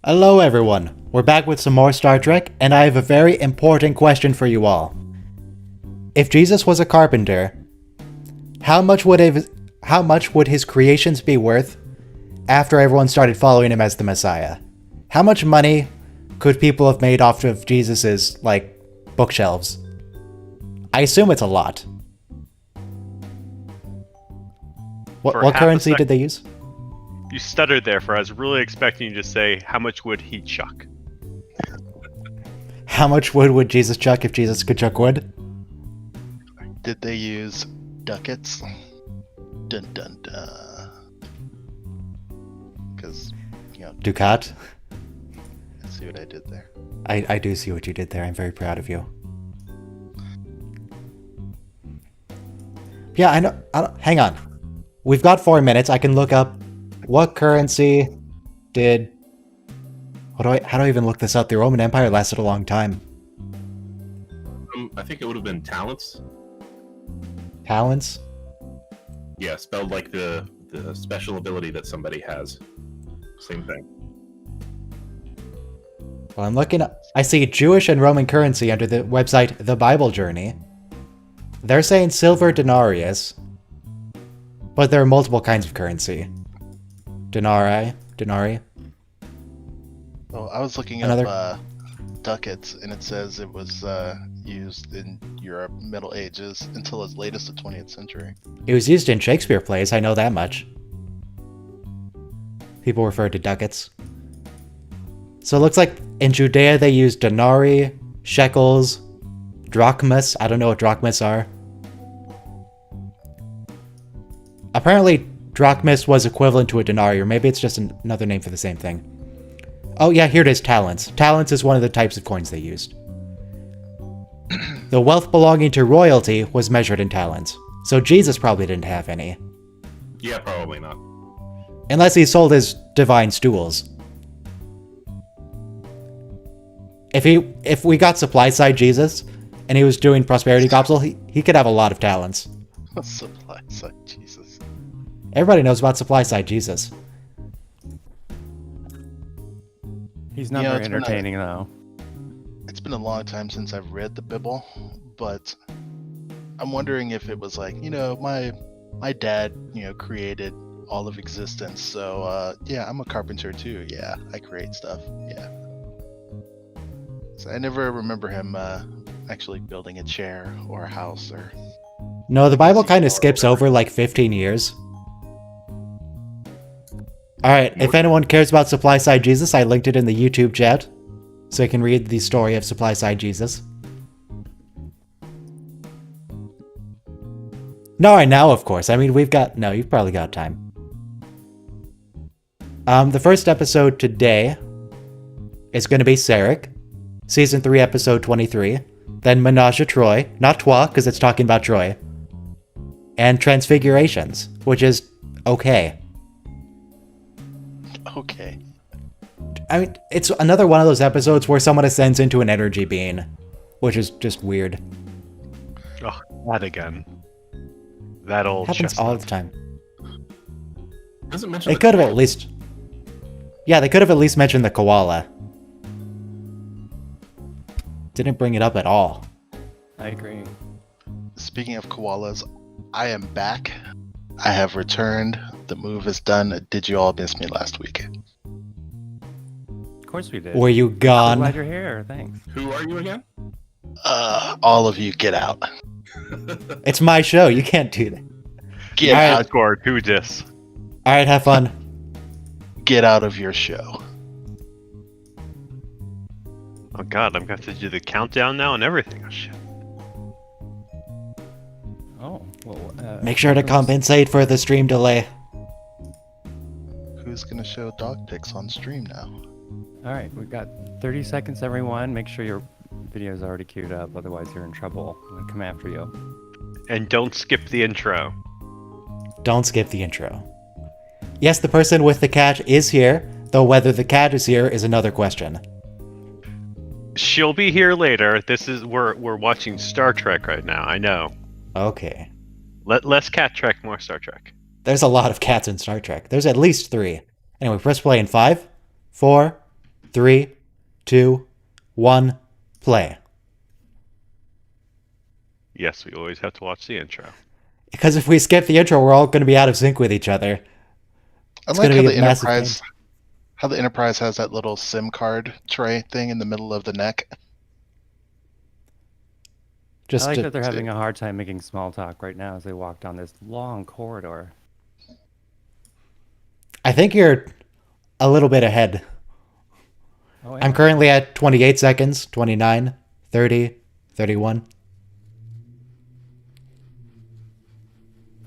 Hello everyone, we're back with some more Star Trek, and I have a very important question for you all. If Jesus was a carpenter, how much would his creations be worth after everyone started following him as the Messiah? How much money could people have made off of Jesus's, bookshelves? I assume it's a lot. What currency did they use? You stuttered there, for I was really expecting you to say, how much would he chuck? How much wood would Jesus chuck if Jesus could chuck wood? Did they use ducats? Dun dun dun. Because, Ducat? let's see what I did there. I do see what you did there. I'm very proud of you. Yeah, I know. Hang on. We've got 4 minutes. I can look up what currency did... How do I even look this up? The Roman Empire lasted a long time. I think it would have been talents. Talents? Yeah, spelled like the special ability that somebody has. Same thing. Well, I'm looking up... I see Jewish and Roman currency under the website The Bible Journey. They're saying silver denarius, but there are multiple kinds of currency. Denarii. Oh, I was looking Another- up ducats, and it says it was used in Europe, Middle Ages, until as late as the 20th century. It was used in Shakespeare plays, I know that much. People refer to ducats. So it looks like in Judea they used denarii, shekels, drachmas. I don't know what drachmas are. Apparently, drachmas was equivalent to a denarii, or maybe it's just another name for the same thing. Oh yeah, here it is, talents. Talents is one of the types of coins they used. The wealth belonging to royalty was measured in talents, so Jesus probably didn't have any. Yeah, probably not. Unless he sold his divine stools. If we got supply side Jesus, and he was doing prosperity gospel, he could have a lot of talents. Supply side Jesus. Everybody knows about supply side Jesus. He's not Yeah, very it's been a- entertaining, though. It's been a long time since I've read the Bible, but I'm wondering if it was like, my dad, created all of existence. So, yeah, I'm a carpenter too. Yeah, I create stuff. Yeah. So I never remember him actually building a chair or a house or... No, the Bible kind of skips over like 15 years. Alright, if anyone cares about supply side Jesus, I linked it in the YouTube chat, so you can read the story of supply side Jesus. No, right now, of course. I mean, you've probably got time. The first episode today is going to be Sarek, Season 3, Episode 23. Then Ménage Troi, not Troi, because it's talking about Troi. And Transfigurations, which is okay. Okay. I mean, it's another one of those episodes where someone ascends into an energy being, which is just weird. Oh, that again. That old Happens chestnut. all the time. Doesn't mention They the could have at koala. least... Yeah, they could have at least mentioned the koala. Didn't bring it up at all. I agree. Speaking of koalas, I am back. I have returned. The move is done. Did you all miss me last week? Of course we did. Were you I'm gone? glad you're here. Thanks. Who are you again? All of you get out. It's my show, you can't do that. Get All right. out. Discord, who dis? Alright, have fun. Get out of your show. Oh god, I'm going to have to do the countdown now and everything. Oh shit. Oh, well. Make sure to compensate for the stream delay. Who's gonna show dog pics on stream now? All right, we've got 30 seconds, everyone. Make sure your video's already queued up, otherwise you're in trouble. I'm gonna come after you. And don't skip the intro. Don't skip the intro. Yes, the person with the cat is here, though whether the cat is here is another question. She'll be here later. We're watching Star Trek right now. I know. Okay. Less Cat Trek, more Star Trek. There's a lot of cats in Star Trek. There's at least 3. Anyway, press play in 5, 4, 3, 2, 1, play. Yes, we always have to watch the intro. Because if we skip the intro, we're all going to be out of sync with each other. I It's like gonna how be the a massive Enterprise, how the Enterprise has that little SIM card tray thing in the middle of the neck. Just I like to- that they're having a hard time making small talk right now as they walk down this long corridor. I think you're a little bit ahead. Oh, I'm currently at 28 seconds, 29, 30, 31.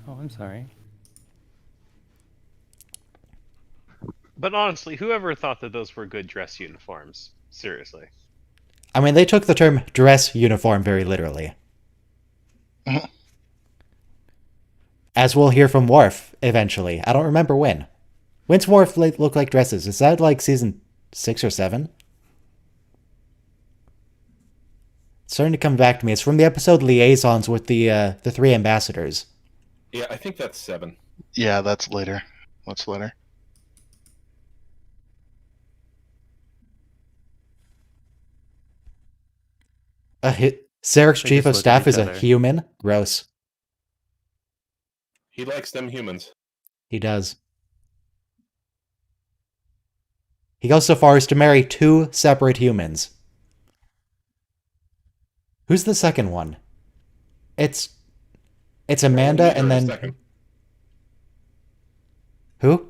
Oh, I'm sorry. But honestly, whoever thought that those were good dress uniforms? Seriously. I mean, they took the term dress uniform very literally. As we'll hear from Worf eventually. I don't remember when. When's Worf look like dresses? Is that like season 6 or 7? It's starting to come back to me. It's from the episode Liaisons with the 3 ambassadors. Yeah, I think that's 7. Yeah, that's later. What's later? Sarek's They chief just of look at staff each is a other. human. Gross. He likes them humans. He does. He goes so far as to marry 2 separate humans. Who's the second one? It's Amanda We'll meet her and in a then second. who?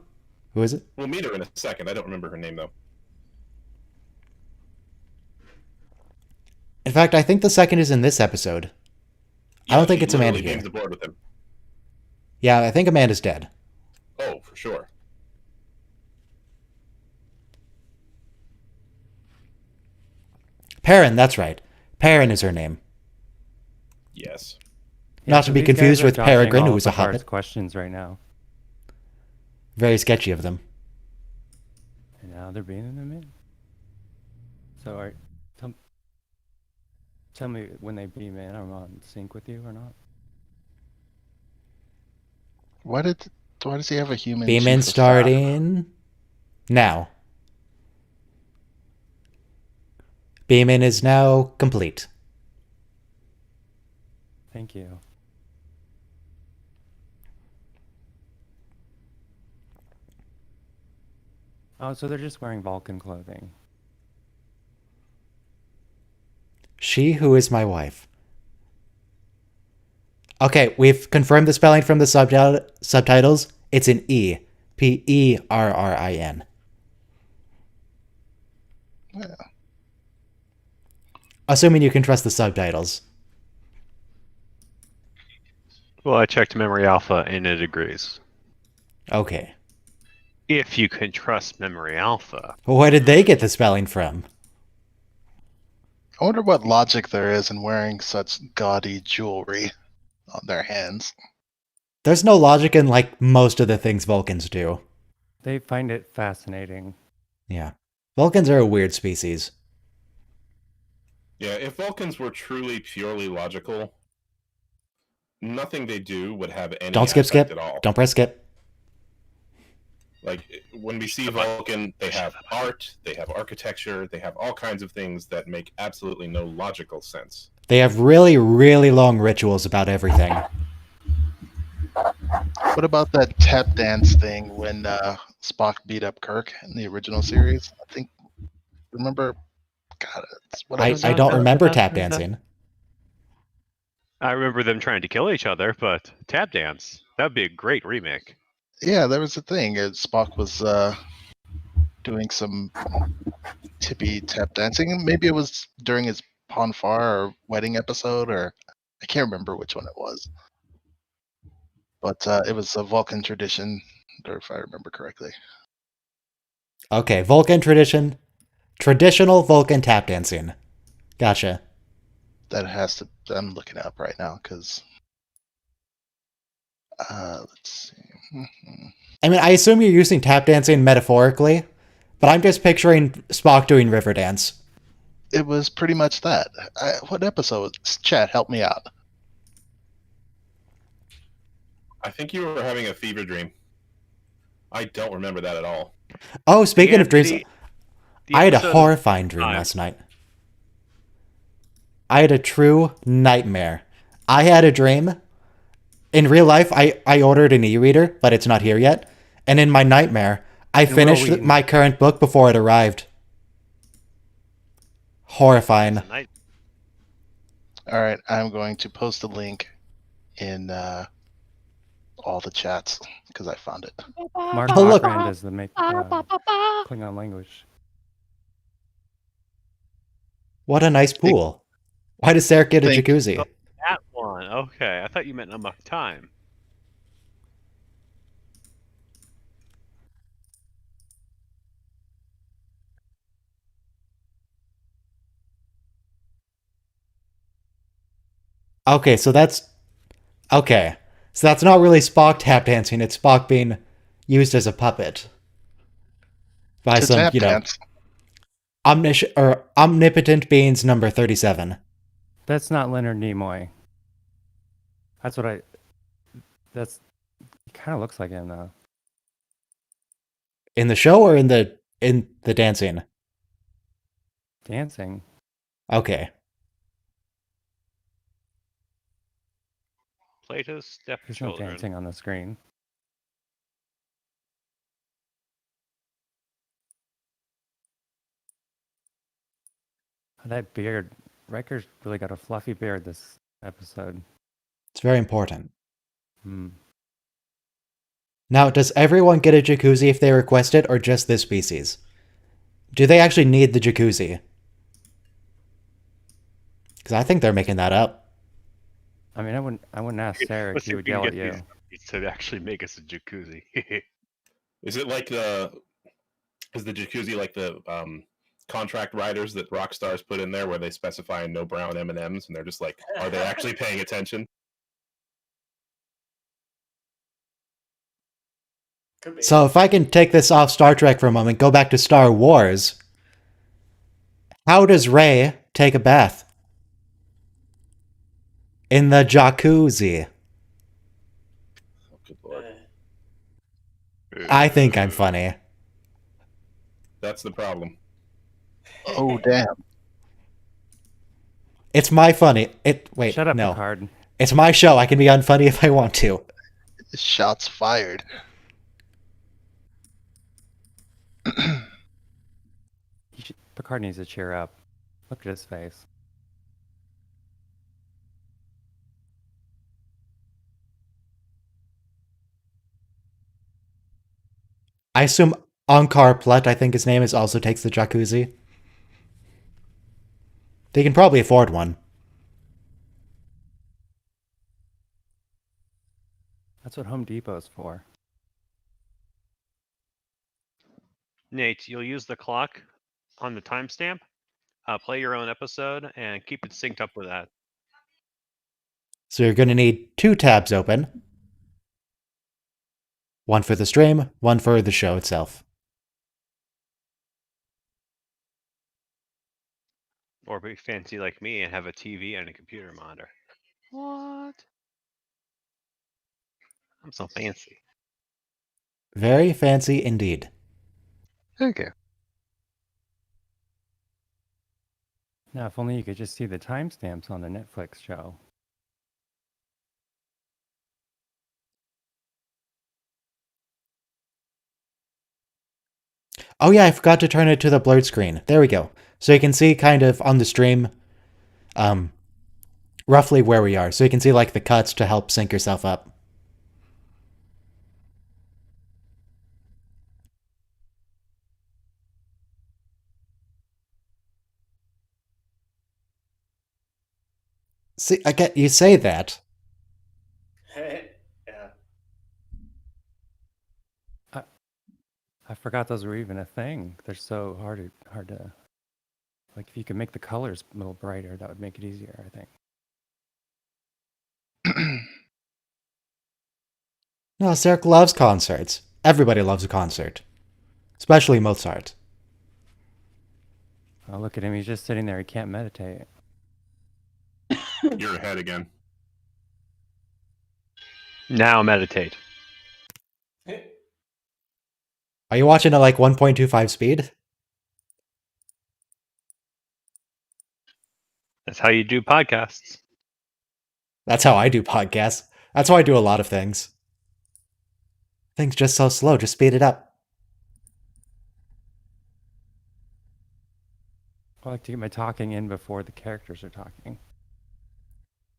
Who is it? We'll meet her in a second. I don't remember her name though. In fact, I think the second is in this episode. I don't think she it's Amanda literally here. beams aboard with him. Yeah, I think Amanda's dead. Oh, for sure. Perrin, that's right. Perrin is her name. Yes. Not to so be these guys confused are with dodging Peregrine, all who of was a Picard's hobbit. questions right now. Very sketchy of them. And now they're being them in. So, tell me when they beam in, I'm on sync with you or not? Why does he have a human? Beam chief in of staff? starting now. Beam in is now complete. Thank you. Oh, so they're just wearing Vulcan clothing. She who is my wife. Okay, we've confirmed the spelling from the subtitles. It's an E. Perrin. Yeah. Assuming you can trust the subtitles. Well, I checked Memory Alpha and it agrees. Okay. If you can trust Memory Alpha. Where did they get the spelling from? I wonder what logic there is in wearing such gaudy jewelry on their hands. There's no logic in, like, most of the things Vulcans do. They find it fascinating. Yeah. Vulcans are a weird species. Yeah, if Vulcans were truly purely logical, nothing they do would have any Don't skip aspect skip. at all. Don't press skip. Like, when we see Vulcan, they have art, they have architecture, they have all kinds of things that make absolutely no logical sense. They have really, really long rituals about everything. What about that tap dance thing when Spock beat up Kirk in the original series? I think. Remember? God, it's what I episode don't was that? remember that- tap that- dancing. I remember them trying to kill each other, but tap dance, that'd be a great remake. Yeah, there was a thing. Spock was doing some tippy tap dancing, and maybe it was during his Ponfar or wedding episode, or I can't remember which one it was. But it was a Vulcan tradition, or if I remember correctly. Okay, Vulcan tradition. Traditional Vulcan tap dancing. Gotcha. That has to. I'm looking it up right now because. Let's see. I mean, I assume you're using tap dancing metaphorically, but I'm just picturing Spock doing river dance. It was pretty much that. What episode? Chat, help me out. I think you were having a fever dream. I don't remember that at all. Oh, speaking of dreams, Anthony- I had a episode is horrifying dream time. last night. I had a true nightmare. I had a dream. In real life, I ordered an e-reader, but it's not here yet. And in my nightmare, I Will finished Wheaton. my current book before it arrived. Horrifying. Tonight. All right, I'm going to post a link in all the chats because I found it. Mark Oh, look. Bachran does the Klingon language. What a nice pool. Why does Sarek get a Thank- jacuzzi? That one. Okay, I thought you meant enough time. Okay, so that's... Okay. So that's not really Spock tap dancing, it's Spock being used as a puppet. By To some, tap you know, dance. omnipotent beings number 37. That's not Leonard Nimoy. That's what I. That's. He kind of looks like him though. In the show or in the dancing? Dancing. Okay. Plato's There's no stepchildren. dancing on the screen. That beard. Riker's really got a fluffy beard this episode. It's very important. Hmm. Now, does everyone get a jacuzzi if they request it, or just this species? Do they actually need the jacuzzi? Because I think they're making that up. I mean, I wouldn't ask Sarek. Let's see He if would we can yell at get you. these to actually make us a jacuzzi. Is it like is the jacuzzi like the contract riders that rock stars put in there, where they specify no brown M&Ms, and they're just like, are they actually paying attention? So if I can take this off Star Trek for a moment, go back to Star Wars. How does Rey take a bath? In the jacuzzi. Oh, good lord, I think I'm funny. that's the problem. Oh damn! It's my funny. Wait, Shut up, no. Picard. It's my show. I can be unfunny if I want to. Shots fired. Picard needs to cheer up. Look at his face. I assume Ankar Plutt, I think his name is, also takes the jacuzzi. They can probably afford one. That's what Home Depot's for. Nate, you'll use the clock on the timestamp, play your own episode, and keep it synced up with that. So you're going to need 2 tabs open. One for the stream, one for the show itself. Or be fancy like me and have a TV and a computer monitor. What? I'm so fancy. Very fancy indeed. Okay. Now, if only you could just see the timestamps on the Netflix show. Oh yeah, I forgot to turn it to the blurred screen. There we go. So you can see kind of on the stream, roughly where we are. So you can see like the cuts to help sync yourself up. See, I get you say that. Yeah. I forgot those were even a thing. They're so hard to. Like, if you could make the colors a little brighter, that would make it easier, I think. No, Sarek loves concerts. Everybody loves a concert. Especially Mozart. Oh, look at him. He's just sitting there. He can't meditate. You're ahead again. Now meditate. Are you watching at like 1.25 speed? That's how you do podcasts. That's how I do podcasts. That's how I do a lot of things. Things just so slow, just speed it up. I like to get my talking in before the characters are talking.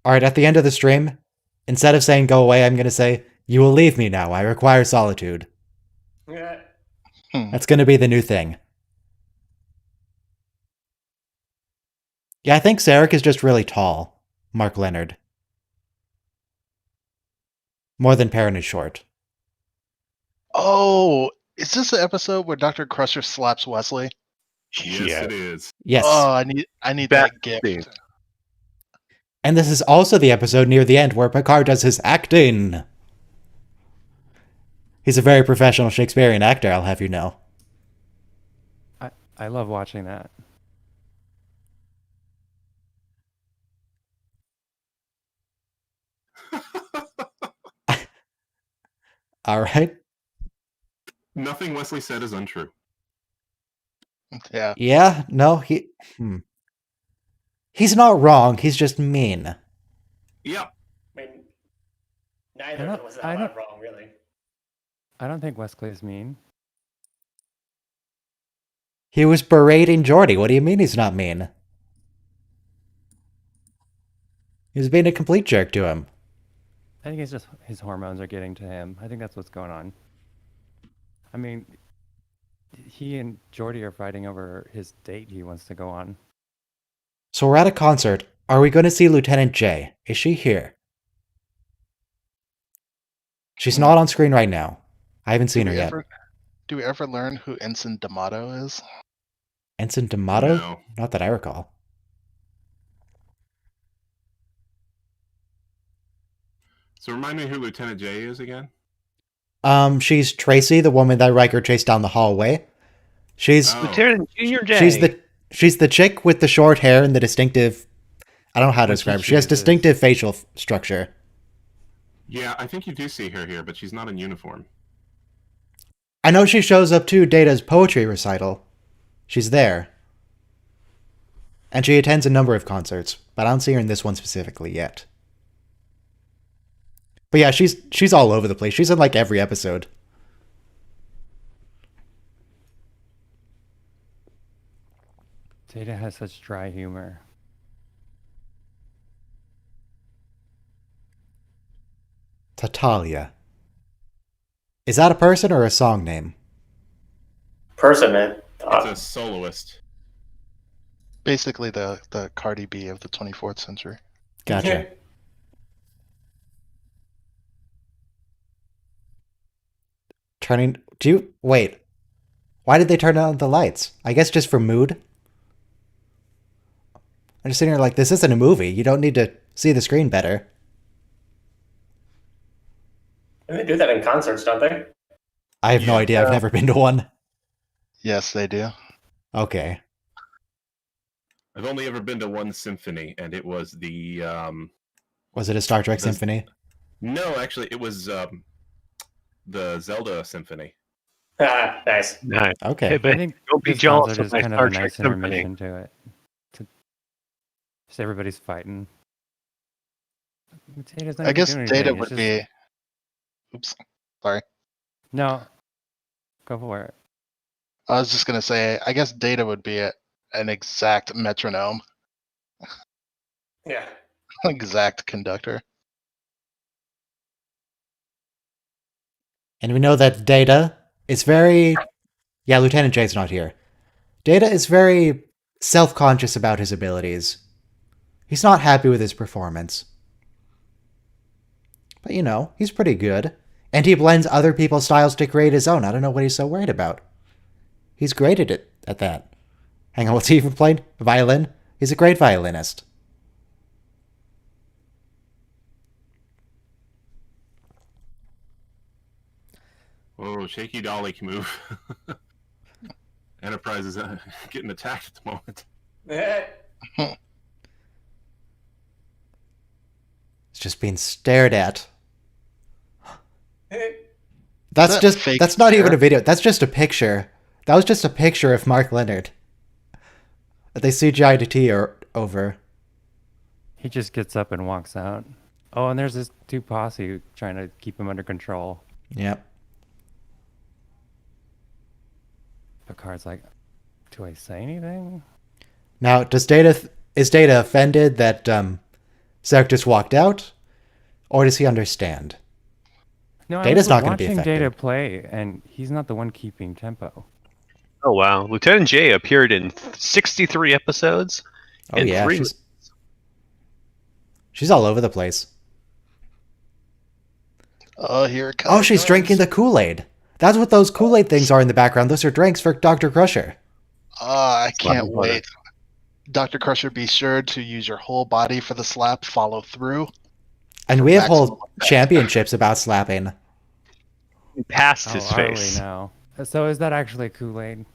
Alright, at the end of the stream, instead of saying go away, I'm going to say, you will leave me now. I require solitude. Yeah. That's going to be the new thing. Yeah, I think Sarek is just really tall. Mark Leonard. More than Perrin is short. Oh, is this the episode where Dr. Crusher slaps Wesley? Yes, it is. Yes. Oh, I need that Best gift. scene. And this is also the episode near the end where Picard does his acting. He's a very professional Shakespearean actor, I'll have you know. I love watching that. Alright. Nothing Wesley said is untrue. Yeah. Yeah, no, he's not wrong, he's just mean. Yep. I mean, neither of them was I that don't- wrong, really. I don't think Wesley is mean. He was berating Geordi. What do you mean he's not mean? He was being a complete jerk to him. I think it's just his hormones are getting to him. I think that's what's going on. I mean, he and Geordi are fighting over his date he wants to go on. So we're at a concert. Are we going to see Lieutenant J? Is she here? She's not on screen right now. I haven't seen her yet. Do we ever learn who Ensign D'Amato is? Ensign D'Amato? No. Not that I recall. So remind me who Lieutenant J is again? She's Tracy, the woman that Riker chased down the hallway. She's Oh. Lieutenant Junior J. she's the chick with the short hair and the distinctive. I don't know how to What describe her. she She has chooses. distinctive facial structure. Yeah, I think you do see her here, but she's not in uniform. I know she shows up to Data's poetry recital. She's there. And she attends a number of concerts, but I don't see her in this one specifically yet. But yeah, she's all over the place. She's in like every episode. Data has such dry humor. Tatalia. Is that a person or a song name? Person, man. It's a soloist. Basically the Cardi B of the 24th century. Gotcha. Wait. Why did they turn on the lights? I guess just for mood? I'm just sitting here like, this isn't a movie. You don't need to see the screen better. And they do that in concerts, don't they? I have no Yeah. idea. I've never been to one. Yes, they do. Okay. I've only ever been to one symphony, and it was the Was it a Star Trek The- symphony? no, actually, it was the Zelda symphony. Ah, nice. Nice. Okay. Hey, but I think don't be these jealous songs of are just my kind of Star a Trek nice symphony. intermission to it. Just everybody's fighting. Data's not I even guess doing Data anything, would it's just- be. Oops. Sorry. No. Go for it. I was just gonna say. I guess Data would be an exact metronome, Yeah. exact conductor. And we know that Data is very... Yeah, Lieutenant J's not here. Data is very self-conscious about his abilities. He's not happy with his performance. But you know, he's pretty good. And he blends other people's styles to create his own. I don't know what he's so worried about. He's great at it, at that. Hang on, what's he even playing? Violin? He's a great violinist. Oh, shaky dolly move. Enterprise is getting attacked at the moment. It's just being stared at. That's that just fake that's not even stare? a video. That's just a picture. That was just a picture of Mark Leonard that they CGI'd a T over. He just gets up and walks out. Oh, and there's this two posse trying to keep him under control. Yep. Picard's like, do I say anything? Now, is Data offended that Sarek just walked out? Or does he understand? No, Data's I not was gonna be watching Data affected. play, and he's not the one keeping tempo. Oh wow, Lieutenant J appeared in 63 episodes. Oh and yeah, 3 she's all over the place. Oh, here it comes. Oh, she's drinking the Kool-Aid. That's what those Kool-Aid things are in the background. Those are drinks for Dr. Crusher. I can't Slap wait. Dr. Crusher, be sure to use your whole body for the slap. Follow through. And we have maximum whole effect. championships about slapping. past Oh, his are we face. now? So is that actually Kool-Aid?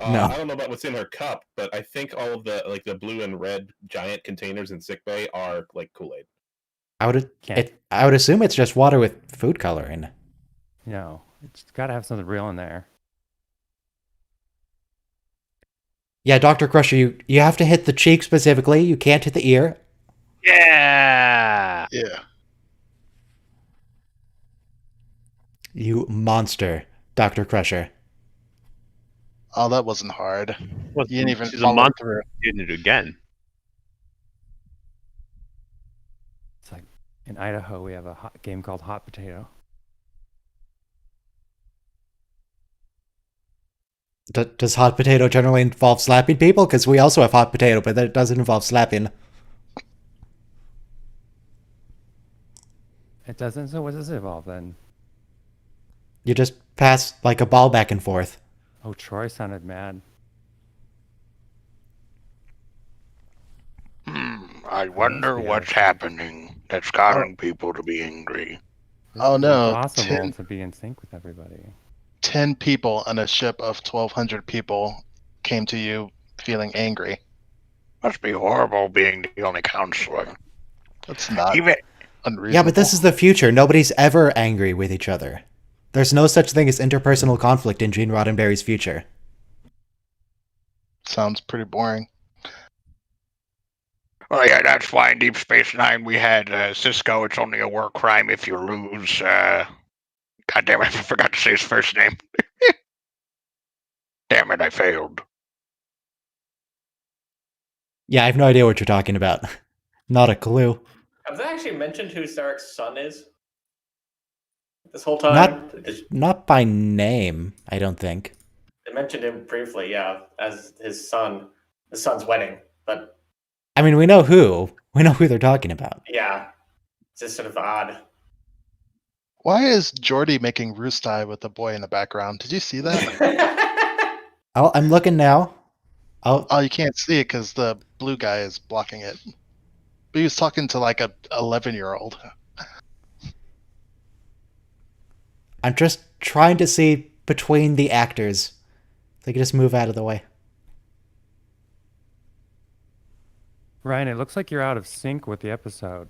No. I don't know about what's in her cup, but I think all of the blue and red giant containers in sickbay are like Kool-Aid. I would Can't. I would assume it's just water with food coloring. No, it's got to have something real in there. Yeah, Dr. Crusher, you have to hit the cheek specifically. You can't hit the ear. Yeah. Yeah. You monster, Dr. Crusher. Oh, that wasn't hard. Well, You didn't even she's a follow monster. through. Did it again. It's like in Idaho, we have a game called Hot Potato. Does hot potato generally involve slapping people? Because we also have hot potato, but that doesn't involve slapping. It doesn't. So what does it involve then? You just pass like a ball back and forth. Oh, Troi sounded mad. I wonder be what's awesome. happening that's causing people to be angry. Oh no. Impossible to be in sync with everybody. 10 people on a ship of 1,200 people came to you feeling angry. Must be horrible being the only counselor. That's not Even unreasonable. Yeah, but this is the future. Nobody's ever angry with each other. There's no such thing as interpersonal conflict in Gene Roddenberry's future. Sounds pretty boring. well, yeah, that's why in Deep Space Nine we had Cisco. It's only a war crime if you lose. God damn it! I forgot to say his first name. Damn it! I failed. Yeah, I have no idea what you're talking about. Not a clue. Have they actually mentioned who Sarek's son is? This whole time? Not by name, I don't think. They mentioned him briefly, yeah, as his son's wedding. But I mean, we know who. We know who they're talking about. yeah, it's just sort of odd. Why is Geordi making Roostai with the boy in the background? Did you see that? Oh, I'm looking now. Oh, Oh, you can't see it because the blue guy is blocking it. But he was talking to like a 11-year-old. I'm just trying to see between the actors. They can just move out of the way. Ryan, it looks like you're out of sync with the episode.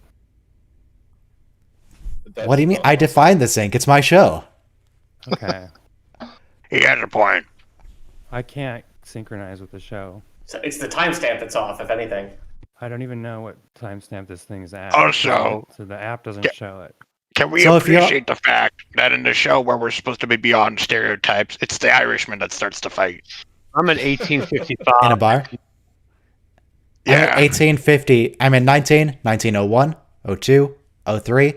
What do you mean? I define the sync. It's my show. Okay. He has a point. I can't synchronize with the show. So it's the timestamp that's off, if anything. I don't even know what timestamp this thing's at. Also- so the app doesn't Yeah. show it. Can we So if you're- appreciate the fact that in the show where we're supposed to be beyond stereotypes, it's the Irishman that starts the fight? I'm in In a 1855. bar? I'm Yeah. at 1850. I'm in 1901, 02, 03.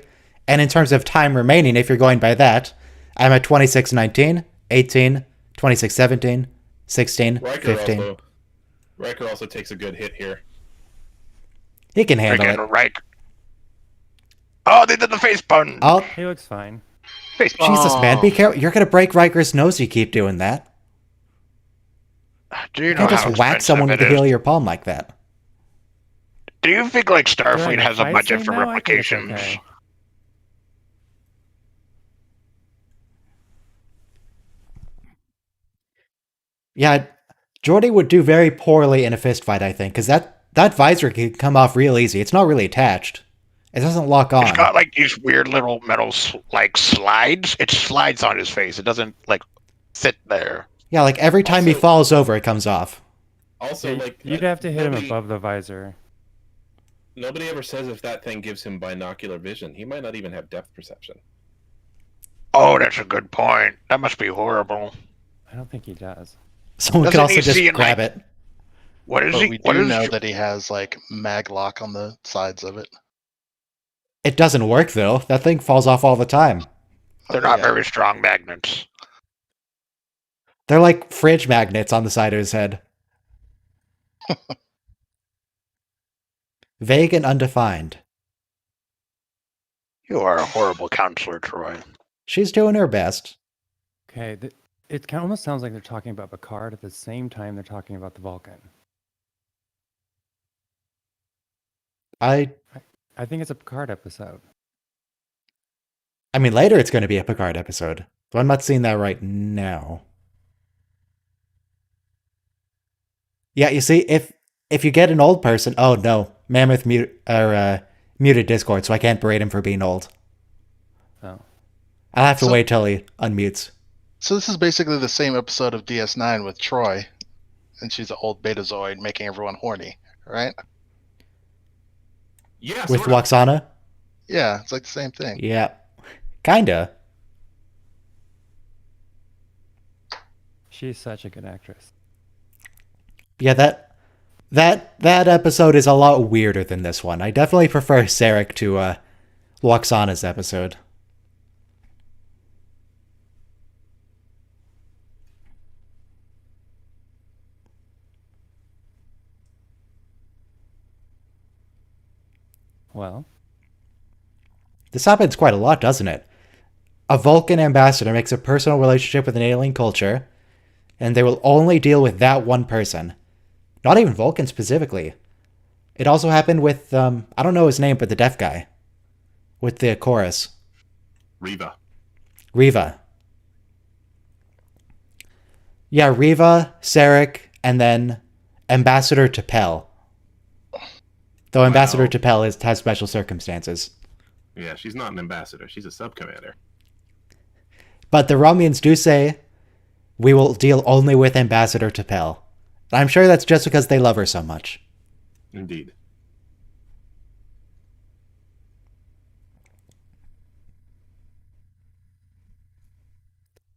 And in terms of time remaining, if you're going by that, I'm at 2619, 18, 2617, 16, 15. Riker also takes a good hit here. He can handle Again, it. right. Oh, they did the face button. Oh, He looks fine. Jesus, man. Be careful. You're going to break Riker's nose if you keep doing that. Do you You know can't how just whack expensive someone with it the heel is? of your palm like that. Do you think like Starfleet During the has a fight budget scene? for No, I think it's replications? okay. Yeah, Geordi would do very poorly in a fist fight, I think, because that visor can come off real easy. It's not really attached. It doesn't lock on. It's got like these weird little metal like slides. It slides on his face. It doesn't like sit there. Yeah, like every time he Also- falls over, it comes off. Also, Yeah, like you'd have to hit him nobody- above the visor. Nobody ever says if that thing gives him binocular vision. He might not even have depth perception. Oh, that's a good point. That must be horrible. I don't think he does. Someone could Doesn't also he just see in, grab like- it. What is But he? we What do is know Jo- that he has like mag lock on the sides of it. It doesn't work though. That thing falls off all the time. They're not Yeah. very strong magnets. They're like fridge magnets on the side of his head. Vague and undefined. You are a horrible counselor, Troy. She's doing her best. Okay, it almost sounds like they're talking about Picard at the same time they're talking about the Vulcan. I think it's a Picard episode. mean, later it's going to be a Picard episode. But I'm not seeing that right now. Yeah, you see, if you get an old person, oh no, Mammoth muted Discord, so I can't berate him for being old. Oh. I'll have to So- wait till he unmutes. So this is basically the same episode of DS9 with Troi, and she's an old Betazoid making everyone horny, right? Yeah, With sort of. Waxana? Yeah, it's like the same thing. Yeah. Kinda. She's such a good actress. Yeah, that episode is a lot weirder than this one. I definitely prefer Sarek to Waxana's episode. Well, This happens quite a lot, doesn't it? A Vulcan ambassador makes a personal relationship with an alien culture, and they will only deal with that one person. Not even Vulcan specifically. It also happened with, I don't know his name, but the deaf guy. With the chorus. Riva. Riva. Yeah, Riva, Sarek, and then Ambassador T'Pel. Though Ambassador Wow. T'Pel has special circumstances. Yeah, she's not an ambassador. She's a sub-commander. But the Romuans do say, we will deal only with Ambassador T'Pel. I'm sure that's just because they love her so much. Indeed.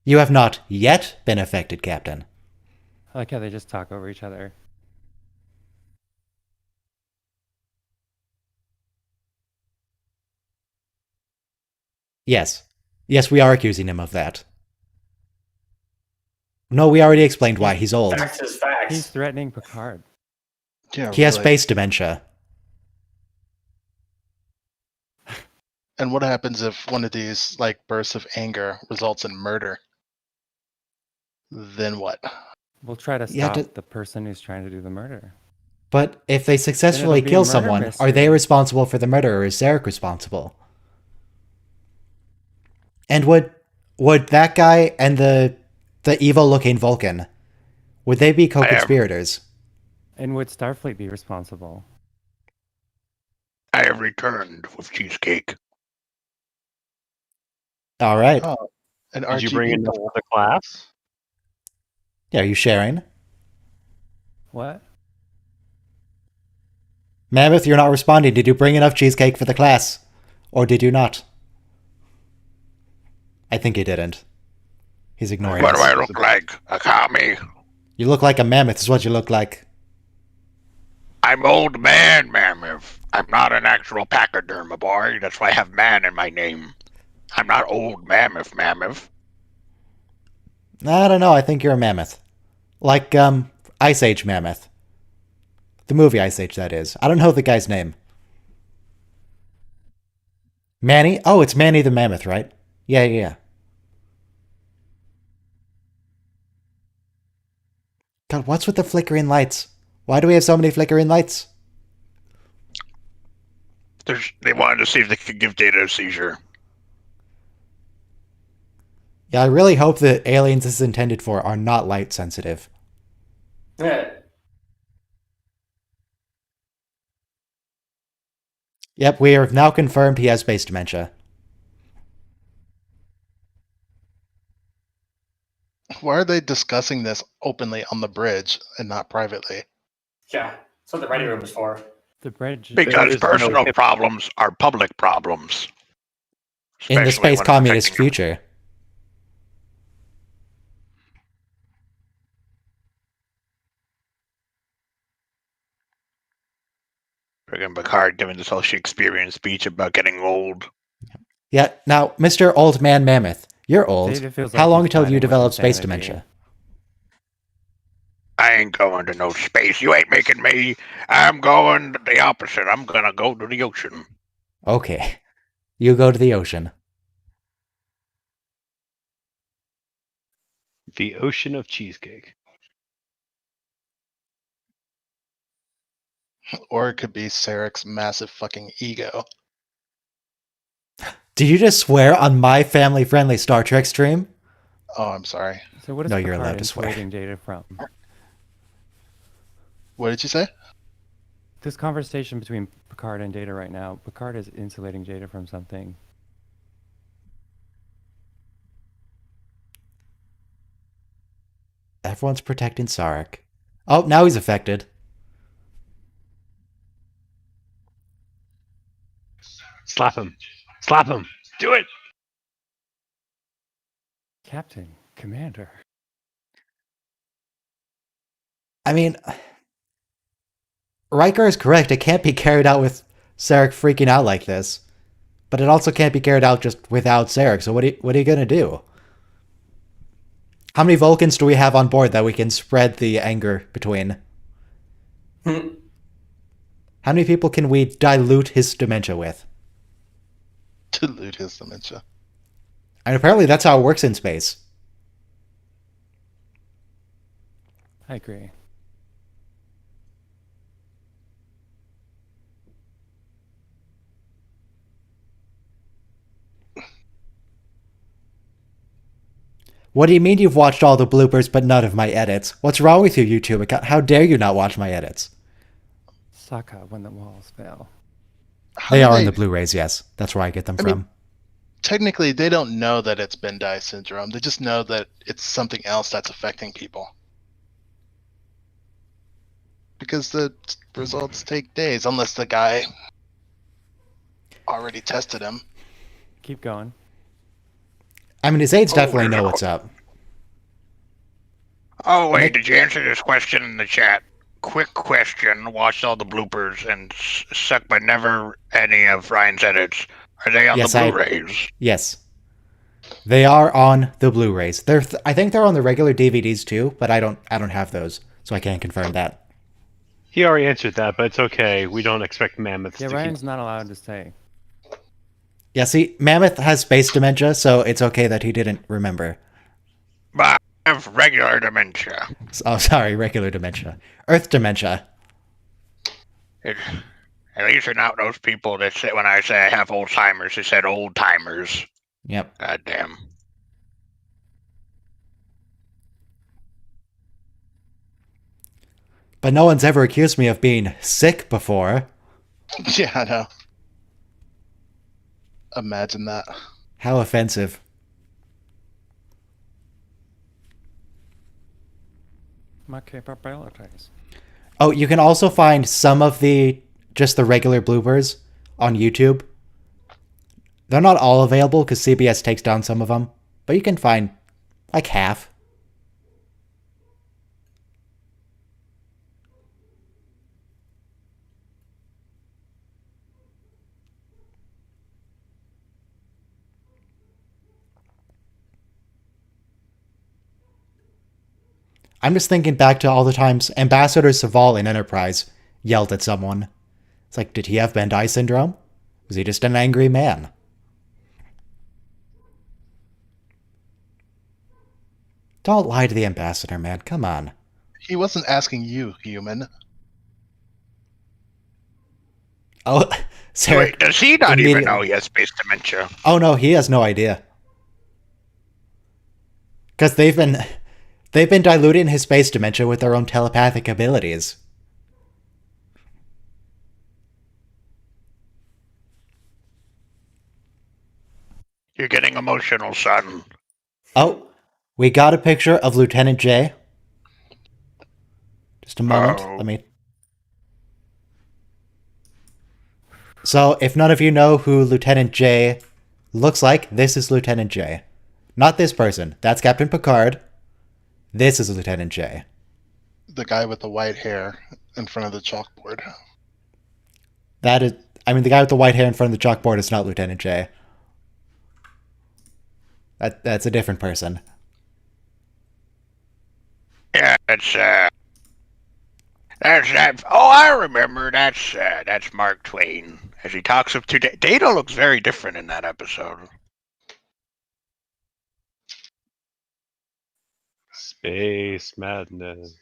You have not yet been affected, Captain. I like how they just talk over each other. Yes. Yes, we are accusing him of that. No, we already explained why. He's old. Facts is facts. He's threatening Picard. Yeah, He has really. face dementia. And what happens if one of these like bursts of anger results in murder? Then what? We'll try to Yeah, stop the person who's trying to do the murder. But if they successfully be a kill murder someone, are mystery. they responsible for the murder, or is Sarek responsible? And would that guy and the evil-looking Vulcan, would they be co-conspirators? And would Starfleet be responsible? I have returned with cheesecake. All right. Oh, and Did you bring enough to the class? Yeah, are you sharing? What? Mammoth, you're not responding. Did you bring enough cheesecake for the class? Or did you not? I think he didn't. He's ignoring What us. do I look like? A commie? You look like a mammoth is what you look like. I'm old man, Mammoth. I'm not an actual pachyderm, boy. That's why I have man in my name. I'm not old Mammoth. I don't know. I think you're a mammoth. Like, Ice Age Mammoth. The movie Ice Age, that is. I don't know the guy's name. Manny? Oh, it's Manny the Mammoth, right? Yeah. God, what's with the flickering lights? Why do we have so many flickering lights? They wanted to see if they could give Data a seizure. Yeah, I really hope the aliens this is intended for are not light sensitive. Yeah. Yep, we have now confirmed he has space dementia. Why are they discussing this openly on the bridge and not privately? Yeah. That's what the ready room is for. The bridge. Because is no personal hip- problems are public problems. In the Especially space when communist affecting- future. Friggin' Picard giving this whole Shakespearean speech about getting old. Yeah, now, Mr. Old Man Mammoth, you're old. Data feels How like long he's until fighting you with develop space insanity. dementia? I ain't going to no space. You ain't making me. I'm going the opposite. I'm gonna go to the ocean. Okay. You go to the ocean. The ocean of cheesecake. Or it could be Sarek's massive fucking ego. Did you just swear on my family-friendly Star Trek stream? Oh, I'm sorry. So what is No, you're Picard allowed to swear. insulating data from? What did you say? This conversation between Picard and Data right now, Picard is insulating Data from something. Everyone's protecting Sarek. Oh, now he's affected. Slap him. Slap him. Do it. Captain, Commander. I mean, Riker is correct. It can't be carried out with Sarek freaking out like this. But it also can't be carried out just without Sarek. So what are you going to do? How many Vulcans do we have on board that we can spread the anger between? How many people can we dilute his dementia with? Dilute his dementia. And apparently that's how it works in space. I agree. What do you mean you've watched all the bloopers but none of my edits? What's wrong with you, YouTube account? How dare you not watch my edits? Sokka when the walls fell. How They do are in the Blu-rays, yes. That's where I get them I mean- from. Technically, they don't know that it's Bendai syndrome. They just know that it's something else that's affecting people. Because the results take days, unless the guy already tested him. Keep going. I mean, his aides Oh, definitely know no. what's up. Oh wait, did you answer this question in the chat? Quick question. Watched all the bloopers and sucked by never any of Ryan's edits. Are they on Yes, the I- Blu-rays? Yes. They are on the Blu-rays. I think they're on the regular DVDs too, but I don't have those, so I can't confirm that. He already answered that, but it's okay. We don't expect mammoths Yeah, to Ryan's not allowed to say. Yeah, see, Mammoth has space dementia, so it's okay that he didn't remember. But I have regular dementia. Oh, sorry, regular dementia. Earth dementia. At least you're not those people that say when I say I have Alzheimer's, they said old timers. Yep. God damn. But no one's ever accused me of being sick before. Yeah, I know. Imagine that. How offensive. My capabilities. Oh, you can also find some of just the regular bloopers on YouTube. They're not all available because CBS takes down some of them, but you can find like half. I'm just thinking back to all the times Ambassador Saval in Enterprise yelled at someone. It's like, did he have Bendai syndrome? Was he just an angry man? Don't lie to the ambassador, man. Come on. He wasn't asking you, human. Oh, Sarek. Wait, does he not even immediately- know he has space dementia? Oh no, he has no idea. Because they've been diluting his space dementia with their own telepathic abilities. You're getting emotional, son. Oh, we got a picture of Lieutenant J. Just a moment. Oh. Let me. So, if none of you know who Lieutenant J looks like, this is Lieutenant J. Not this person. That's Captain Picard. This is Lieutenant J. The guy with the white hair in front of the chalkboard. That is, I mean, the guy with the white hair in front of the chalkboard is not Lieutenant J. That's a different person. Yeah, that's that. Oh, I remember. That's Mark Twain as he talks up to Data. Looks very different in that episode. Space madness.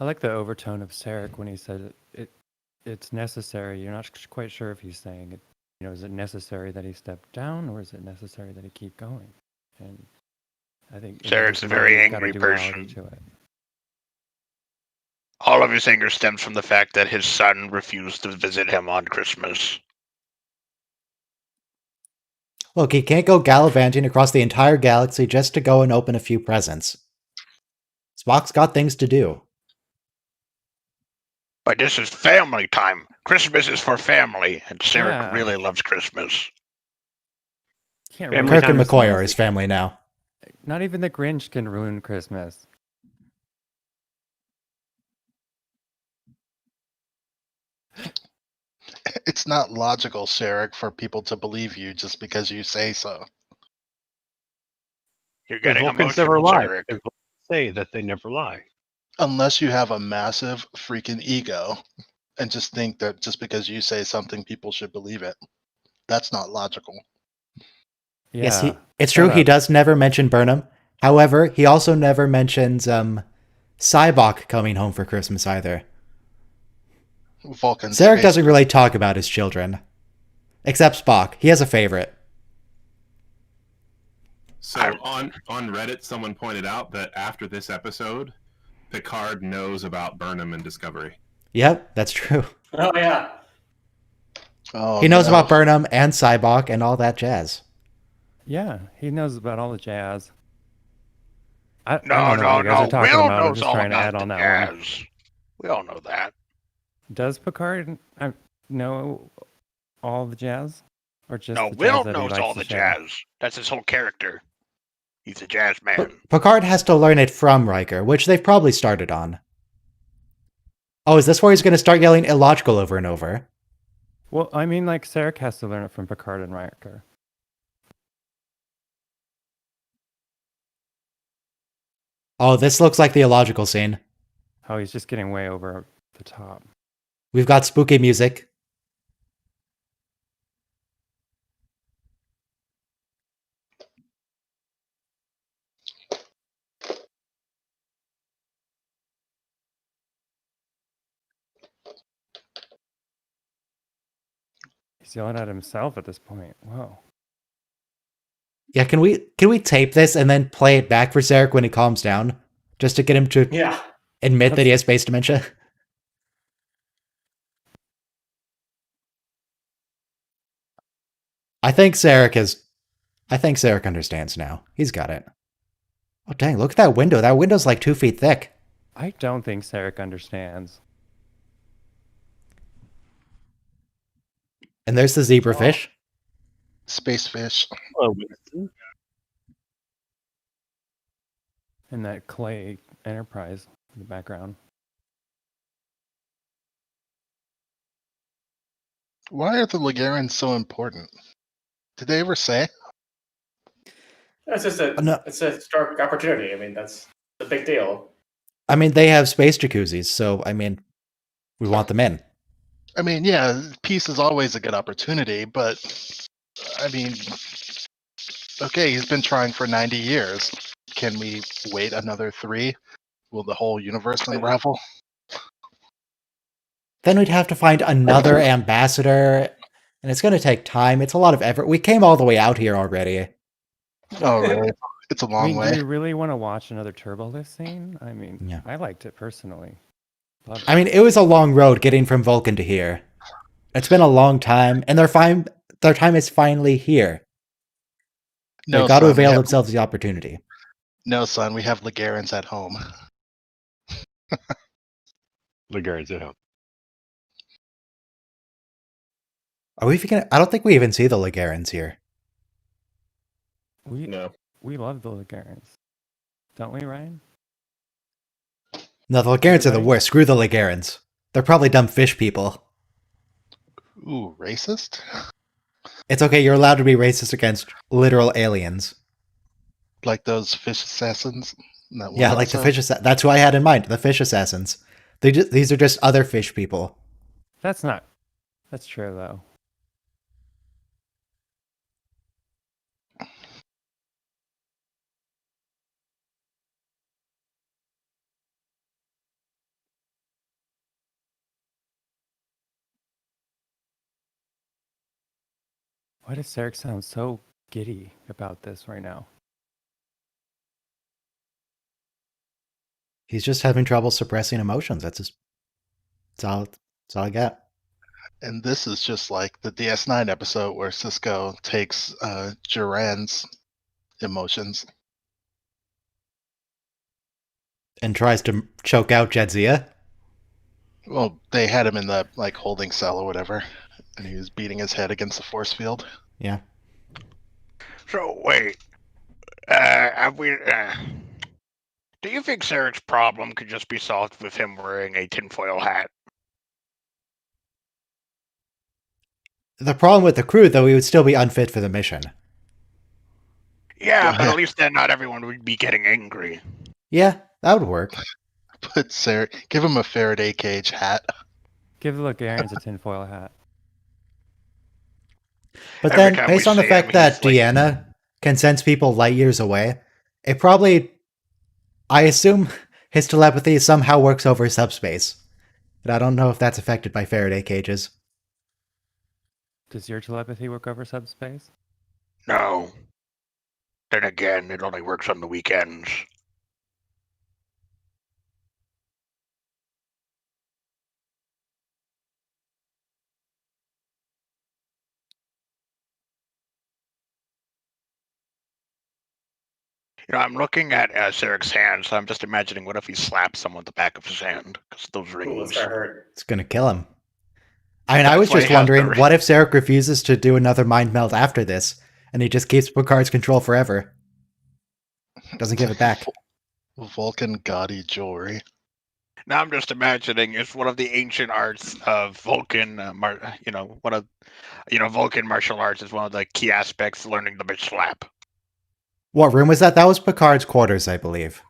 I like the overtone of Sarek when he said it's necessary. You're not quite sure if he's saying it. You know, is it necessary that he step down, or is it necessary that he keep going? And I think Sarek's a very angry person. To it. All of his anger stems from the fact that his son refused to visit him on Christmas. Look, he can't go gallivanting across the entire galaxy just to go and open a few presents. Spock's got things to do. But this is family time. Christmas is for family, and Sarek really loves Christmas. Kirk and McCoy are his family now. Not even the Grinch can ruin Christmas. It's not logical, Sarek, for people to believe you just because you say so. You're getting Vulcans emotional, never lie. Sarek. Vulcans say that they never lie. Unless you have a massive freaking ego and just think that just because you say something, people should believe it. That's not logical. Yeah, Yes, it's true. He does never mention Burnham. However, he also never mentions Cybok coming home for Christmas either. Vulcan. Sarek doesn't really talk about his children. Except Spock. He has a favorite. So on Reddit, someone pointed out that after this episode, Picard knows about Burnham and Discovery. Yep, that's true. Oh yeah. Oh, He knows about Burnham and Cybok and all that jazz. Yeah, he knows about all the jazz. No. Will knows all trying to about add on the that one. jazz. We all know that. Does Picard know all the jazz? Or just No, the Will jazz that he knows likes all to the share? jazz. That's his whole character. He's a jazz man. Picard has to learn it from Riker, which they've probably started on. Oh, is this where he's going to start yelling illogical over and over? Well, I mean, like, Sarek has to learn it from Picard and Riker. Oh, this looks like the illogical scene. How he's just getting way over the top. We've got spooky music. He's yelling at himself at this point. Whoa. Yeah, can we tape this and then play it back for Sarek when he calms down? Just to get him to admit that he has space dementia? I think Sarek understands now. He's got it. Oh dang, look at that window. That window's like 2 feet thick. I don't think Sarek understands. And there's the zebrafish. Space fish. Hello, Winston. And that clay Enterprise in the background. Why are the Ligarans so important? Did they ever say? That's just it's a stark opportunity. I mean, that's a big deal. I mean, they have space jacuzzis, so I mean, we want them in. I mean, yeah, peace is always a good opportunity, but I mean, okay, he's been trying for 90 years. Can we wait another 3? Will the whole universe unravel? Then we'd have to find another ambassador, and it's going to take time. It's a lot of effort. We came all the way out here already. Oh, really? It's a long way. Do you really want to watch another Turbolift scene? I mean, Yeah. I liked it personally. Loved it. I mean, it was a long road getting from Vulcan to here. It's been a long time, and their time is finally here. They've got to avail themselves of the opportunity. No, son, we have Ligarans at home. Ligarans at home. Are we even gonna, I don't think we even see the Ligarans here. We love the Ligarans, don't we, Ryan? No, the Ligarans are the Everybody? worst. Screw the Ligarans. They're probably dumb fish people. Ooh, racist? It's okay, you're allowed to be racist against literal aliens. Like those fish assassins? In that one Yeah, like the episode? fish assassins. That's who I had in mind, the fish assassins. These are just other fish people. That's true, though. Why does Sarek sound so giddy about this right now? He's just having trouble suppressing emotions. That's all I got. And this is just like the DS9 episode where Cisco takes Duran's emotions. And tries to choke out Jadzia. Well, they had him in the like holding cell or whatever, and he was beating his head against the force field. Yeah. So wait, do you think Sarek's problem could just be solved with him wearing a tinfoil hat? The problem with the crew, though, he would still be unfit for the mission. Yeah, but at least then not everyone would be getting angry. Yeah, that would work. Put Sarek, give him a Faraday cage hat. Give the Ligarans a tinfoil hat. But Every then, time based we on the see fact him, that he's like- Deanna can sense people light years away, it probably, I assume, his telepathy somehow works over subspace. But I don't know if that's affected by Faraday cages. Does your telepathy work over subspace? No. Then again, it only works on the weekends. I'm looking at Sarek's hand, so I'm just imagining what if he slaps someone with the back of his hand, because those Ooh, rings. that's gonna hurt. It's gonna kill him. I mean, I That's was why just he has the wondering, ring. what if Sarek refuses to do another mind meld after this, and he just keeps Picard's control forever? Doesn't give it back. Vulcan gaudy jewelry. Now I'm just imagining it's one of the ancient arts of Vulcan, Vulcan martial arts is one of the key aspects, learning the bitch slap. What room was that? That was Picard's quarters, I believe.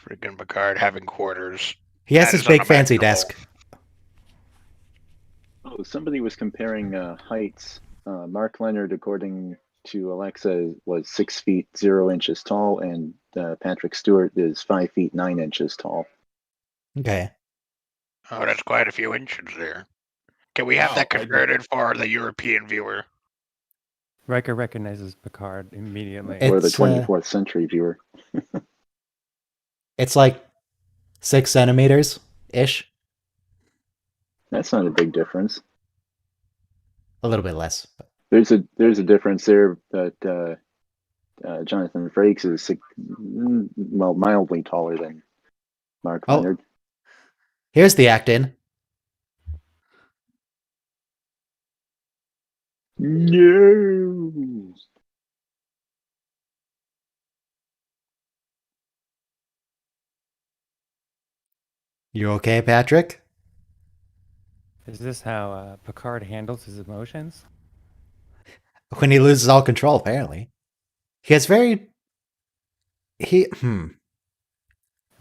Freaking Picard having quarters. He has That his is big fancy unimaginable. desk. Oh, somebody was comparing heights. Mark Leonard, according to Alexa, was 6 feet 0 inches tall, and Patrick Stewart is 5 feet 9 inches tall. Okay. Oh, that's quite a few inches there. Can we have Wow, that converted for the European viewer? Riker recognizes Picard immediately. Or the It's, 24th century viewer. It's like 6 centimeters-ish. That's not a big difference. A little bit less. There's a difference there, but Jonathan Frakes is mildly taller than Mark Oh. Leonard. Here's the act-in. No. You okay, Patrick? Is this how Picard handles his emotions? When he loses all control, apparently. He has very... Oh,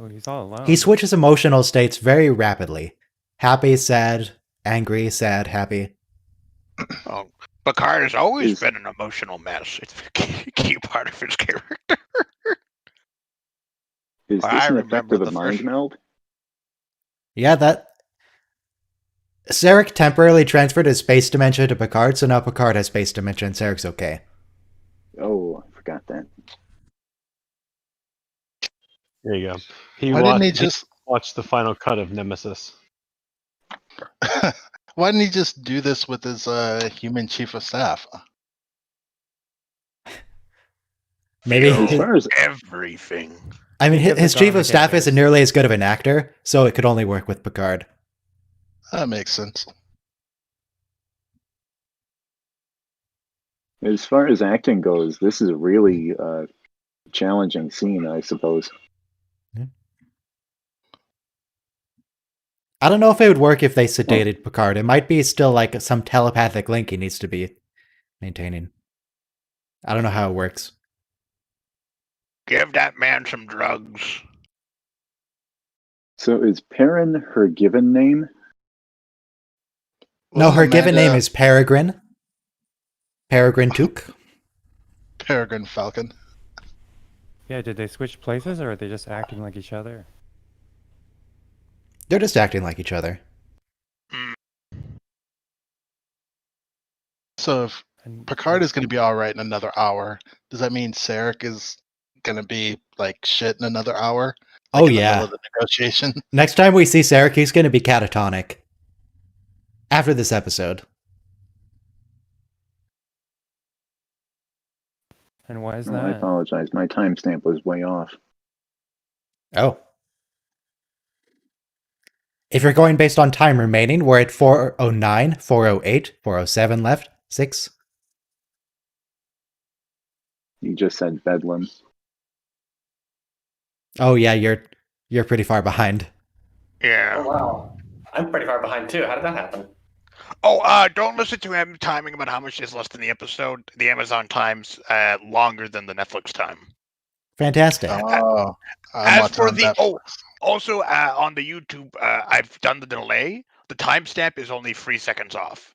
he's all alone. He switches emotional states very rapidly. Happy, sad, angry, sad, happy. Oh, Picard has always Is- been an emotional mess. It's a key part of his character. Is I this an remember effect of a the mind first- meld? Yeah, that... Sarek temporarily transferred his space dementia to Picard, so now Picard has space dementia and Sarek's okay. Oh, I forgot that. There you go. He Why didn't he just watched the final cut of Nemesis. Why didn't he just do this with his human chief of staff? Maybe As far as Everything. I mean, Think of the his chief garlic of staff isn't actors. nearly as good of an actor, so it could only work with Picard. That makes sense. As far as acting goes, this is a really challenging scene, I suppose. I don't know if it would work if they sedated Picard. It might be still like some telepathic link he needs to be maintaining. I don't know how it works. Give that man some drugs. So is Perrin her given name? No, Wasn't her given name Amanda is Peregrine. Peregrine Took. Peregrine Falcon. Yeah, did they switch places or are they just acting like each other? They're just acting like each other. So if And Picard is going to be all right in another hour, does that mean Sarek is going to be like shit in another hour? Like Oh, in the middle yeah. of the negotiation? Next time we see Sarek, he's going to be catatonic. After this episode. and why is Oh, I that? apologize. My timestamp was way off. Oh. If you're going based on time remaining, we're at 409, 408, 407 left. 6. You just said Bedlam. Oh yeah, you're pretty far behind. Yeah. Oh wow, I'm pretty far behind too. How did that happen? Oh, don't listen to him timing about how much is left in the episode. The Amazon time's longer than the Netflix time. Fantastic. Oh, As for the also on the YouTube, I've done the delay. The timestamp is only 3 seconds off.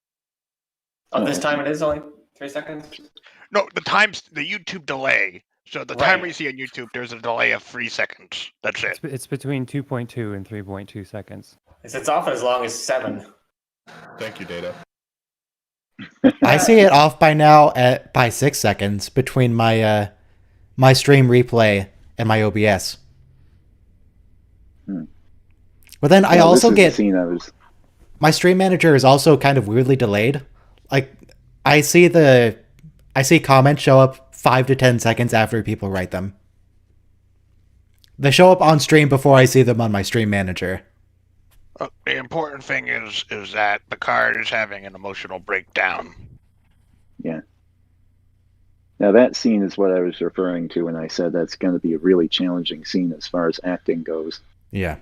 Oh, this time it is only 3 seconds. No, the YouTube delay. So the Right. timer you see on YouTube, there's a delay of 3 seconds. That's it. It's between 2.2 and 3.2 seconds. It's often as long as 7. Thank you, Data. I see it off by now by 6 seconds between my my stream replay and my OBS. But then I Well, also this is the get scene I was. my stream manager is also kind of weirdly delayed. Like I see comments show up 5 to 10 seconds after people write them. They show up on stream before I see them on my stream manager. The important thing is that Picard is having an emotional breakdown. Yeah. Now that scene is what I was referring to when I said that's going to be a really challenging scene as far as acting goes. Yeah.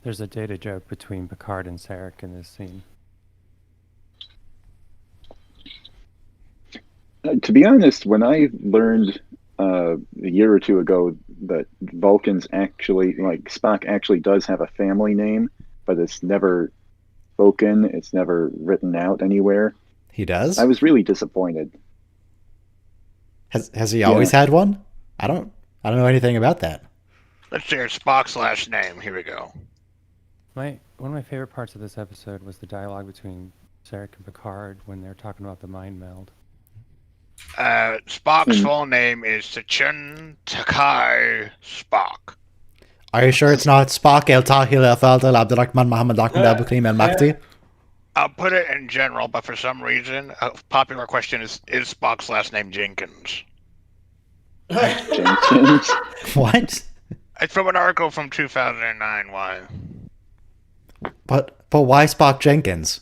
There's a data joke between Picard and Sarek in this scene. To be honest, when I learned a year or two ago that Vulcans actually, like Spock actually does have a family name, but it's never spoken, it's never written out anywhere. He does? I was really disappointed. Has he always had one? I don't know anything about that. Let's hear Spock's last name. Here we go. One of my favorite parts of this episode was the dialogue between Sarek and Picard when they're talking about the mind meld. Spock's full name is Sachin Takai Spock. Are you sure it's not Spock El Tahil El Fadl Abdurrahman Muhammad Ahmed Al Bukrim El Makti? I'll put it in general, but for some reason, a popular question is Spock's last name Jenkins? Jenkins? What? It's from an article from 2009. Why? But why Spock Jenkins?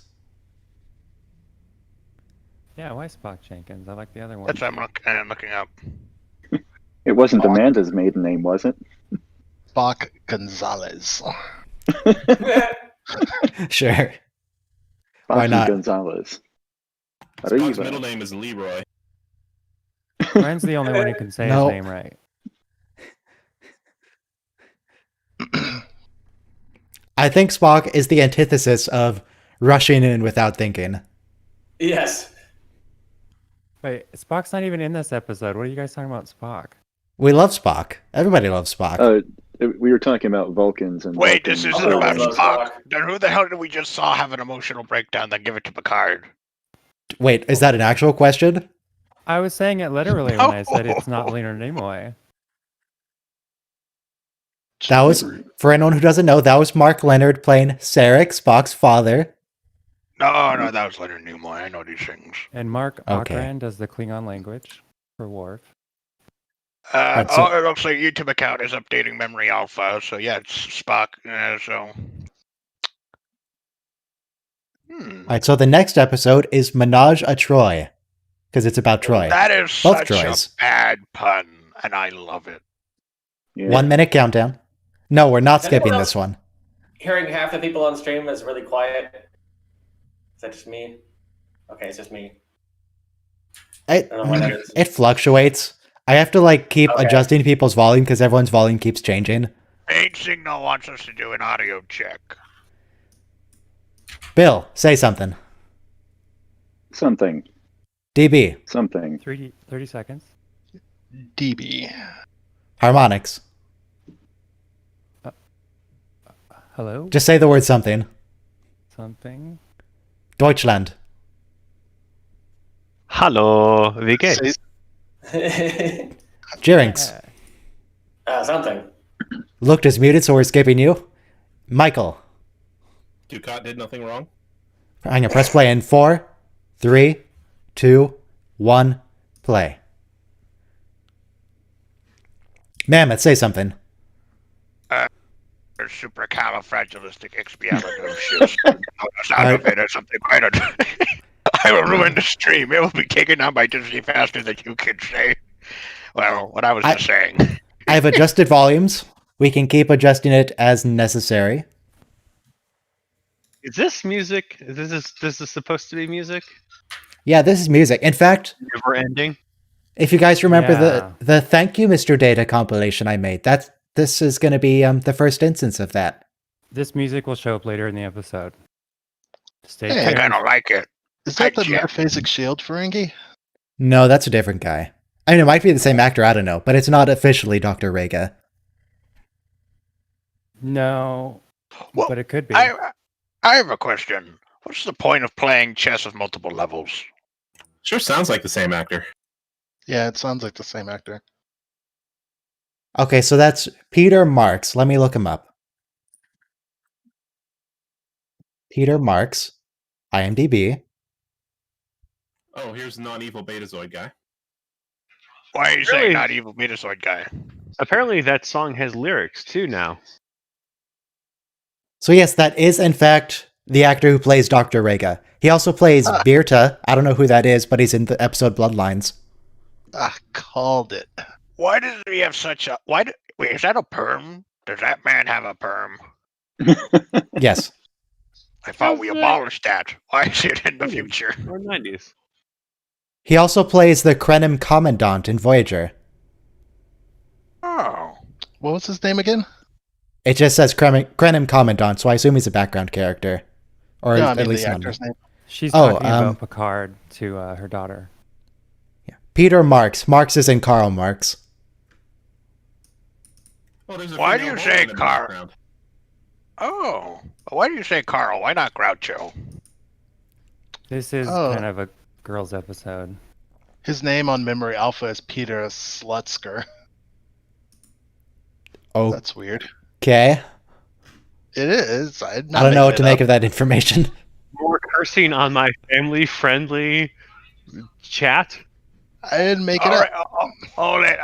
Yeah, why Spock Jenkins? I like the other one. That's what I'm looking up. It wasn't Amanda's maiden name, was it? Spock Gonzalez. Sure. Why Spocky not? Gonzalez. Spock's Arriba. middle name is Leroy. Ryan's the only one who can say No. his name right. I think Spock is the antithesis of rushing in without thinking. Yes. Wait, Spock's not even in this episode. What are you guys talking about, Spock? We love Spock. Everybody loves Spock. We were talking about Vulcans and. Wait, Vulcans. this isn't Oh, about love Spock. Spock. Then who the hell did we just saw have an emotional breakdown? Then give it to Picard. Wait, is that an actual question? I was saying it literally when I said it's not Leonard Nimoy. That was, for anyone who doesn't know, that was Mark Leonard playing Sarek, Spock's father. No, that was Leonard Nimoy. I know these things. And Mark Okay. Ockran does the Klingon language for Worf. Right, so- It looks like YouTube account is updating memory alpha. So yeah, it's Spock. Alright, so the next episode is Ménage à Troi. Because it's about Troi. That is Both such Troys. a bad pun, and I love it. Yeah. 1 minute countdown. No, we're not Is anyone skipping else- this one. Hearing half the people on stream is really quiet. Is that just me? Okay, it's just me. It, I don't know why that is. it fluctuates. I have to like keep Okay. adjusting people's volume because everyone's volume keeps changing. Main Signal wants us to do an audio check. Bill, say something. Something. DB, Something. 30 seconds. DB. harmonics. Hello? Just say the word something. Something. Deutschland. Hallo, wie geht's? Jirinx. Yeah. Something. Looked as muted, so we're skipping you. Michael. Ducat did nothing wrong. I'm gonna press play in 4, 3, 2, 1, play. Mammoth, say something. Supercalifragilisticexpialidocious. Sound of it or something. I will ruin the stream. It will be taken down by Disney faster than you can say. Well, what I was just saying. I've adjusted volumes. We can keep adjusting it as necessary. Is this music? This is supposed to be music? Yeah, this is music. In fact, Never ending. if you guys remember Yeah. the Thank You Mr. Data compilation I made, this is going to be the first instance of that. This music will show up later in the episode. Stay Hey, I tuned. kind of like it. Is that the Jim. metaphasic shield Ferengi? No, that's a different guy. I mean, it might be the same actor, I don't know, but it's not officially Dr. Rega. No, Well, but it could be. I have a question. What's the point of playing chess with multiple levels? Sure sounds like the same actor. Yeah, it sounds like the same actor. Okay, so that's Peter Marks. Let me look him up. Peter Marks, IMDb. Oh, here's non-evil Betazoid guy. Why are you Really? saying not evil Metazoid guy? Apparently, that song has lyrics too now. So yes, that is in fact the actor who plays Dr. Rega. He also plays Birta. I don't know who that is, but he's in the episode Bloodlines. Called it. Why does he have such a? Wait, is that a perm? Does that man have a perm? Yes. I thought How's we that? abolished that. Why is it in the future? Or 90s. He also plays the Krenim Commandant in Voyager. Oh, What was his name again? It just says Krenim Commandant, so I assume he's a background character. Or No, I at mean least the one. actor's name. She's Oh, talking about Picard to her daughter. Peter Marks. Marks is in Karl Marx. Oh, there's a Why do female you Vulcan say in the car? background. oh. Why do you say Carl? Why not Groucho? This is Oh. kind of a girls' episode. His name on Memory Alpha is Peter Slutsker. Okay. That's weird. I It is. I'm not don't know what to making it make of that information. More cursing on my family-friendly chat. up. I didn't make it All up. right, hold it.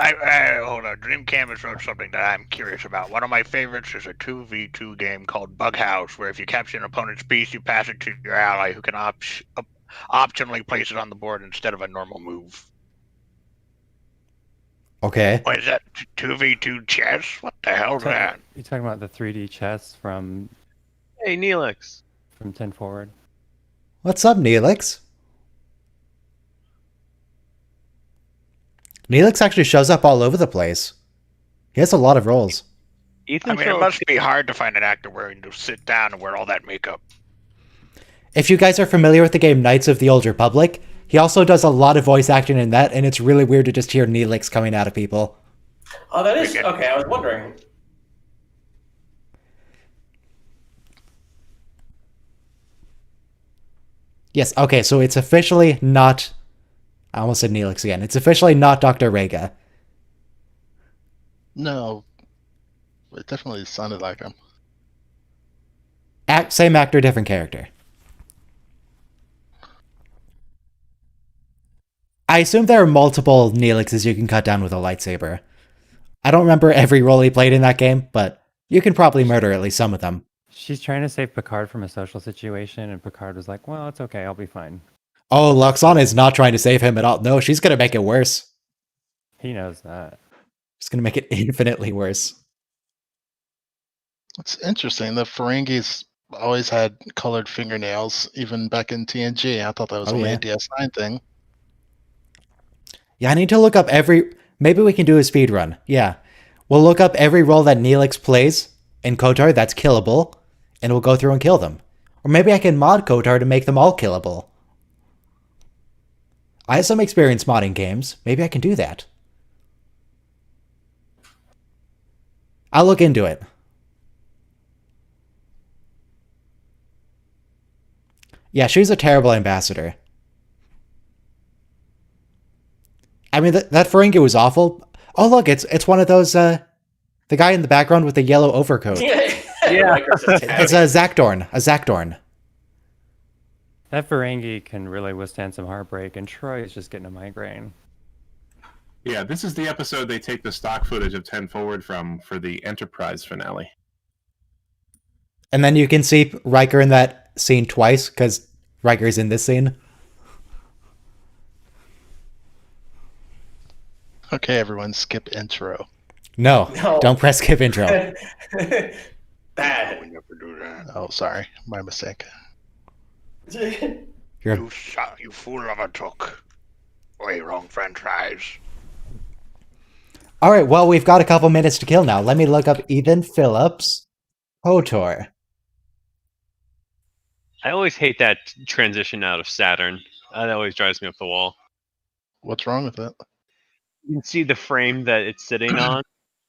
Hold on. Dream Canvas wrote something that I'm curious about. One of my favorites is a 2v2 game called Bug House, where if you capture an opponent's piece, you pass it to your ally, who can optionally place it on the board instead of a normal move. Okay. What is that? 2v2 chess? What the hell is that? You're talking about the 3D chess from Hey, Neelix. 10 Forward. What's up, Neelix? Neelix actually shows up all over the place. He has a lot of roles. Ethan I mean, it Phillips. must be hard to find an actor willing to sit down and wear all that makeup. If you guys are familiar with the game Knights of the Old Republic, he also does a lot of voice acting in that, and it's really weird to just hear Neelix coming out of people. Oh, that is okay. I was wondering. Yes, okay, so it's officially not... I almost said Neelix again. It's officially not Dr. Rega. No. It definitely sounded like him. Same actor, different character. I assume there are multiple Neelixes you can cut down with a lightsaber. I don't remember every role he played in that game, but you can probably murder at least some of them. She's trying to save Picard from a social situation, and Picard was like, well, it's okay, I'll be fine. Oh, Luxon is not trying to save him at all. No, she's going to make it worse. He knows that. She's going to make it infinitely worse. It's interesting. The Ferengis always had colored fingernails, even back in TNG. I thought that was only a DS9 thing. Yeah, I need to look up every... Maybe we can do a speed run. Yeah. We'll look up every role that Neelix plays in KOTOR that's killable, and we'll go through and kill them. Or maybe I can mod KOTOR to make them all killable. I have some experience modding games. Maybe I can do that. I'll look into it. Yeah, she's a terrible ambassador. I mean, that Ferengi was awful. Oh, look, it's one of those, the guy in the background with the yellow overcoat. Yeah. It's a Zakdorn. A Zakdorn. That Ferengi can really withstand some heartbreak, and Troi is just getting a migraine. Yeah, this is the episode they take the stock footage of 10 Forward from for the Enterprise finale. And then you can see Riker in that scene twice, because Riker's in this scene. Okay, everyone, skip intro. No, don't press skip intro. Bad. We never do that. Oh, sorry. My mistake. You fool of a took. Wait, wrong franchise. All right, well, we've got a couple minutes to kill now. Let me look up Ethan Phillips, KOTOR. I always hate that transition out of Saturn. That always drives me up the wall. What's wrong with it? You can see the frame that it's sitting on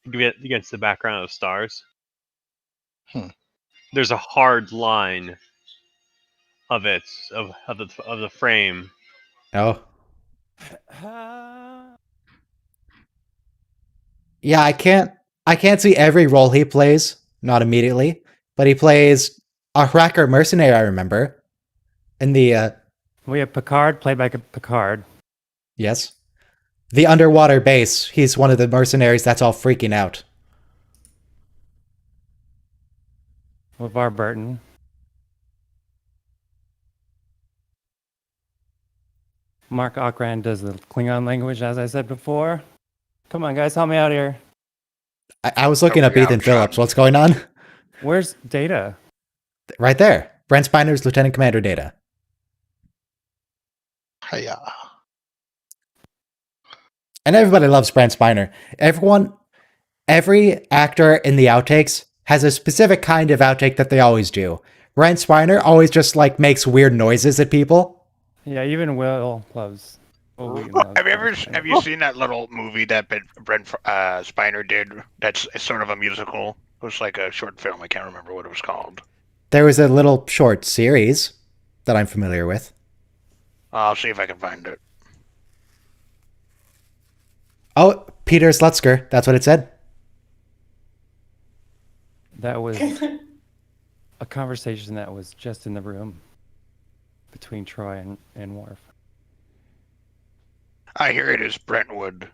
against the background of stars. There's a hard line of it, of the frame. Oh. Yeah, I can't see every role he plays, not immediately, but he plays a hacker mercenary, I remember. In the We have Picard, played by Picard. Yes. The underwater base, he's one of the mercenaries that's all freaking out. LeVar Burton. Mark Ockran does the Klingon language, as I said before. Come on, guys, help me out here. I was looking up Ethan Phillips. What's going on? Where's Data? Right there. Brent Spiner's Lieutenant Commander Data. Hiya. And everybody loves Brent Spiner. Every actor in the outtakes has a specific kind of outtake that they always do. Brent Spiner always just like makes weird noises at people. Yeah, even Will loves. Have you seen that little movie that Brent Spiner did? That's sort of a musical. It was like a short film. I can't remember what it was called. There was a little short series that I'm familiar with. I'll see if I can find it. Oh, Peter Slutzker. That's what it said. That was a conversation that was just in the room between Troi and Worf. I hear it is Brentwood.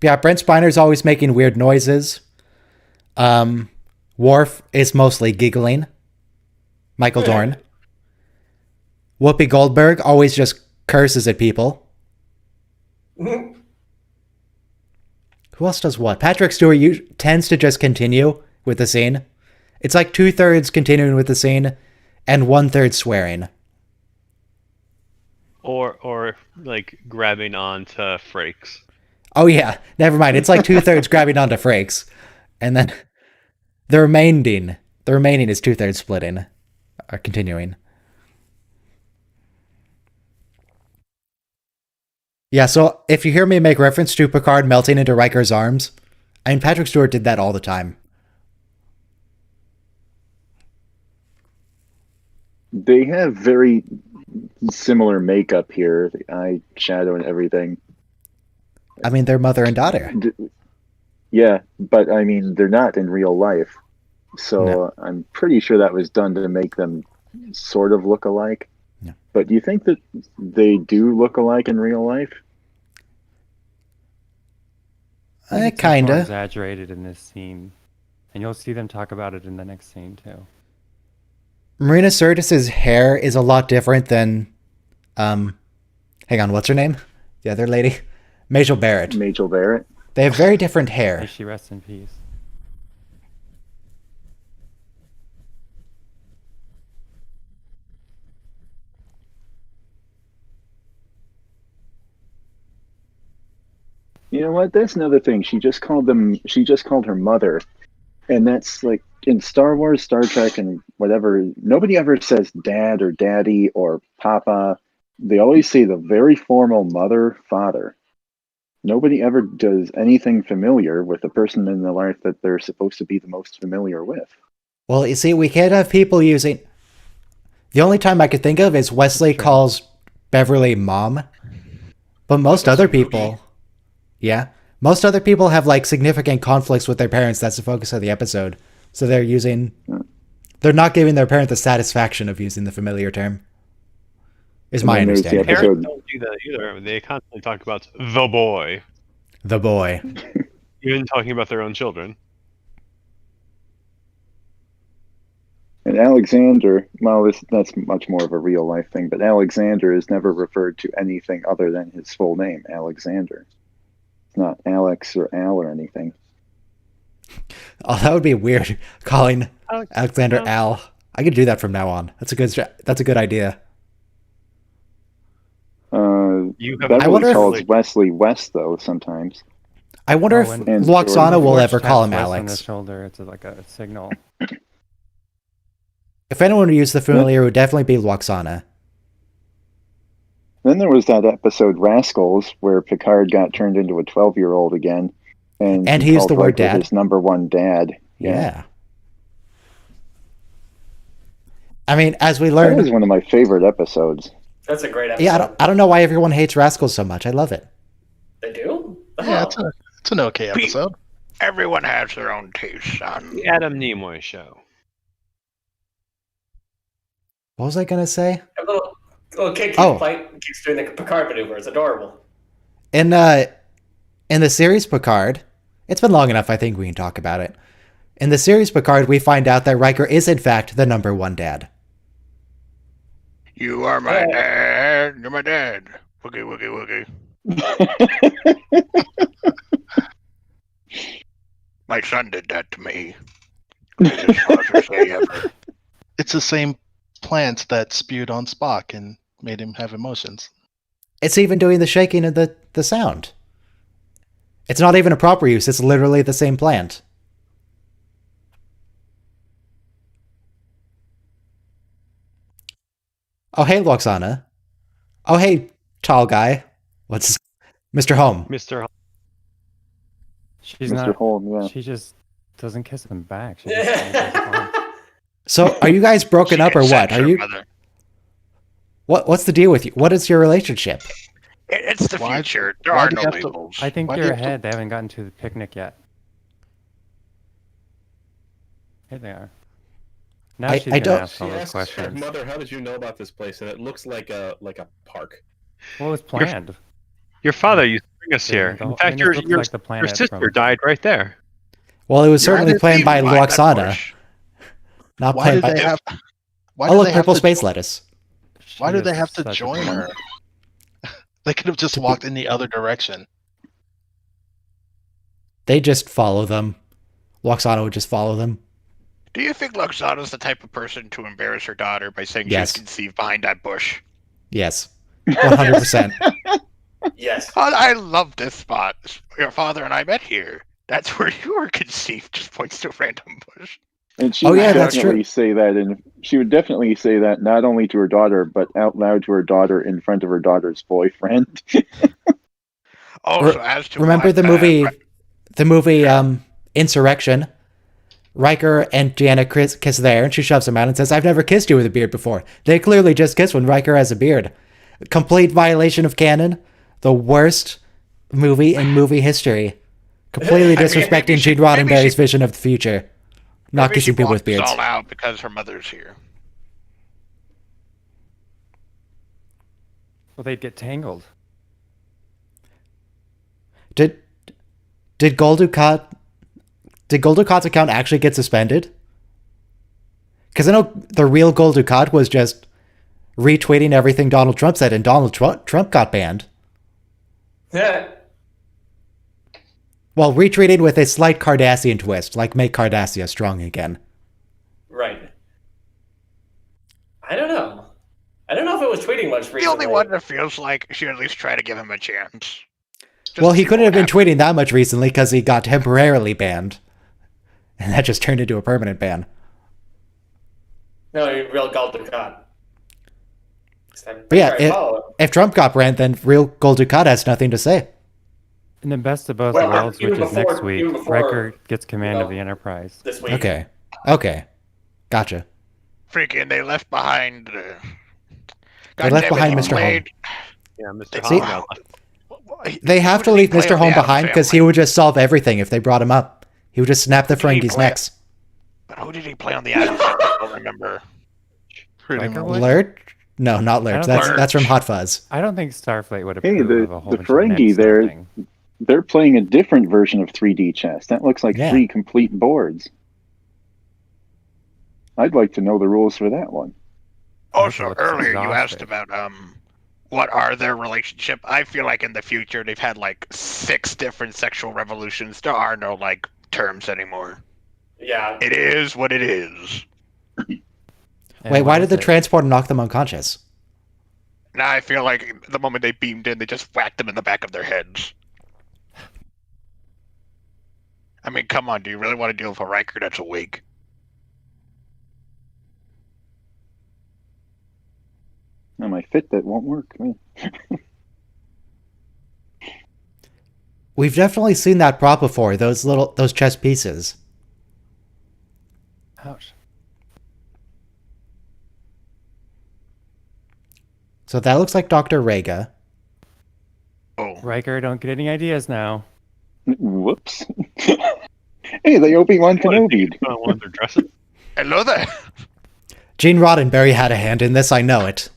Yeah, Brent Spiner's always making weird noises. Worf is mostly giggling. Michael Dorn. Whoopi Goldberg always just curses at people. Who else does what? Patrick Stewart tends to just continue with the scene. It's like 2/3 continuing with the scene and 1/3 swearing. Or like grabbing onto Frakes. Oh yeah, never mind. It's like 2/3 grabbing onto Frakes, and then the remaining is 2/3 splitting, or continuing. Yeah, so if you hear me make reference to Picard melting into Riker's arms, I mean, Patrick Stewart did that all the time. They have very similar makeup here, the eye shadow and everything. I mean, they're mother and daughter. Yeah, but I mean, they're not in real life. So No. I'm pretty sure that was done to make them sort of look alike. But do you think that they do look alike in real life? I think it's much more Kinda. exaggerated in this scene, and you'll see them talk about it in the next scene too. Marina Sirtis's hair is a lot different than, hang on, what's her name? The other lady? Majel Barrett. Majel Barrett. They have very different May hair. she rest in peace. You know what? That's another thing. She just called her mother. And that's like in Star Wars, Star Trek, and whatever, nobody ever says dad or daddy or papa. They always say the very formal mother, father. Nobody ever does anything familiar with the person in their life that they're supposed to be the most familiar with. Well, you see, we can't have people using... The only time I could think of is Wesley calls Beverly mom. But most other people... Yeah. Most other people have, like, significant conflicts with their parents. That's the focus of the episode. So they're using... They're not giving their parent the satisfaction of using the familiar term. Is my And then there's the understanding. episode- Parents don't do that either. They constantly talk about the boy, The boy. even talking about their own children. And Alexander, well, that's much more of a real life thing, but Alexander is never referred to anything other than his full name, Alexander. It's not Alex or Al or anything. Oh, that would be weird, calling Alexander Al. Al. I could do that from now on. That's a good idea. You have I wonder Beverly if- calls Wesley West, though, sometimes. I wonder if and- And Loxana will George ever call him taps Wes on the Alex. shoulder. It's like a signal. If anyone would use the familiar, it would definitely be Loxana. Then there was that episode Rascals where Picard got turned into a 12-year-old again, and he used called the word Riker dad. his number one dad. Yeah. I mean, as we That learned, was one of my favorite episodes. That's a great episode. yeah, I don't know why everyone hates Rascals so much. I love it. They do? Yeah, Oh. it's an okay episode. Everyone has their own taste, son. the Adam Nimoy show. What was I gonna say? A little kid keeps, Oh. keeps doing the Picard maneuver. It's adorable. In the series Picard, it's been long enough. I think we can talk about it. In the series Picard, we find out that Riker is in fact the number one dad. You are my dad. You're my dad. Woogie, woogie, woogie. My son did that to me. Greatest father say ever. It's the same plant that spewed on Spock and made him have emotions. It's even doing the shaking of the sound. It's not even a proper use. It's literally the same plant. Oh, hey, Loxana. Oh, hey, tall guy. What's his... Mr. Home. Mr. She's Mr. not. Holm, yeah. She just doesn't kiss him back. She just stands on. So, are you guys broken up or what? Are you? Mother. What's the deal with you? What is your relationship? It's the Why- future. There why are do no you have to- labels. I think Why do they're you have to- ahead. They haven't gotten to the picnic yet. Here they are. Now I she's gonna don't- ask all She those asks her questions. mother, "How did you know about this place?" And it looks like a park. What was planned? Your father used to bring us Yeah, here. the In whole- fact, I mean, this looks like the your planet sister from- died right there. Well, it was You're certainly the planned by thief behind that Loxana, bush. not Why planned did by... they have? Why Oh, do look, they have purple to space jo- lettuce. Why She do they is have to such a join bummer. her? They could have just walked in the other direction. They just follow them. Loxana would just follow them. Do you think Loxana's the type of person to embarrass her daughter by saying Yes. she was conceived behind that bush? Yes. 100%. Yes. I love this spot. Your father and I met here. That's where you were conceived. Just points to a random bush. And she Oh, would yeah, that's definitely true. say that, and she would definitely say that not only to her daughter, but out loud to her daughter in front of her daughter's boyfriend. Also, as to Remember what, the movie Insurrection? Riker and Deanna kiss there, and she shoves him out and says, "I've never kissed you with a beard before." They clearly just kissed when Riker has a beard. Complete violation of canon. The worst movie in movie history. Completely I mean, disrespecting maybe she- Gene maybe Roddenberry's she- vision of the future. Not maybe she kissing people with blocked this beards. all out because her mother's here. Well, they'd get tangled. Did Gul Dukat account actually get suspended? Because I know the real Gul Dukat was just retweeting everything Donald Trump said, and Donald Trump got banned. Yeah. Well, retweeting with a slight Cardassian twist, like make Cardassia strong again. Right. I don't know. I don't know if it was tweeting much recently. The only one that feels like should at least try to give him a chance. Well, he couldn't have been tweeting that much recently because he got temporarily banned. And that just turned into a permanent ban. No, real Gul Dukat. But yeah, if Trump got banned, then real Gul Dukat has nothing to say. And the best of both Well, worlds, which even is next before- week, even before, Riker gets command of the Enterprise. This week. Okay. Gotcha. Freaking, they left behind. They left behind Mr. Home. Yeah, Mr. See, Home got left. They have to leave Mr. Home behind because he would just solve everything if they brought him up. He would just snap the Ferengis' necks. But who did he play on the Adam Family? I don't remember. Riker would? Lurch? No, not I Lurch. don't That's from Hot Fuzz. I don't think Starfleet would Hey, approve the of a whole the bunch of Ferengi necks there, melting. they're playing a different version of 3D chess. That looks like Yeah. 3 complete boards. I'd like to know the rules for that one. Also, looks earlier you asked exhausted. about what are their relationship. I feel like in the future they've had like 6 different sexual revolutions. There are no like terms anymore. Yeah. It is what it is. And Wait, what why is did the it? transporter knock them unconscious? Now I feel like the moment they beamed in, they just whacked them in the back of their heads. I mean, come on, do you really want to deal with a Riker that's awake? On my Fitbit won't work. We've definitely seen that prop before, those chess pieces. Ouch. So that looks like Dr. Rega. Oh, Riker, don't get any ideas now. Whoops. Hey, they Obi-Wan Kenobi'd. One of their dresses. hello there. Gene Roddenberry had a hand in this, I know it.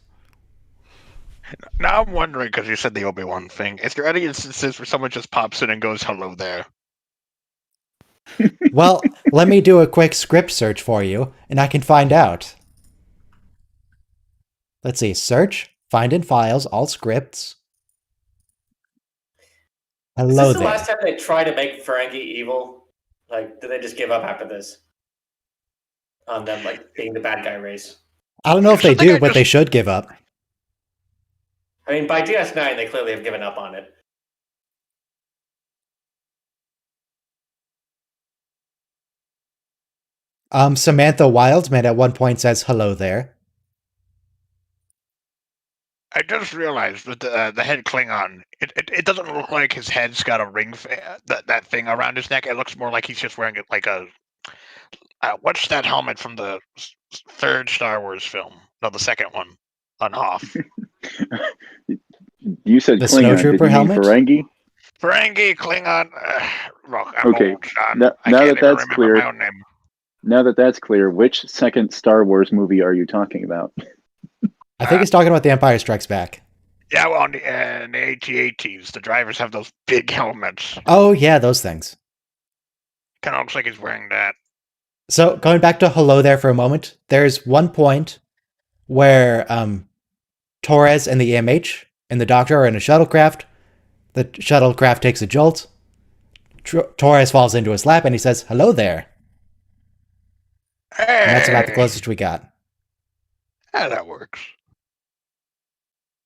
Now I'm wondering, because you said the Obi-Wan thing, is there any instances where someone just pops in and goes, hello there? Well, let me do a quick script search for you, and I can find out. Let's see, search, find in files, all scripts. Is Hello this the there. last time they try to make Ferengi evil? Like, did they just give up after this? On them, like, being the bad guy race. I don't know if they Something do, I but they just- should give up. I mean, by DS9, they clearly have given up on it. Samantha Wildman at one point says hello there. I just realized that the head Klingon, it doesn't look like his head's got a ring, that thing around his neck. It looks more like he's just wearing it like a, what's that helmet from the third Star Wars film? No, the second one, on Hoth. You said The Klingon. Did snowtrooper you mean helmet? Ferengi? Ferengi, Klingon, look, I'm Okay, old, son. now I can't that even that's remember clear- my own name. Now that that's clear, which second Star Wars movie are you talking about? I think he's talking about The Empire Strikes Back. Yeah, well, in the AT-ATs, the drivers have those big helmets. Oh, yeah, those things. Kind of looks like he's wearing that. So, going back to hello there for a moment, there's one point where Torres and the EMH and the Doctor are in a shuttlecraft. The shuttlecraft takes a jolt. Torres falls into his lap and he says, hello there. Hey! And that's about the closest we got. Yeah, that works.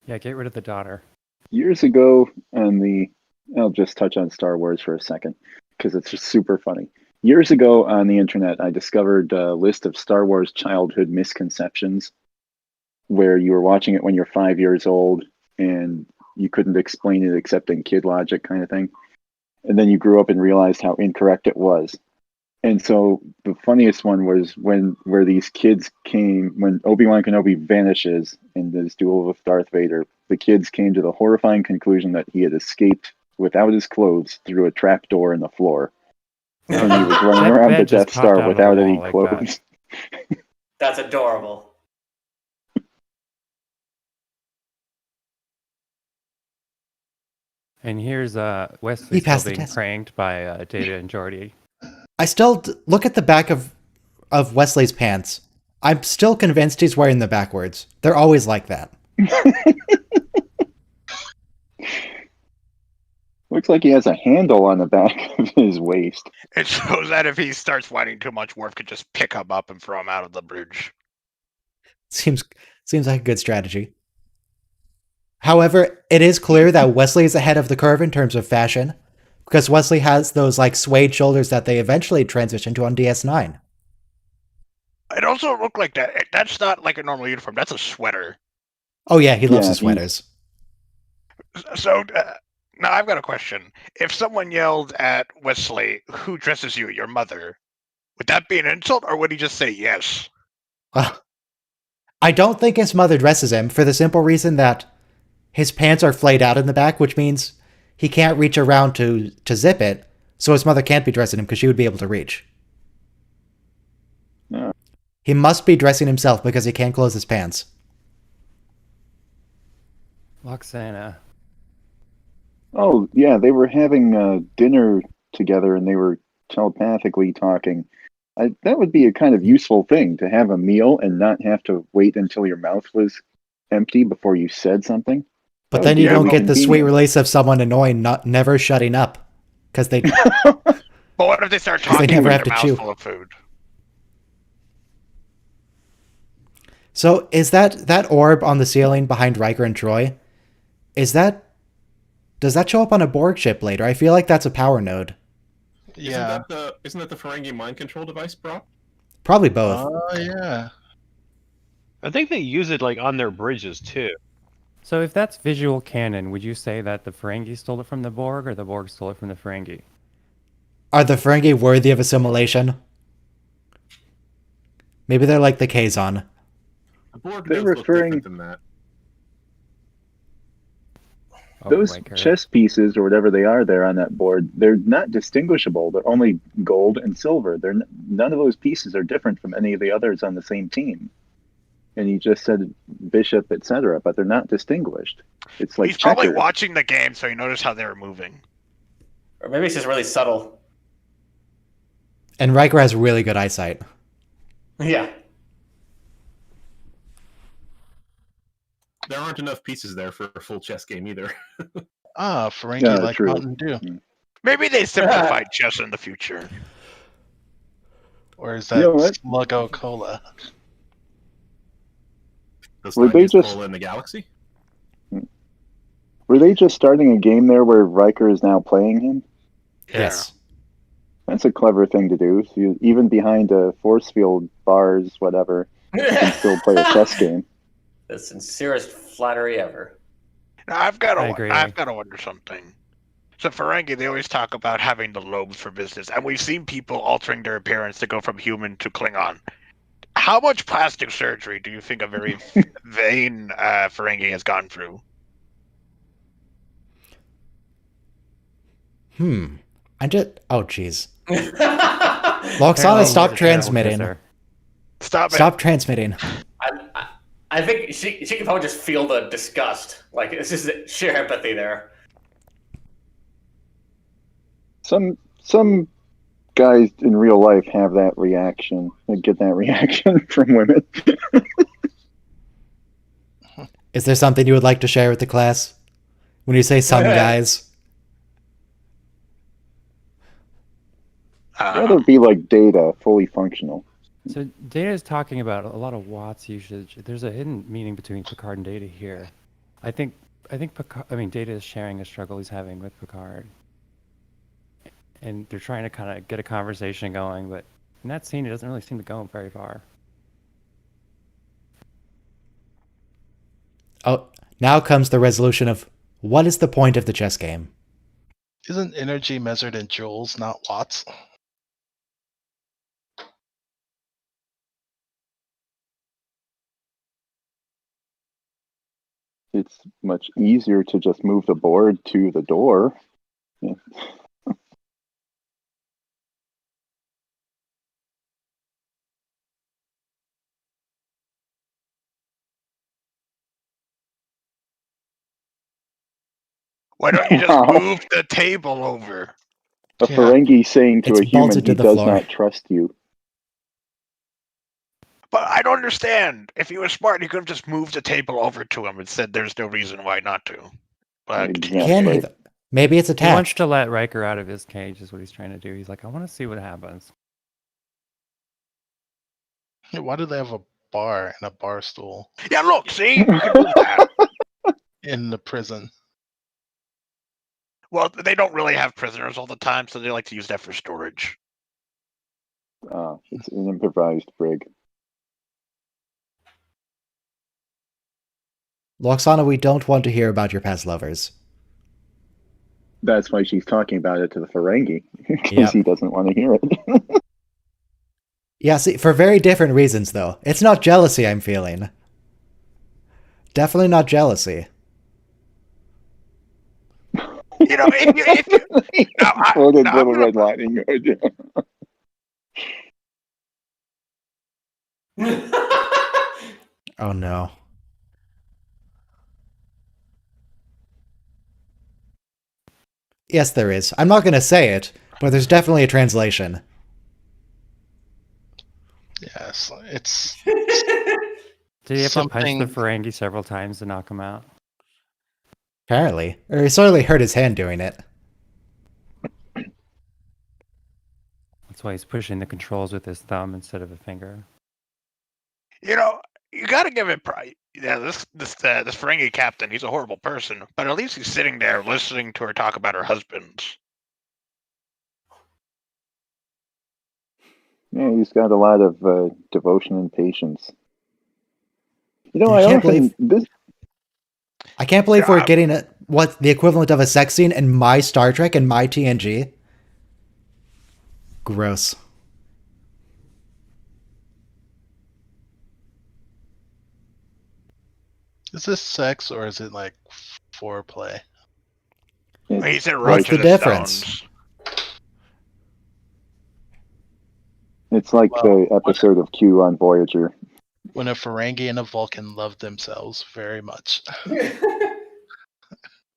Yeah, get rid of the daughter. Years ago, I'll just touch on Star Wars for a second because it's just super funny. Years ago on the internet, I discovered a list of Star Wars childhood misconceptions where you were watching it when you're 5 years old and you couldn't explain it except in kid logic kind of thing. And then you grew up and realized how incorrect it was. And so the funniest one was where these kids came, when Obi-Wan Kenobi vanishes in this duel with Darth Vader, the kids came to the horrifying conclusion that he had escaped without his clothes through a trap door in the floor. And he was running That around the bed just Death popped out Star of the without wall any like clothes. That's adorable. And here's He Wesley still passed the being test. pranked by Data and Jordy. I still look at the back of Wesley's pants. I'm still convinced he's wearing them backwards. They're always like that. Looks like he has a handle on the back of his waist. It shows that if he starts whining too much, Worf could just pick him up and throw him out of the bridge. Seems like a good strategy. However, it is clear that Wesley is ahead of the curve in terms of fashion, because Wesley has those like suede shoulders that they eventually transitioned to on DS9. It also looked like that. That's not like a normal uniform. That's a sweater. Oh yeah, he loves Yeah, his sweaters. So now I've got a question. If someone yelled at Wesley, "Who dresses you? Your mother," would that be an insult, or would he just say yes? I don't think his mother dresses him for the simple reason that his pants are flayed out in the back, which means he can't reach around to zip it, so his mother can't be dressing him because she would be able to reach. No. He must be dressing himself because he can't close his pants. Loxana. Oh, yeah, they were having dinner together and they were telepathically talking. That would be a kind of useful thing, to have a meal and not have to wait until your mouth was empty before you said something. But That then would you be don't really get the sweet convenient. release of someone annoying, never shutting up. Because they But what if they start 'Cause they talking never with have their to mouths chew. full of food? So is that orb on the ceiling behind Riker and Troi? Does that show up on a Borg ship later? I feel like that's a power node. Yeah. Isn't that the Ferengi mind control device, bro? Probably both. Oh, yeah. I think they use it like on their bridges too. So if that's visual canon, would you say that the Ferengi stole it from the Borg, or the Borg stole it from the Ferengi? Are the Ferengi worthy of assimilation? Maybe they're like the Kazon. The Borg They're does look referring- different than that. Oh, Those Riker. chess pieces, or whatever they are there on that board, they're not distinguishable. They're only gold and silver. None of those pieces are different from any of the others on the same team. And you just said bishop, etc., but they're not distinguished. It's like He's probably checkers. watching the game, so he noticed how they were moving. Or maybe it's just really subtle. And Riker has really good eyesight. Yeah. There aren't enough pieces there for a full chess game either. Ah, Ferengi Yeah, like true. Mountain Dew. Maybe they simplified chess in the future. Or is You that know what? Sluggo Cola? The Were they slimiest just- cola in the galaxy? Were they just starting a game there where Riker is now playing him? Yeah. Yes. That's a clever thing to do. So even behind a force field, bars, whatever, you can still play a chess game. The sincerest flattery ever. Now, I've got I agree. to wonder something. So Ferengi, they always talk about having the lobes for business, and we've seen people altering their appearance to go from human to Klingon. How much plastic surgery do you think a very vain Ferengi has gone through? I just... Oh, jeez. I, Loxana, Apparently stop he's a terrible transmitting. kisser. Stop it. Stop transmitting. I think she can probably just feel the disgust. Like, it's just sheer empathy there. Some guys in real life have that reaction. They get that reaction from women. Is there something you would like to share with the class? When you say some guys... Rather be like Data, fully functional. So Data is talking about a lot of watts usage. There's a hidden meaning between Picard and Data here. I think Picard, Data is sharing a struggle he's having with Picard, and they're trying to kind of get a conversation going. But in that scene, it doesn't really seem to go very far. Oh, now comes the resolution of what is the point of the chess game? Isn't energy measured in joules, not watts? It's much easier to just move the board to the door. Yeah. Why don't you just Wow. move the table over? A Yeah. Ferengi saying to It's a human bolted to he the does floor. not trust you. But I don't understand. If he was smart, he could have just moved the table over to him and said there's no reason why not to. But Can Exactly. he? Maybe it's He wants attached. to let Riker out of his cage, is what he's trying to do. He's like, I want to see what happens. Yeah, why do they have a bar and a bar stool yeah, look, see? You can move that. in the prison? Well, they don't really have prisoners all the time, so they like to use that for storage. It's an improvised brig. Loxana, we don't want to hear about your past lovers. That's why she's talking about it to the Ferengi, because Yep. he doesn't want to hear it. Yeah, see, for very different reasons, though. It's not jealousy I'm feeling. Definitely not jealousy. You know, if you now, Quoted I'm Little gonna- Red Riding Hood. Oh no. Yes, there is. I'm not going to say it, but there's definitely a translation. Yes, it's Did he have to punch the Something- Ferengi several times to knock him out? Apparently. Or he certainly hurt his hand doing it. That's why he's pushing the controls with his thumb instead of a finger. You know, you got to give it pride. Yeah, this Ferengi captain, he's a horrible person, but at least he's sitting there listening to her talk about her husbands. Yeah, he's got a lot of devotion and patience. You know, I I can't often believe- this I can't believe Yeah, we're getting what the equivalent of a sex scene in my Star Trek and my TNG. Gross. is this sex or is it like foreplay? He's in What's Roger the difference? Stones. it's like Well, the episode of Q on Voyager. When a Ferengi and a Vulcan love themselves very much.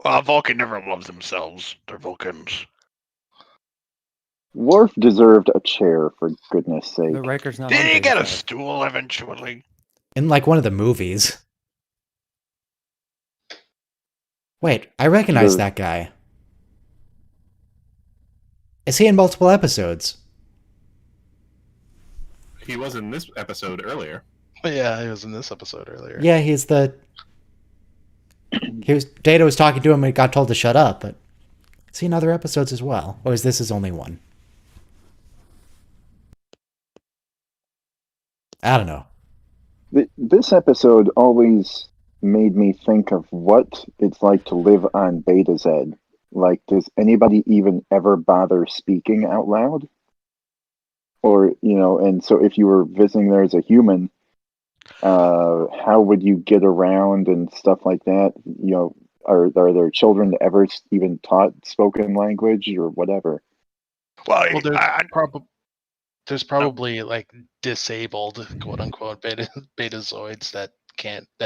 Well, Vulcan never loves themselves. They're Vulcans. Worf deserved a chair, for goodness sake. But Riker's not Did on he get a base side. stool eventually? In like one of the movies. Wait, I recognize The- that guy. Is he in multiple episodes? He was in this episode earlier. But yeah, he was in this episode earlier. Yeah, he's the. Data was talking to him and got told to shut up, but is he in other episodes as well? Or is this his only one? I don't know. This episode always made me think of what it's like to live on Beta Z. Like, does anybody even ever bother speaking out loud? Or, and so if you were visiting there as a human, how would you get around and stuff like that? Are there children that ever even taught spoken language or whatever? Well, Well, I- there's probably like disabled quote unquote betazoids that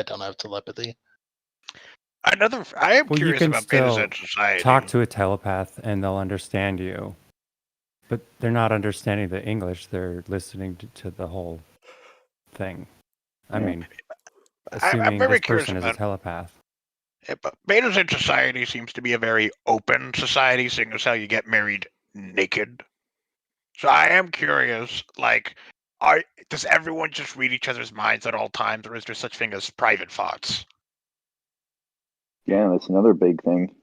don't have telepathy. I am Well, you curious can about Beta still Z society. talk to a telepath and they'll understand you. But they're not understanding the English. They're listening to the whole thing. I Yeah. mean, I'm assuming very this curious person is a about- telepath. Yeah, but Beta Z society seems to be a very open society, seeing as how you get married naked. So I am curious, like, does everyone just read each other's minds at all times, or is there such thing as private thoughts? Yeah, that's another big thing.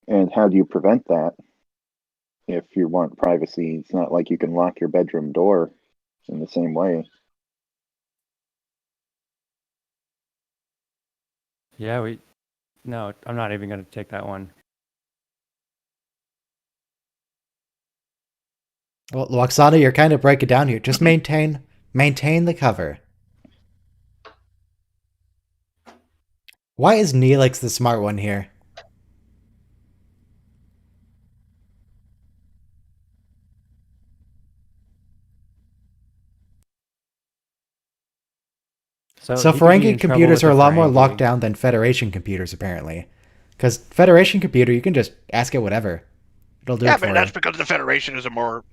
And how do you prevent that? If you want privacy, it's not like you can lock your bedroom door in the same way. Yeah, no, I'm not even going to take that one. Well, Loxana, you're kind of breaking down here. Just maintain the cover. Why is Neelix the smart one here? So he could be Ferengi in trouble computers with are a the lot more Ferengi. locked down than Federation computers, apparently. Because Federation computer, you can just ask it whatever. It'll do Yeah, it for but that's you. because the Federation is a more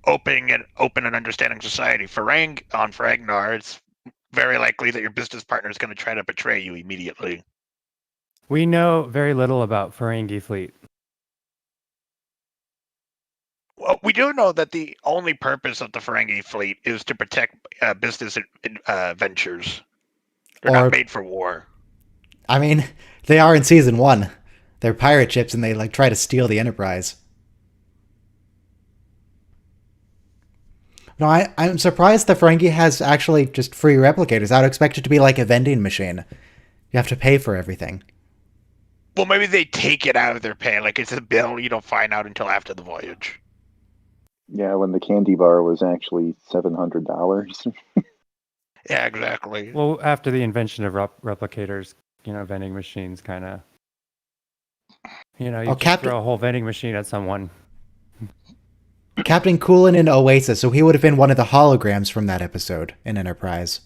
open and understanding society. On Ferengnar, it's very likely that your business partner is going to try to betray you immediately. We know very little about Ferengi Fleet. Well, we do know that the only purpose of the Ferengi fleet is to protect business ventures. They're Or- not made for war. I mean, they are in season 1. They're pirate ships and they like try to steal the Enterprise. No, I'm surprised the Ferengi has actually just free replicators. I would expect it to be like a vending machine. You have to pay for everything. Well, maybe they take it out of their pay. Like it's a bill you don't find out until after the voyage. Yeah, when the candy bar was actually $700. Yeah, exactly. Well, after the invention of replicators, vending machines kind of, you just Captain- throw a whole vending machine at someone. Captain Coolin in Oasis, so he would have been one of the holograms from that episode in Enterprise.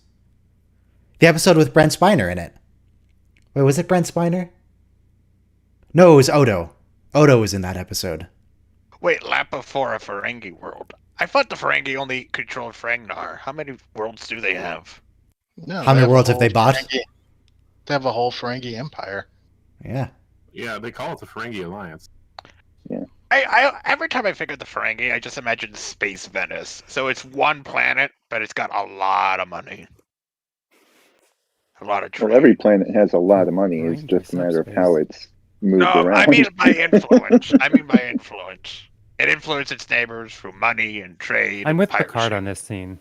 The episode with Brent Spiner in it. Wait, was it Brent Spiner? No, it was Odo. Odo was in that episode. Wait, Lappa for a Ferengi world. I thought the Ferengi only controlled Ferengnar. How many worlds do they have? No, How many have a worlds have they whole bought? They have a whole Ferengi empire. Yeah. Yeah, they call it the Ferengi Alliance. I every time I think of the Ferengi, I just imagine Space Venice. So it's one planet, but it's got a lot of money. A lot of trade. Well, every planet has a lot of money. It's Ferengi just a matter of subspace. how it's moved No, around. I mean by influence. It influences its neighbors through money and trade. I'm and with piracy. Picard on this scene.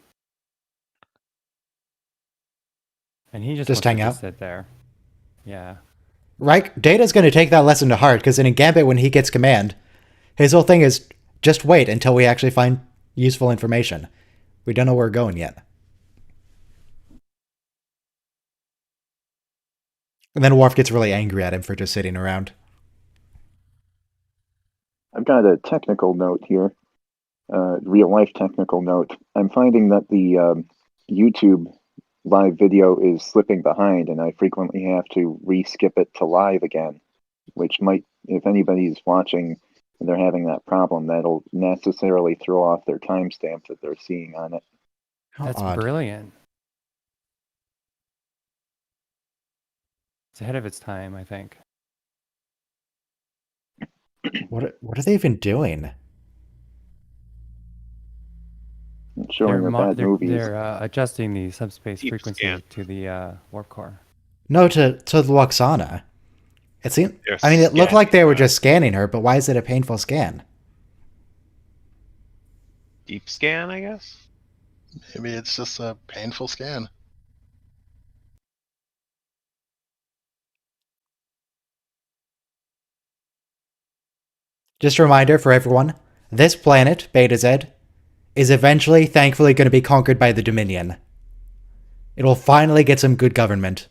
And he just Just wants hang to out? sit there. Yeah. Data's going to take that lesson to heart, because in Gambit, when he gets command, his whole thing is just wait until we actually find useful information. We don't know where we're going yet. And then Worf gets really angry at him for just sitting around. I've got a technical note here, real life technical note. I'm finding that the YouTube live video is slipping behind, and I frequently have to re-skip it to live again, which might, if anybody's watching and they're having that problem, that'll necessarily throw off their timestamp that they're seeing on it. How That's odd. brilliant. It's ahead of its time, I think. What are they even doing? It's showing the bad movies. They're adjusting the subspace Deep frequency scan. to the warp core. No, to the Luxana. It seemed. They're I mean, it looked like they were scanning, just scanning her, but why is it a painful scan? deep scan, I guess. Maybe it's just a painful scan. Just a reminder for everyone: this planet, Beta Z, is eventually, thankfully, going to be conquered by the Dominion. It will finally get some good government.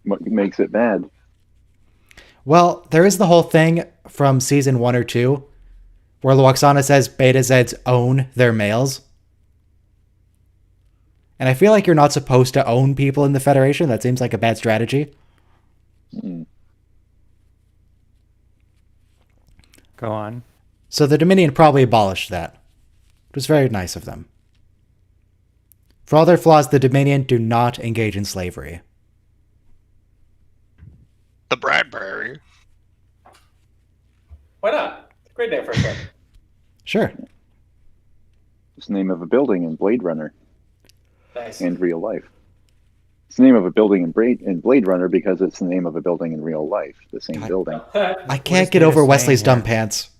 What makes it bad? Well, there is the whole thing from season 1 or 2 where Luoxana says Beta Zeds own their males. And I feel like you're not supposed to own people in the Federation. That seems like a bad strategy. Mm. Go on. So the Dominion probably abolished that. It was very nice of them. For all their flaws, the Dominion do not engage in slavery. The Bradbury. Why not? Great name for a ship. Sure. It's the name of a building in Blade Runner Nice. and real life. It's the name of a building in Blade Runner because it's the name of a building in real life, the same God. building. I is can't get Data over saying Wesley's dumb here? pants.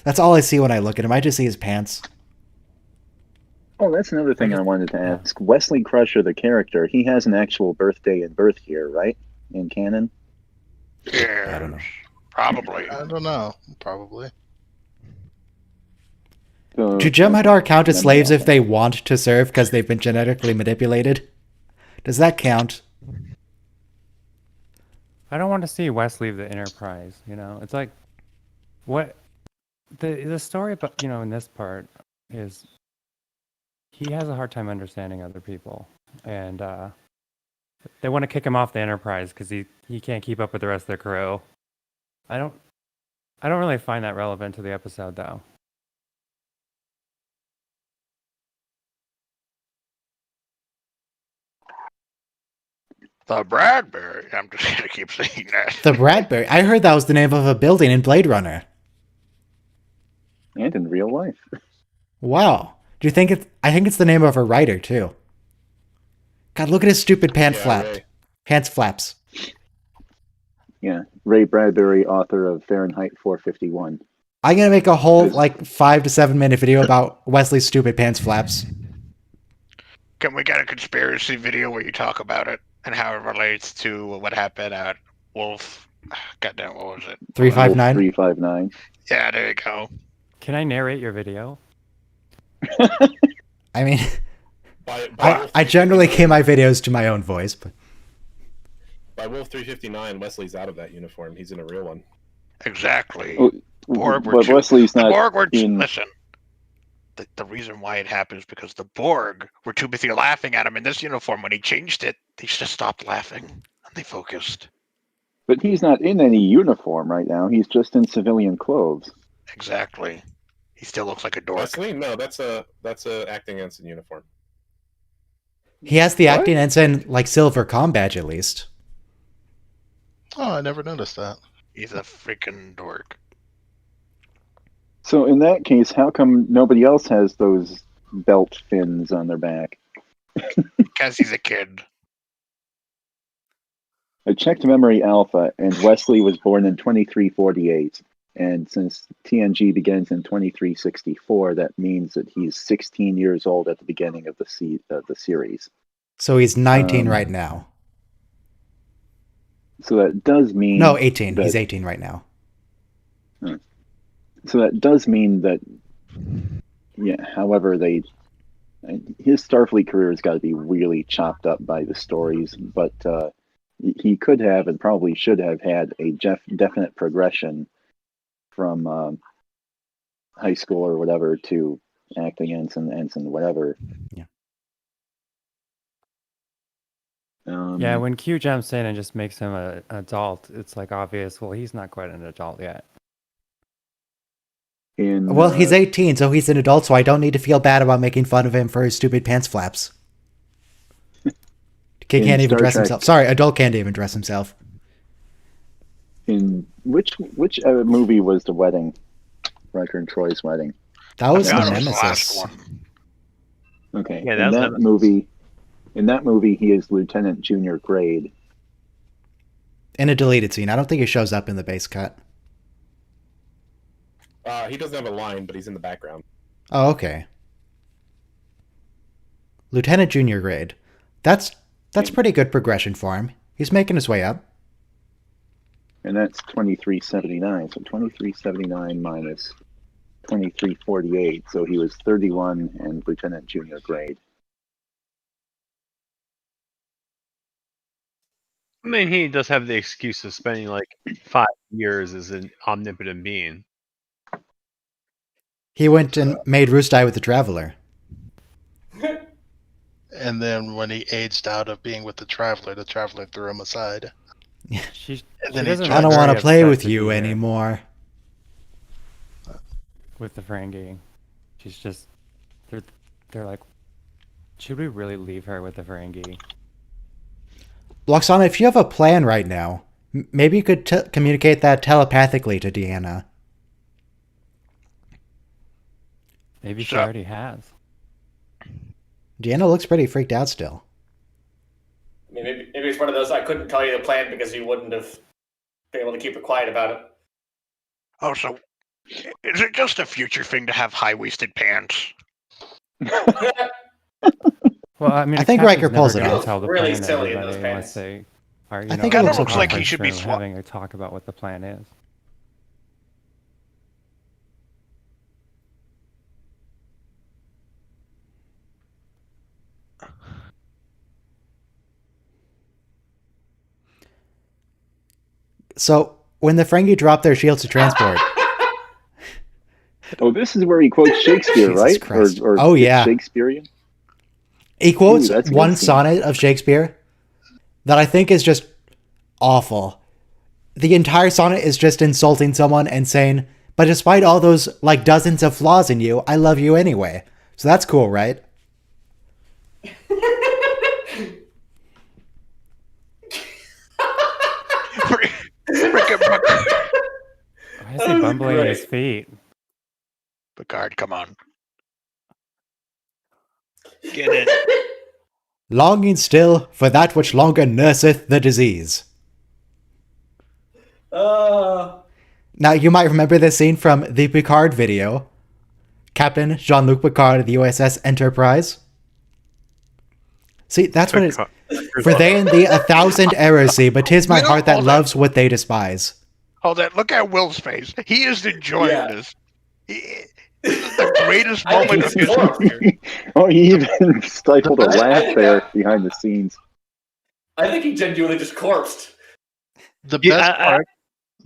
That's all I see when I look at him. I just see his pants. Oh, that's another thing I wanted to ask. Wesley Crusher, the character, he has an actual birthday and birth year, right? In canon? Yeah. I don't know. Probably. I don't know. Probably. So, Do Jem'Hadar count as Then slaves we if they want to serve because they've been genetically manipulated? Does that count? I don't want to see Wes leave the Enterprise. It's like what the story about in this part is he has a hard time understanding other people, and they want to kick him off the Enterprise because he can't keep up with the rest of the crew. I don't really find that relevant to the episode, though. The Bradbury. I'm just gonna keep saying that. The Bradbury. I heard that was the name of a building in Blade Runner. And in real life. Wow. Do you think it's... I think it's the name of a writer, too. God, look at his stupid pants flap. Ray. Pants flaps. Yeah. Ray Bradbury, author of Fahrenheit 451. I'm going to make a whole, 5 to 7 minute video about Wesley's stupid pants flaps. Can we get a conspiracy video where you talk about it and how it relates to what happened at Wolf? Goddamn, what was it? 359? 359. Yeah, there you go. Can I narrate your video? I mean, By I generally keep my videos to my own voice, but... By Wolf 359, Wesley's out of that uniform. He's in a real one. Exactly. Oh, Borg were but too- Wesley's the not Borg were in... listen. The reason why it happened is because the Borg were too busy laughing at him in this uniform. When he changed it, they just stopped laughing and they focused. But he's not in any uniform right now. He's just in civilian clothes. Exactly. He still looks like a dork. Wesley? No, that's a acting ensign uniform. He has the What? acting ensign, silver comm badge, at least. Oh, I never noticed that. He's a freaking dork. So in that case, how come nobody else has those belt fins on their back? Because he's a kid. I checked Memory Alpha, and Wesley was born in 2348. And since TNG begins in 2364, that means that he's 16 years old at the beginning of the series. So he's 19 right now. So that does mean... No, 18. that- He's 18 right now. So that does mean that, yeah, however his Starfleet career has got to be really chopped up by the stories, but he could have and probably should have had a definite progression from high school or whatever to acting ensign, whatever. Yeah. Yeah, when Q jumps in and just makes him an adult, it's obvious, well, he's not quite an adult yet. Well, he's 18, so he's an adult, so I don't need to feel bad about making fun of him for his stupid pants flaps. Kid can't even Star dress Trek- himself. Sorry, adult can't even dress himself. In which movie was the wedding? Riker and Troy's wedding. That was Yeah, the that was the Nemesis. last one. Okay. Yeah, in that was that Nemesis. movie, he is Lieutenant Junior grade. In a deleted scene. I don't think he shows up in the base cut. He doesn't have a line, but he's in the background. Oh, okay. Lieutenant Junior grade. That's pretty good progression for him. He's making his way up. And that's 2379. So 2379 minus 2348. So he was 31 and Lieutenant Junior grade. I mean, he does have the excuse of spending 5 years as an omnipotent being. He went and made Roostai with the Traveler. And then when he aged out of being with the Traveler threw him aside. She And then doesn't he I look don't very want to play upset with to you be there anymore. with the Ferengi. She's just they're like, should we really leave her with the Ferengi? Loxana, if you have a plan right now, maybe you could communicate that telepathically to Deanna. Maybe she So- already has. Deanna looks pretty freaked out still. I mean, maybe it's one of those I couldn't tell you the plan because you wouldn't have been able to keep it quiet about it. Oh, so is it just a future thing to have high-waisted pants? Well, I mean, I a think captain's Riker pulls never it gonna off. tell the Really plan to silly in those everybody pants. unless they are, I think it in looks a okay. Like he should be conference room having a talk about what the plan is. So, when the Ferengi drop their shields to transport, Oh, this is where he quotes Shakespeare, Jesus right? Christ. Or Oh, it's yeah. Shakespearean. He quotes that's a good one scene. sonnet of Shakespeare that I think is just awful. The entire sonnet is just insulting someone and saying, but despite all those like dozens of flaws in you, I love you anyway. So that's cool, right? Frickin' Picard. Why is he bumbling his feet? Picard, come on. Get it. Longing still for that which longer nurseth the disease. Now, you might remember this scene from the Picard video. Captain Jean-Luc Picard of the USS Enterprise. See, that's what it's... For they and thee 1,000 errors see, but 'tis my Will, heart that hold on. loves what they despise. Hold on, look at Will's face. He is enjoying this. This is the greatest moment of his career. Oh, he even stifled a laugh there behind the scenes. I think he genuinely just corpsed. The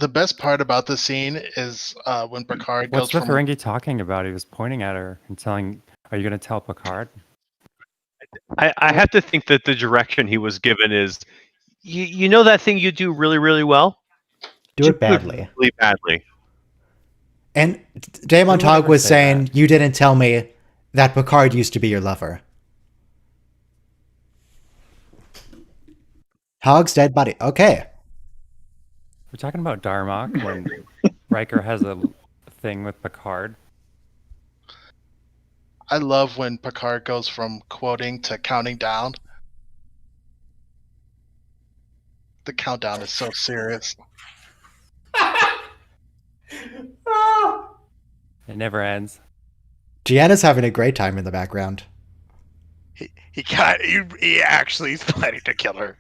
best part about the scene is when Picard What's goes the from Ferengi talking about? He was pointing at her and telling, "Are you going to tell Picard?" I have to think that the direction he was given is, you know that thing you do really, really well? Do it badly. Really badly. And Damon Who would Tog ever was say saying, that? you didn't tell me that Picard used to be your lover. Hog's dead body. Okay. We're talking about Darmok when Riker has a thing with Picard. I love when Picard goes from quoting to counting down. The countdown is so serious. It never ends. Gianna's having a great time in the background. He actually is planning to kill her.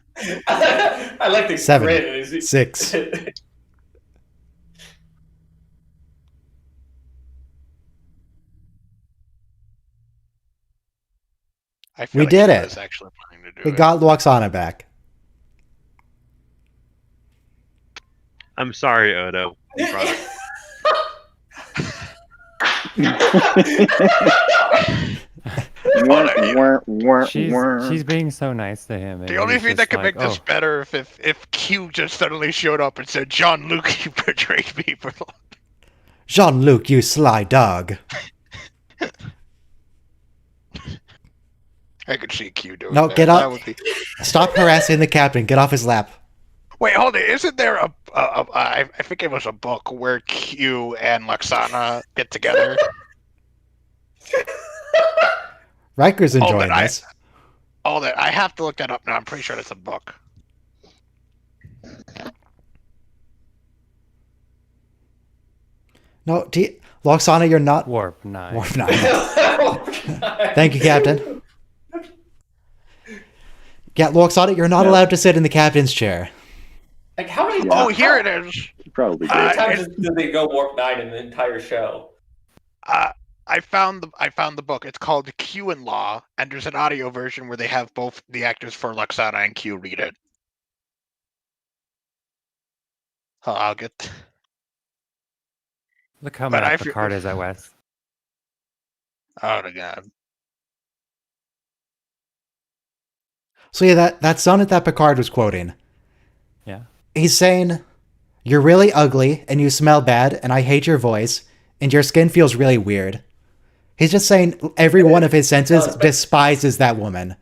I like the 7, grin. 6. I feel We like did he it. was actually planning to do We it. got Loxana back. I'm sorry, Odo. You brought it. She's being so nice to him. and The only he's thing that just could like, make this "Oh, better if Q just suddenly showed up and said, "Jean-Luc, you betrayed me for long." Jean-Luc, you sly dog. I could see Q doing No, that. get That up. would be... Stop harassing the captain. Get off his lap. Wait, hold it. Isn't there I think it was a book where Q and Loxana get together? Riker's Oh, enjoying but this. I have to look that up now. I'm pretty sure it's a book. No, Loxana, you're not... Warp 9. Warp 9. Thank you, Captain. Yeah, Loxana, you're not allowed to sit in the captain's chair. Like how many? Yeah. Oh, here it is. Probably How many did. times did they go warp 9 in the entire show? I found the book. It's called Q and Law, and there's an audio version where they have both the actors for Loxana and Q read it. Oh, I'll get. Look how But mad I feel- Picard is at Wes. Oh my god. So yeah, that sonnet that Picard was quoting, Yeah. he's saying, you're really ugly, and you smell bad, and I hate your voice, and your skin feels really weird. He's just saying every one of his senses despises that woman,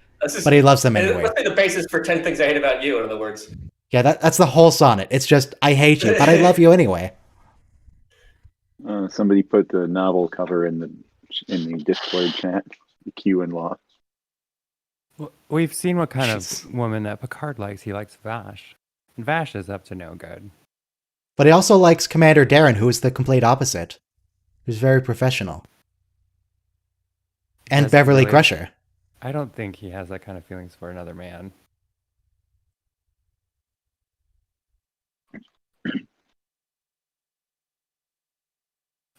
but he loves them anyway. Let's say the basis for 10 things I hate about you, in other words. Yeah, that's the whole sonnet. It's just, I hate you, but I love you anyway. Somebody put the novel cover in the Discord chat. The Q and Law. Well, we've seen what kind of woman that Picard likes. He likes Vash. And Vash is up to no good. But he also likes Commander Darren, who is the complete opposite. Who's very professional. And Doesn't Beverly really- Crusher. I don't think he has that kind of feelings for another man.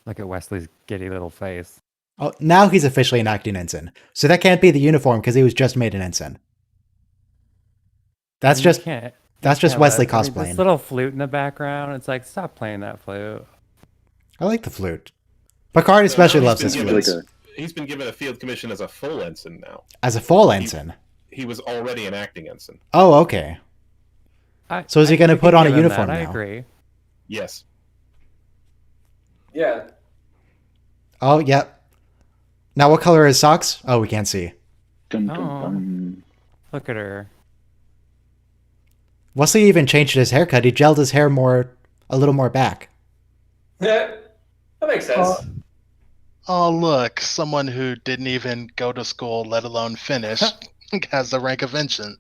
Look at Wesley's giddy little face. Oh, now he's officially an acting ensign. So that can't be the uniform because he was just made an ensign. That's You just can't- that's just Yeah, Wesley but, I mean, cosplaying. this little flute in the background. It's like, stop playing that flute. I like the flute. Picard especially loves his It's flutes. like he's been given a field commission as a full ensign now. As a full ensign. He was already an acting ensign. Oh, okay. So is he going to we put can on a give him uniform that, I now? agree. Yes. Yeah. Oh, yep. Now what color are his socks? Oh, we can't see. Dun, dun, Oh. dun. Look at her. Wesley even changed his haircut. He gelled his hair a little more back. Yeah. That makes sense. Oh, look, someone who didn't even go to school, let alone finish, has the rank of ensign.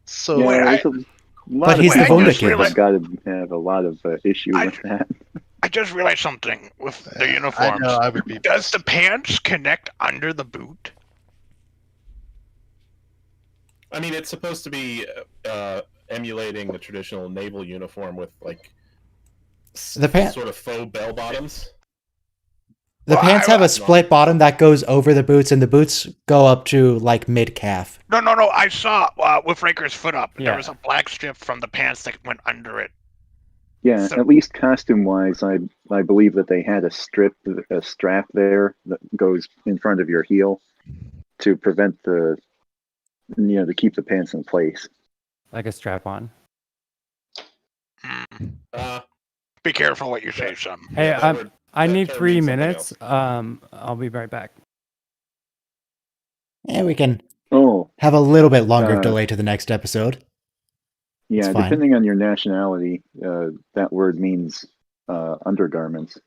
So Yeah, Wait, there's a lot But of he's the people Wunderkind. that have got to have a lot of issue I- with that. I just realized something with the I uniforms. know I would be. Does the pants connect under the boot? I mean, it's supposed to be emulating the traditional naval uniform with like sort of faux bell bottoms. The Well, pants have a split bottom that goes over the boots, and the boots go up to like mid-calf. No. I saw with Raker's foot up. Yeah. There was a black strip from the pants that went under it. Yeah, So- at least costume-wise, I believe that they had a strap there that goes in front of your heel to prevent to keep the pants in place. Like a strap on. Be careful what you say, son. Hey, that I need term 3 means something minutes. I'll be right back. Yeah, we can Oh, have a little bit longer Uh, delay to the next episode. yeah, It's fine. depending on your nationality, that word means undergarments.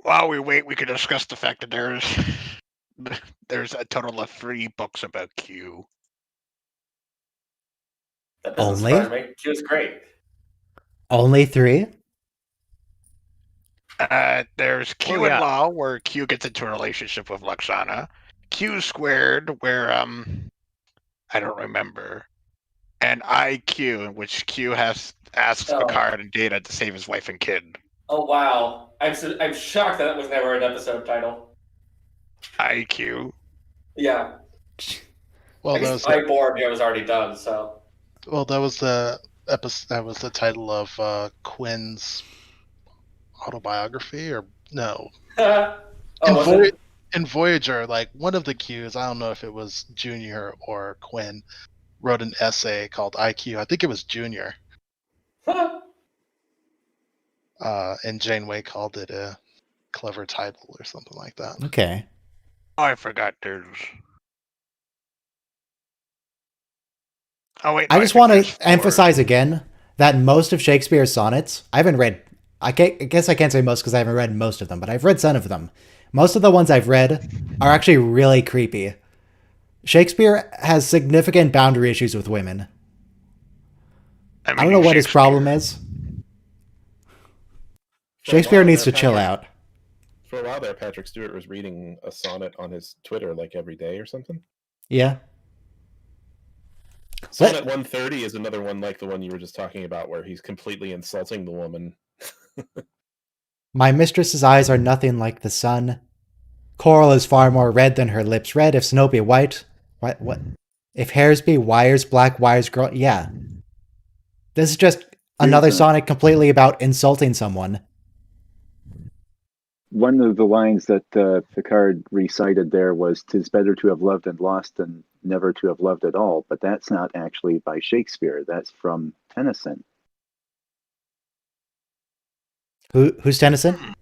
While we wait, we can discuss the fact that there's a total of 3 books about Q. That doesn't Only? surprise me. Q is great. Only 3? There's Q in Law, where Q gets into a relationship with Luxana. Q squared, where I don't remember, and IQ, in which Q asks Picard and Data to save his wife and kid. Oh wow! I'm shocked that was never an episode title. IQ. Yeah. Well, I guess Cyborg was already done. So. Well, that was the episode. That was the title of Quinn's autobiography, or no? In Voyager, like one of the Qs, I don't know if it was Junior or Quinn, wrote an essay called IQ. I think it was Junior. And Janeway called it a clever title or something like that. Okay. Oh, I forgot there's. Oh wait, no, I just want to emphasize again that most of Shakespeare's sonnets, I haven't read, I guess I can't say most because I haven't read most of them, but I've read some of them. Most of the ones I've read are actually really creepy. Shakespeare has significant boundary issues with women. I don't know what his problem is. Shakespeare needs to chill out. For a while there, Patrick Stewart was reading a sonnet on his Twitter like every day or something. Yeah. Sonnet 130 is another one like the one you were just talking about, where he's completely insulting the woman. My mistress's eyes are nothing like the sun. Coral is far more red than her lips red. If snow be white, what? If hairs be wires, black wires grow. Yeah. This is just another sonnet completely about insulting someone. One of the lines that Picard recited there was, "'Tis better to have loved and lost than never to have loved at all." But that's not actually by Shakespeare. That's from Tennyson. Who's Tennyson?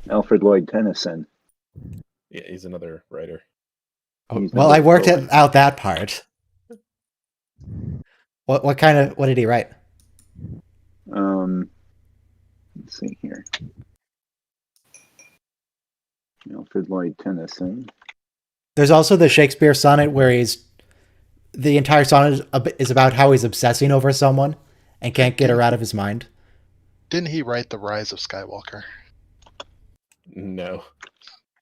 Alfred Lloyd Tennyson. Yeah, he's another writer. Oh, well, I worked out that part. What did he write? Let's see here. Alfred Lloyd Tennyson. There's also the Shakespeare sonnet where the entire sonnet is about how he's obsessing over someone and can't get her out of his mind. Didn't he write The Rise of Skywalker? No.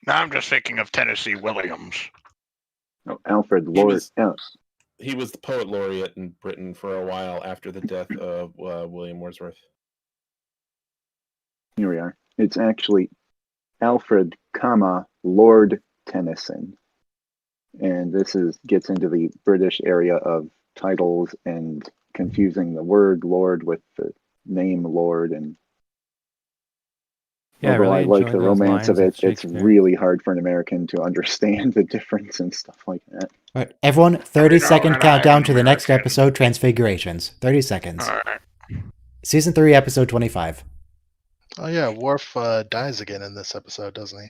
Now I'm just thinking of Tennessee Williams. Oh, Alfred Lloyd. He was the poet laureate in Britain for a while after the death of William Wordsworth. Here we are. It's actually Alfred, Lord Tennyson. And this gets into the British area of titles and confusing the word Lord with the name Lord. And Yeah, Although really I like enjoyed the those romance of lines it, it's Shakespeare. really hard for an American to understand the difference and stuff like that. All right, everyone, 30-second and countdown I'm to the next American. episode, Transfigurations. 30 seconds. All right. Season 3, episode 25. Oh yeah, Worf dies again in this episode, doesn't he?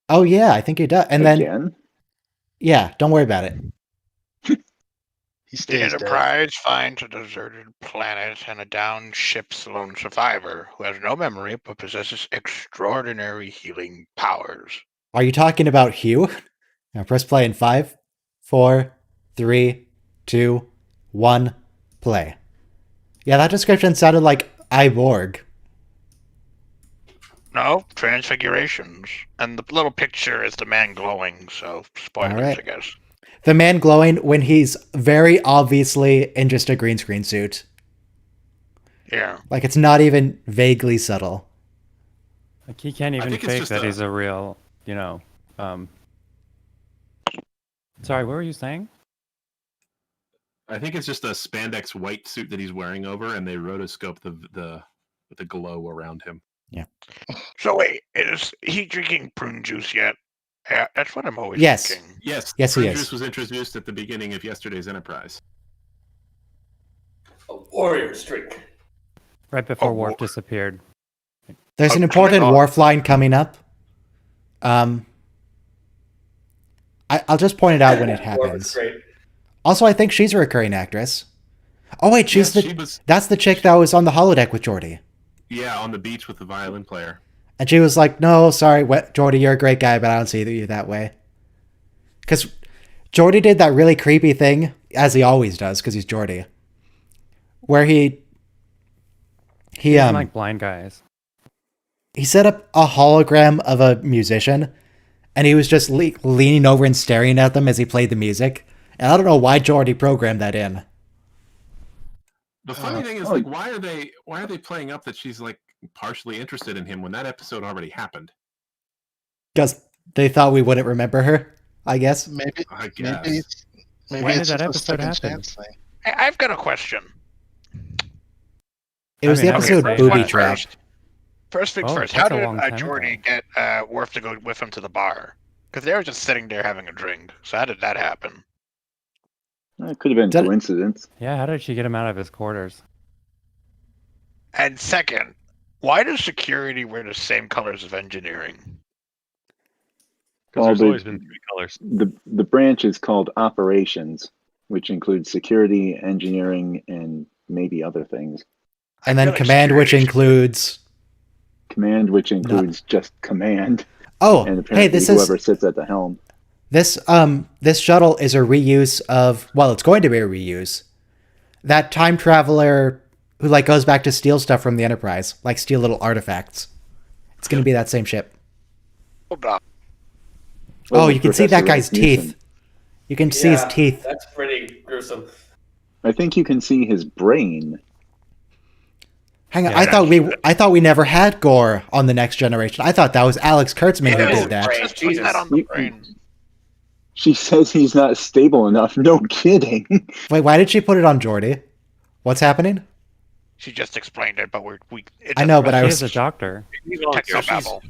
Oh, yeah, I think he does. And then, Again? yeah, don't worry about it. He The stays dead. Enterprise finds a deserted planet and a downed ship's lone survivor who has no memory but possesses extraordinary healing powers. Are you talking about Hugh? Now press play in 5, 4, 3, 2, 1, play. Yeah, that description sounded like Iborg. No, Transfigurations. And the little picture is the man glowing, so spoilers, Alright. I guess. The man glowing when he's very obviously in just a green screen suit. Yeah. Like, it's not even vaguely subtle. Like he can't I even think it's fake just that a- he's a real, Sorry, what were you saying? I think it's just a spandex white suit that he's wearing over, and they rotoscope the glow around him. So wait, is he drinking prune juice yet? Yeah, that's what I'm always Yes. thinking. Yes, Yes, he Prune is. Juice was introduced at the beginning of yesterday's Enterprise. A warrior's drink. Right before Oh, Worf war. disappeared. There's an Oh, important oh. Worf line coming up. I'll just point it out when it Worf is happens. great. Also, I think she's a recurring actress. Oh wait, she's Yes, the she was. that's the chick that was on the holodeck with Geordi. Yeah, on the beach with the violin player. And she was like, "No, sorry, Geordi, you're a great guy, but I don't see you that way." Because Geordi did that really creepy thing, as he always does, because he's Geordi, where he Doesn't like blind guys. he set up a hologram of a musician, and he was just leaning over and staring at them as he played the music. And I don't know why Geordi programmed that in. The funny thing is, oh. like, why are they playing up that she's like partially interested in him when that episode already happened? Because they thought we wouldn't remember her, I guess. Maybe I maybe guess. it's maybe When it's did that just a episode second happen? chance thing. Hey, I've got a question. It was I mean, the I would episode say Booby that Trap. First things Oh, first, how that's a did long time Jordy ago. get Worf to go with him to the bar? Because they were just sitting there having a drink. So how did that happen? It could have been Did- coincidence. Yeah, how did she get him out of his quarters? And second, why does security wear the same colors of engineering? Because Well, there's the- always been 3 colors. The branch is called operations, which includes security, engineering, and maybe other things. I And then feel like command, which security should- includes... Command, which includes just command, Oh, and hey, apparently this whoever is... sits at the helm. This shuttle is a reuse of... Well, it's going to be a reuse. That time traveler who, like, goes back to steal stuff from the Enterprise. Like, steal little artifacts. It's going to be that same ship. Hold on. Oh, with you can see that Professor guy's teeth. Rasmussen. You can see his Yeah, teeth. That's pretty gruesome. I think you can see his brain. Hang on, Yeah, I thought we never had Gore on the Next Generation. I thought that was Alex Kurtzman who Yeah, did that. right. Just put Jesus. that on the You- brain. She says he's not stable enough. No kidding. Wait, why did she put it on Geordi? What's happening? She just explained it, but we. It I know, but I He was is a doctor. technobabble.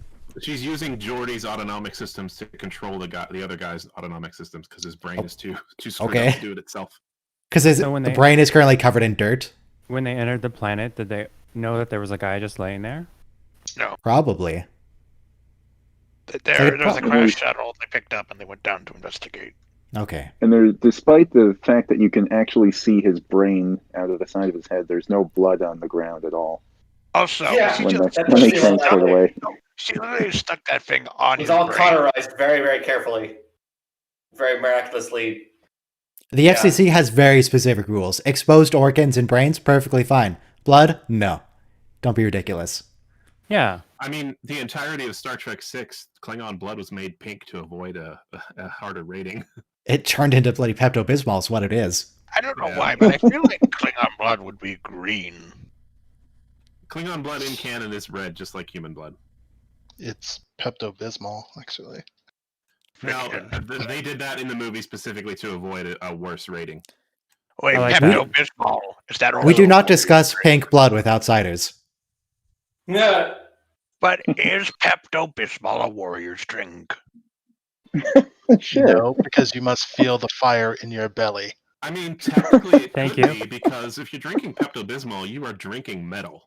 She's using Geordi's autonomic systems to control the other guy's autonomic systems because his brain is too screwed Okay. up to do it itself. because So when the they- brain is currently covered in dirt. When they entered the planet, did they know that there was a guy just laying there? Probably. There was a probably- crash shuttle they picked up and they went down to investigate. Okay. And there, despite the fact that you can actually see his brain out of the side of his head, there's no blood on the ground at all Also, Yeah, she when, just that's when they just- transfer it away. she literally stuck that thing on He's his all brain. cauterized very, very carefully. Very miraculously. The Yeah. FCC has very specific rules. Exposed organs and brains, perfectly fine. Blood, no. Don't be ridiculous. Yeah. I mean, the entirety of Star Trek VI, Klingon blood was made pink to avoid a harder rating. It turned into bloody Pepto-Bismol is what it is. I don't know Yeah. why, but I feel like Klingon blood would be green. Klingon blood in canon is red, just like human blood. It's Pepto-Bismol, actually. Now, Friction. they did that in the movie specifically to avoid a worse rating. Wait, I like Pepto Bismol. Is that We do also- not discuss pink blood with outsiders. Yeah. But is Pepto-Bismol a warrior's drink? Sure. No, because you must feel the fire in your belly. I mean, technically, it Thank could you. be, because if you're drinking Pepto-Bismol, you are drinking metal.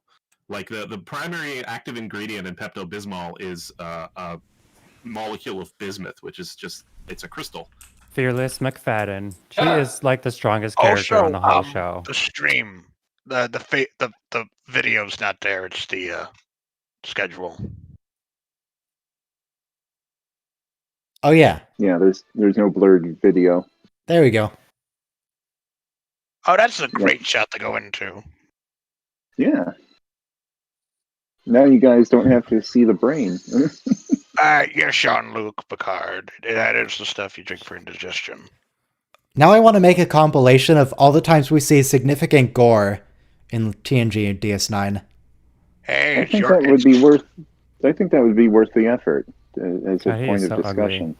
Like, the primary active ingredient in Pepto-Bismol is a molecule of bismuth, which is just, it's a crystal. Fearless McFadden. She is like the strongest character on the whole show. The stream, the video's not there. It's the schedule. Oh yeah, Yeah, there's no blurred video. there we go. Oh, that's a great shot to go into. Yeah. Now you guys don't have to see the brain. Yes, Jean-Luc Picard. That is the stuff you drink for indigestion. Now I want to make a compilation of all the times we see significant gore in TNG and DS9. Hey, I think that would be worth. I think that would be worth the effort as a God, he point is of so ugly. discussion.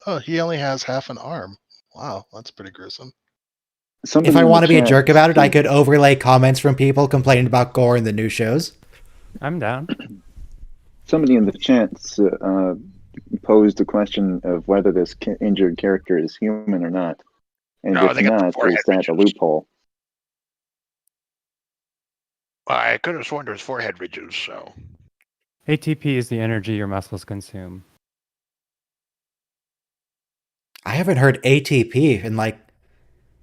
Oh, he only has half an arm. Wow, that's pretty gruesome. Somebody If I in the want to be a chat jerk about it, I said- could overlay comments from people complaining about gore in the new shows. I'm down. Somebody in the chat posed a question of whether this injured character is human or not, and No, if they got the not, forehead is that a ridges. loophole? I could have sworn there was forehead ridges, so. ATP is the energy your muscles consume. I haven't heard ATP in like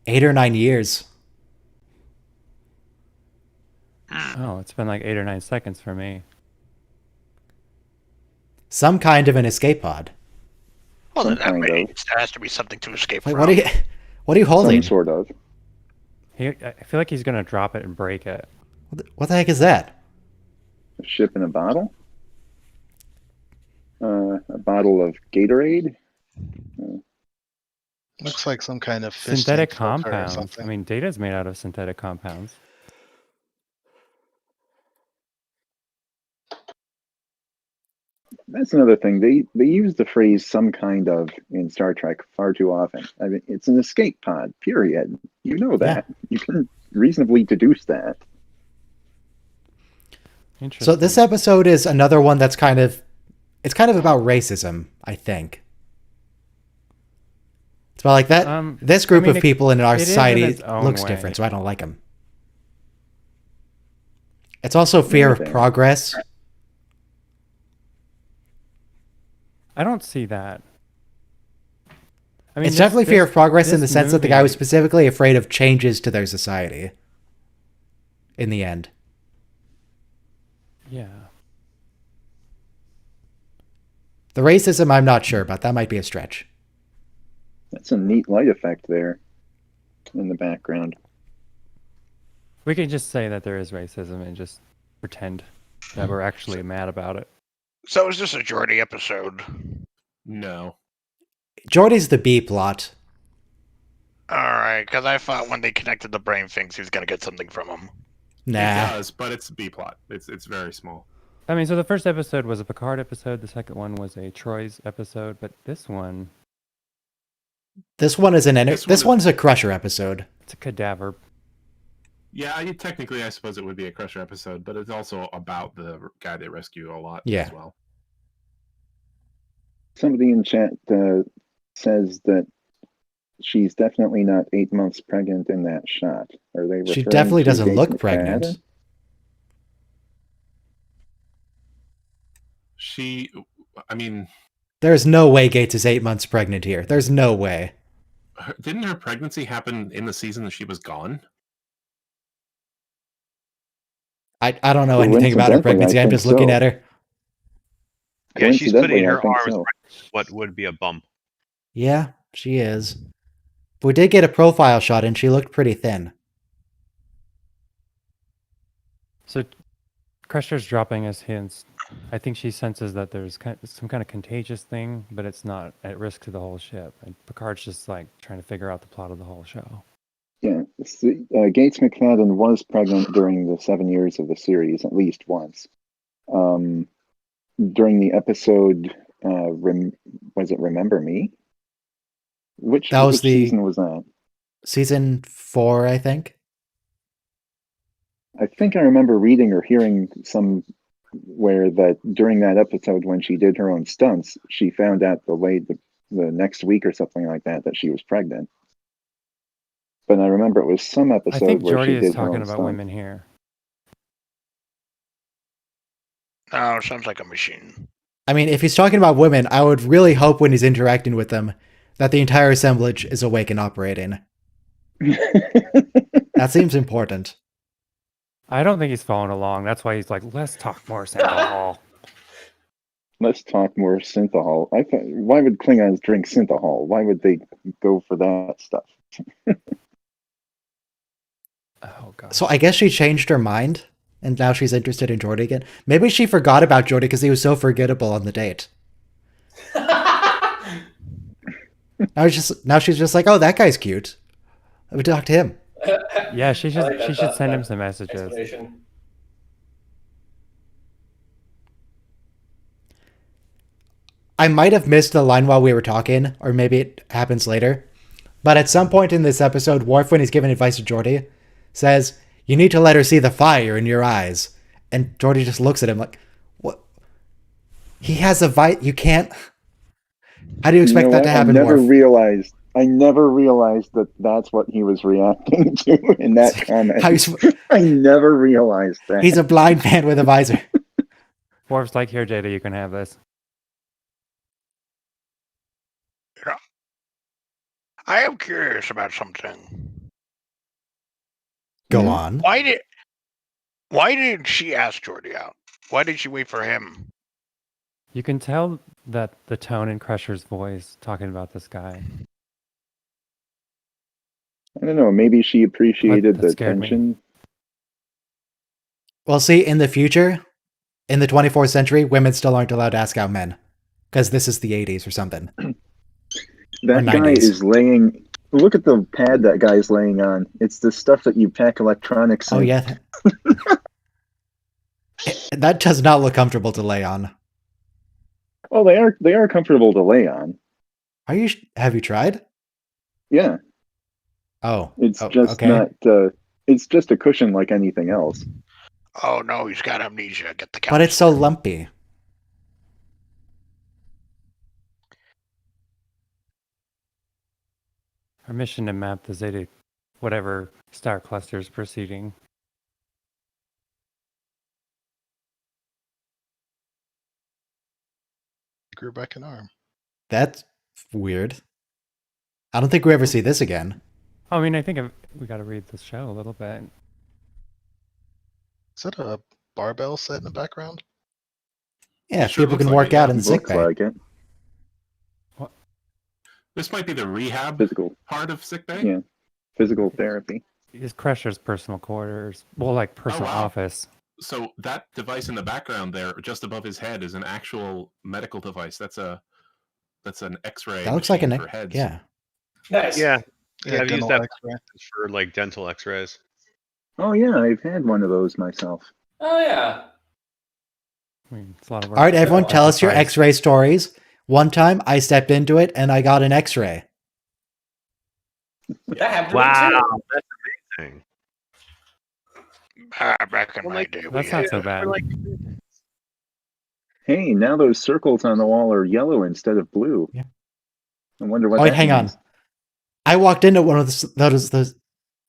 8 or 9 years. Oh, it's been like 8 or 9 seconds for me. Some kind of an escape pod. Well, Some then kind there of. has to be something to escape Wait, from. what are you holding? Some sort of. I feel like he's gonna drop it and break it. What the heck is that? A ship in a bottle? A bottle of Gatorade? Looks like some kind of fish Synthetic tank filter or compounds. something. I mean, data's made out of synthetic compounds. That's another thing. They use the phrase "some kind of" in Star Trek far too often. I mean, it's an escape pod. Period. You know that. You can reasonably deduce that. Interesting. So this episode is another one that's kind of about racism, I think. It's about like that. This group I mean, of people in our it is in society its own looks way. different, so I don't like them. It's also fear of Maybe. progress. I don't see that. I mean, It's definitely fear of progress in the this sense that the guy was movie- specifically afraid of changes to their society. In the end. Yeah. The racism, I'm not sure about. That might be a stretch. That's a neat light effect there in the background. We can just say that there is racism and just pretend that we're actually mad about it. So is this a Geordie episode? No. Jordy's the B plot. Alright, because I thought when they connected the brain things, he was going to get something from him. It Nah. does, but it's B plot. It's very small. I mean, so the first episode was a Picard episode. The second one was a Troy's episode, but this one, This one is This one's a Crusher episode. it's a cadaver. Yeah, technically, I suppose it would be a Crusher episode, but it's also about the guy they rescue a lot Yeah. as well. Somebody in chat says that she's definitely not 8 months pregnant in that shot. Are they? She referring definitely to doesn't Gates look McFadden? pregnant. I mean, There's no way Gates is 8 months pregnant here. There's no way. didn't her pregnancy happen in the season that she was gone? I don't know anything about her Coincidentally, pregnancy. I I'm think just looking so. at her. Yeah, she's putting Coincidentally, I her think arms so. right what would be a bump. Yeah, she is. But we did get a profile shot and she looked pretty thin. So Crusher's dropping us hints. I think she senses that there's some kind of contagious thing, but it's not at risk to the whole ship. And Picard's just like trying to figure out the plot of the whole show. Yeah, Gates McFadden was pregnant during the 7 years of the series, at least once. During the episode, was it Remember Me? Which season was that? Season 4, I think. I think I remember reading or hearing some where that during that episode when she did her own stunts, she found out the next week or something like that she was pregnant. But I remember it was some I episode think where Jordy she is did her talking own about stunts. women here. Oh, sounds like a machine. I mean, if he's talking about women, I would really hope when he's interacting with them that the entire assemblage is awake and operating. That seems important. I don't think he's following along. That's why he's like, let's talk more alcohol. Let's talk more synthahol. Why would Klingons drink synthahol? Why would they go for that stuff? Oh god. So I guess she changed her mind, and now she's interested in Jordy again. Maybe she forgot about Jordy because he was so forgettable on the date. Now she's just like, oh, that guy's cute. I would talk to him. Yeah, she should I like she should send him some messages. explanation. I might have missed the line while we were talking, or maybe it happens later. But at some point in this episode, Worf, when he's giving advice to Geordi, says, you need to let her see the fire in your eyes. And Geordi just looks at him like, what? He has a you can't... How do you expect that to happen, I never Worf? realized that that's what he was reacting to in that comment. How you I never realized that. He's a blind man with a visor. Worf's like, here, Jada, you can have this. I am curious about something. Go on. Why did she ask Jordy out? Why did she wait for him? You can tell that the tone in Crusher's voice talking about this guy. I don't know. Maybe she appreciated That the scared me. tension. Well, see, in the future, in the 24th century, women still aren't allowed to ask out men. Because this is the 80s or something. That Or guy 90s. is laying. Look at the pad that guy's laying on. It's the stuff that you pack electronics in. Oh, yeah. That does not look comfortable to lay on. Oh, they are comfortable to lay on. Have you tried? Yeah, Oh. it's Oh, just okay. not. It's just a cushion like anything else. Oh no, he's got amnesia. Get the But it's so lumpy. Our mission to map the Zeta, whatever star clusters proceeding. Grew back an arm. That's weird. I don't think we ever see this again. I mean, I think we got to read the show a little bit. Is that a barbell set in the background? Yeah, It sure people looks can like work it, yeah. out in the sick Looks bay. like it. This might be the rehab Physical, part of sick bay. yeah, physical therapy. It's Crusher's personal quarters. Well, like personal wow. office. So that device in the background there, just above his head, is an actual medical device. That's an X-ray. That looks like machine an... for heads. Yeah. Nice. Yeah, Yeah, I've used dental that X-ray. for like dental X-rays. Oh yeah, I've had one of those myself. Oh yeah. I mean, it's a lot of work. All right, everyone, tell us your Surprise. X-ray stories. One time, I stepped into it and I got an X-ray. That happened to me Wow, too. that's amazing. Back in Well, my like, day, we That's had not so bad. Like, Hey, now those circles on the wall are yellow instead of blue. Yeah. I wonder what. Oh, wait, that hang on. means. I walked into one of those.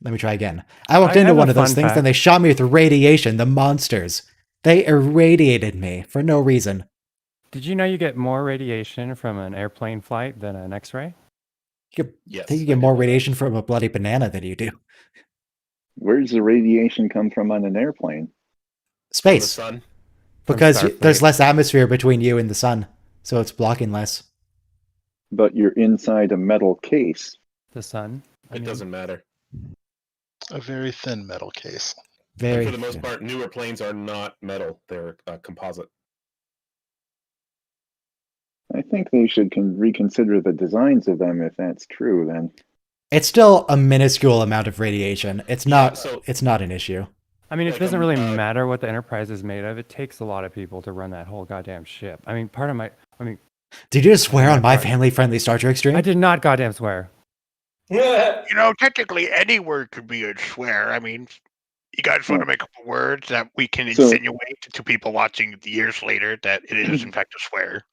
Let me try again. I walked I into have one a of those fun things, fact. and they shot me with radiation. The monsters. They irradiated me for no reason. Did you know you get more radiation from an airplane flight than an X-ray? Yes. I think you I get did more know that. radiation from a bloody banana than you do. Where does the radiation come from on an airplane? From the Space. sun. Because Starfleet. there's less atmosphere between you and the sun, so it's blocking less. But you're inside a metal case. The sun? It doesn't matter. A very thin metal case. And Very. for the most part, newer planes are not metal; they're composite. I think they should reconsider the designs of them if that's true. Then It's still a minuscule amount of radiation. It's not. so- It's not an issue. I mean, it Like, doesn't really uh, matter what the Enterprise is made of. It takes a lot of people to run that whole goddamn ship. I mean, Did you just swear on my Right. family-friendly Star Trek stream? I did not goddamn swear. You know, technically any word could be a swear. I mean, You guys want to make up words that we can So- insinuate to people watching years later that it is in fact a swear?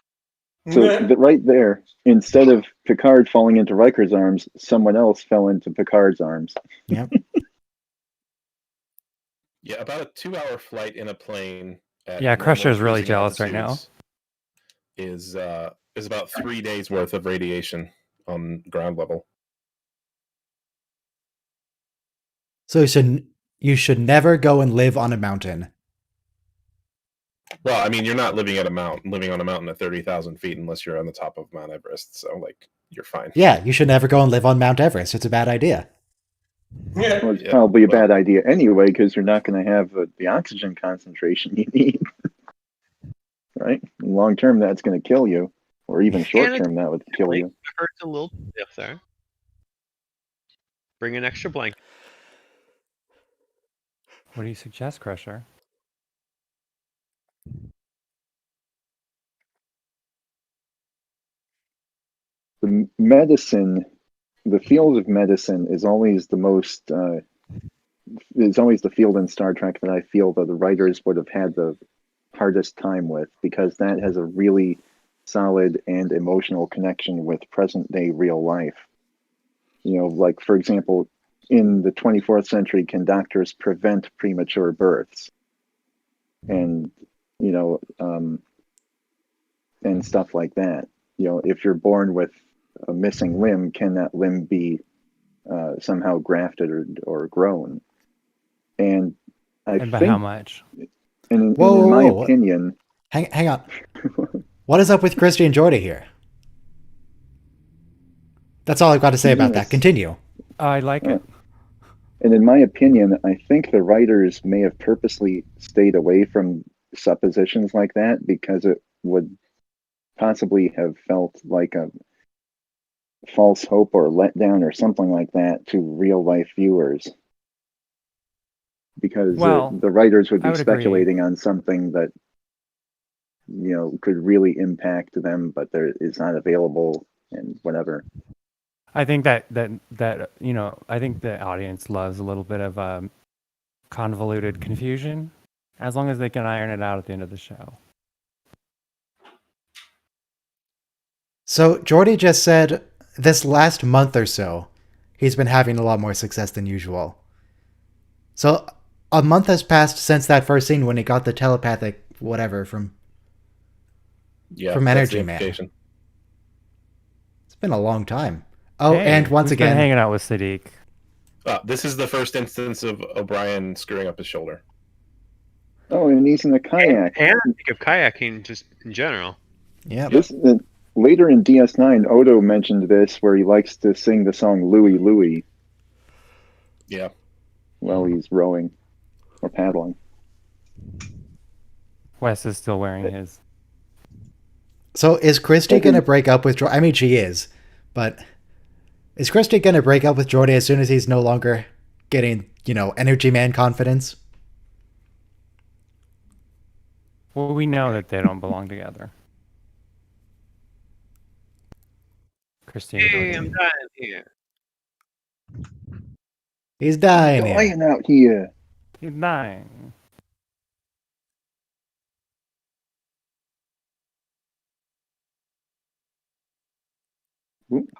So right there, instead of Picard falling into Riker's arms, someone else fell into Picard's arms. Yep. Yeah, about a 2-hour flight in a plane. At Yeah, normal Crusher's really cruising jealous right now. altitudes is about 3 days worth of radiation on ground level. So you should never go and live on a mountain. Well, I mean, you're not living on a mountain at 30,000 feet unless you're on the top of Mount Everest. So, like, you're fine. Yeah, you should never go and live on Mount Everest. It's a bad idea. Well, it's Yeah, probably a well- bad idea anyway, because you're not going to have the oxygen concentration you need. Right? Long term, that's going to kill you. Or even short term, that would kill you. Hurts a little stiff there. Bring an extra blanket. What do you suggest, Crusher? The medicine, the field of medicine is always the most, is always the field in Star Trek that I feel that the writers would have had the hardest time with, because that has a really solid and emotional connection with present day real life. You know, like, for example, in the 24th century, can doctors prevent premature births? And, you know, and stuff like that. You know, if you're born with a missing limb, can that limb be somehow grafted or grown? And I And by think, how much? and Whoa, in my whoa, whoa. opinion, Hang on. What is up with Christy and Jordy here? That's all I've got to say about that. Yes. Continue. I like it. and in my opinion, I think the writers may have purposely stayed away from suppositions like that because it would possibly have felt like a false hope or letdown or something like that to real life viewers. Because Well, the writers would I be would agree. speculating on something that, you know, could really impact them, but there is not available and whatever. I think that you know, I think the audience loves a little bit of convoluted confusion, as long as they can iron it out at the end of the show. So Jordy just said this last month or so, he's been having a lot more success than usual. So a month has passed since that first scene when he got the telepathic whatever from That's Energy the Man. implication. It's been a long time. Oh, Hey, and once who's been again, hanging out with Sadiq. This is the first instance of O'Brien screwing up his shoulder. Oh, and he's in a kayak. And I think of kayaking just in general. yeah. This later in DS9, Odo mentioned this, where he likes to sing the song "Louie Louie" Yeah. while he's rowing or paddling. Wes is still wearing his. So is Christy going to break up with Jordy? I mean, she is, but is Christy going to break up with Jordy as soon as he's no longer getting, you know, Energy Man confidence? Well, we know that they don't belong together. Christine. Hey, I'm dying here. He's dying here. Dying out here. He's dying.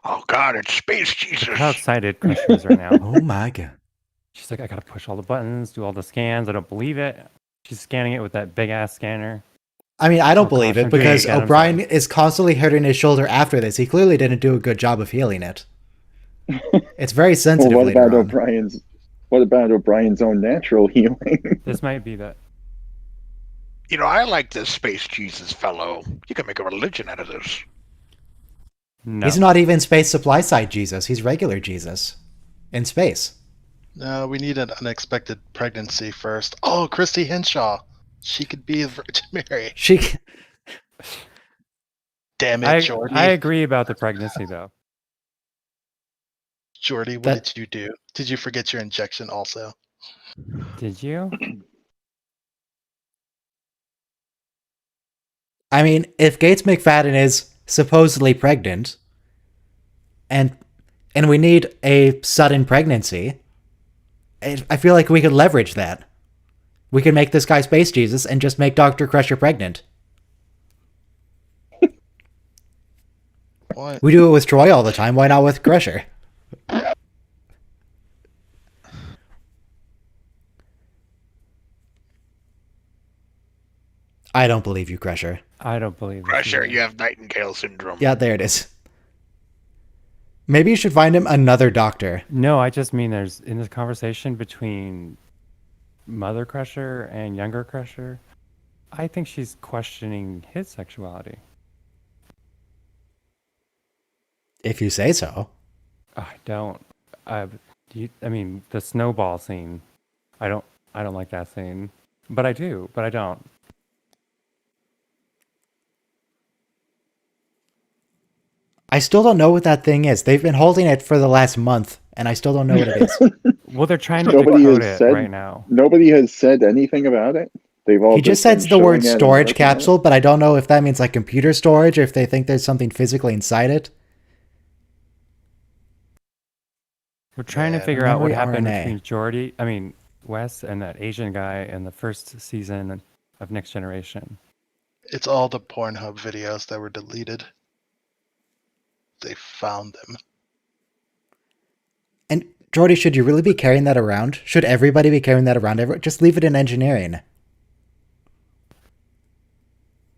Oh God, it's Space Jesus. How excited Crusher is right now. Oh my god. She's like, I gotta push all the buttons, do all the scans. I don't believe it. She's scanning it with that big ass scanner. I mean, I don't Oh, believe gosh, it I'm doing it because again, I'm O'Brien sorry. is constantly hurting his shoulder after this. He clearly didn't do a good job of healing it. It's very Well, sensitive what later about on. O'Brien's? What about O'Brien's own natural healing? This might be that. You know, I like this Space Jesus fellow. You can make a religion out of this. No. He's not even space supply side Jesus. He's regular Jesus in space. No, we need an unexpected pregnancy first. Oh, Christy Henshaw. She could be the Virgin Mary. She Damn it, Jordy. I agree about the pregnancy though. Jordy, what That- did you do? Did you forget your injection also? Did you? I mean, if Gates McFadden is supposedly pregnant, and we need a sudden pregnancy, I feel like we could leverage that. We could make this guy Space Jesus and just make Dr. Crusher pregnant. What? We do it with Troi all the time. Why not with Crusher? I don't believe you, Crusher. I don't believe it. Crusher, either. you have Nightingale syndrome. Yeah, there it is. Maybe you should find him another doctor. No, I just mean there's in this conversation between Mother Crusher and Younger Crusher, I think she's questioning his sexuality. If you say so. I don't. I mean, the snowball scene. I don't like that scene, but I do. But I don't. I still don't know what that thing is. They've been holding it for the last month, and I still don't know what it is. Well, they're trying to Nobody decode has it said- right now. Nobody has said anything about it. They've all He just been says the word showing it and storage looking at it. capsule, but I don't know if that means like computer storage or if they think there's something physically inside it. We're trying to Yeah, figure out what memory happened RNA. between Wes and that Asian guy in the first season of Next Generation. It's all the Pornhub videos that were deleted. They found them. And Jordy, should you really be carrying that around? Should everybody be carrying that around? Just leave it in engineering.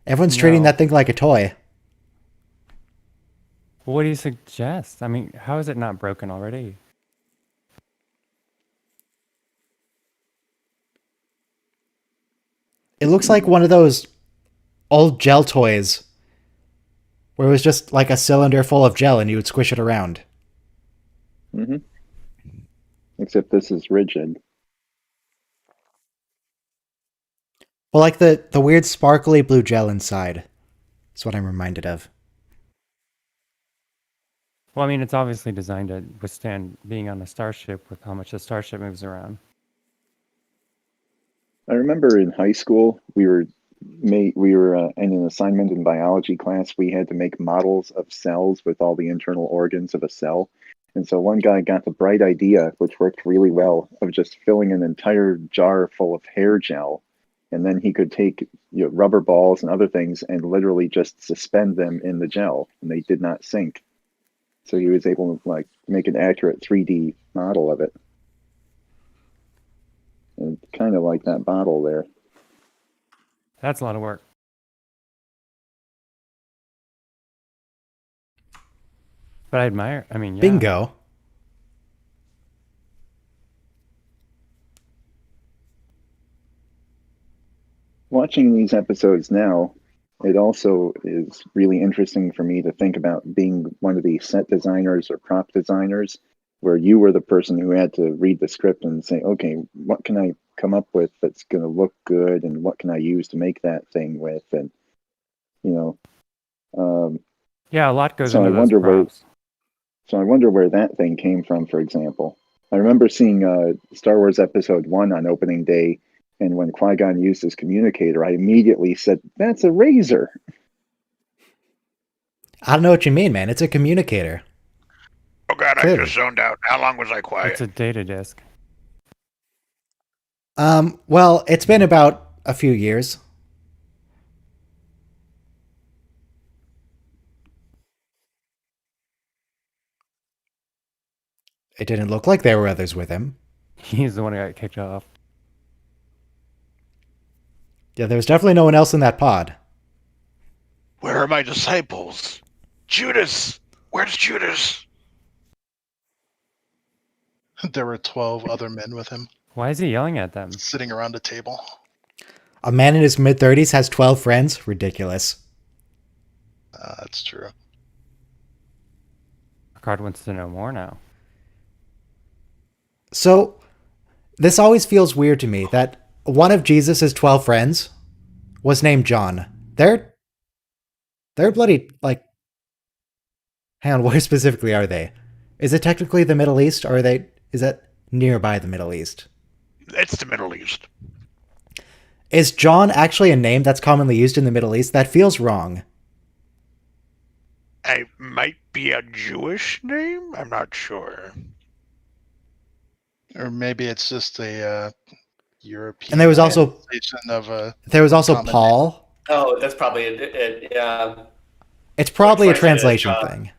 Everyone's treating No. that thing like a toy. What do you suggest? I mean, how is it not broken already? It looks like one of those old gel toys where it was just like a cylinder full of gel and you would squish it around. Mhm. Except this is rigid. Well, like the weird sparkly blue gel inside. That's what I'm reminded of. Well, I mean, it's obviously designed to withstand being on a starship with how much the starship moves around. I remember in high school we were in an assignment in biology class. We had to make models of cells with all the internal organs of a cell. And so one guy got the bright idea, which worked really well, of just filling an entire jar full of hair gel. And then he could take rubber balls and other things and literally just suspend them in the gel, and they did not sink. So he was able to make an accurate 3D model of it. And kind of like that bottle there. That's a lot of work. But I admire. I mean, yeah. Bingo. Watching these episodes now, it also is really interesting for me to think about being one of the set designers or prop designers, where you were the person who had to read the script and say, okay, what can I come up with that's going to look good, and what can I use to make that thing with, and Yeah, a lot goes So I into those wonder where- props. so I wonder where that thing came from. For example, I remember seeing Star Wars Episode 1 on opening day, and when Qui-Gon used his communicator, I immediately said, that's a razor. I don't know what you mean, man. It's a communicator. Oh god, I Clearly. just zoned out. How long was I quiet? It's a data disk. Well, it's been about a few years. It didn't look like there were others with him. He's the one who got kicked off. Yeah, there was definitely no one else in that pod. Where are my disciples? Judas! Where's Judas? There were 12 other men with him, Why is he yelling at them? sitting around a table. A man in his mid-30s has 12 friends? Ridiculous. That's true. Picard wants to know more now. So, this always feels weird to me that one of Jesus' 12 friends was named John. They're bloody, hang on, where specifically are they? Is it technically the Middle East, or is that nearby the Middle East? It's the Middle East. Is John actually a name that's commonly used in the Middle East? That feels wrong. It might be a Jewish name? I'm not sure. Or maybe it's just a European. And there was also of a. there was also common Paul. Oh, that's probably it. Yeah. It's probably a Troy said it, translation thing.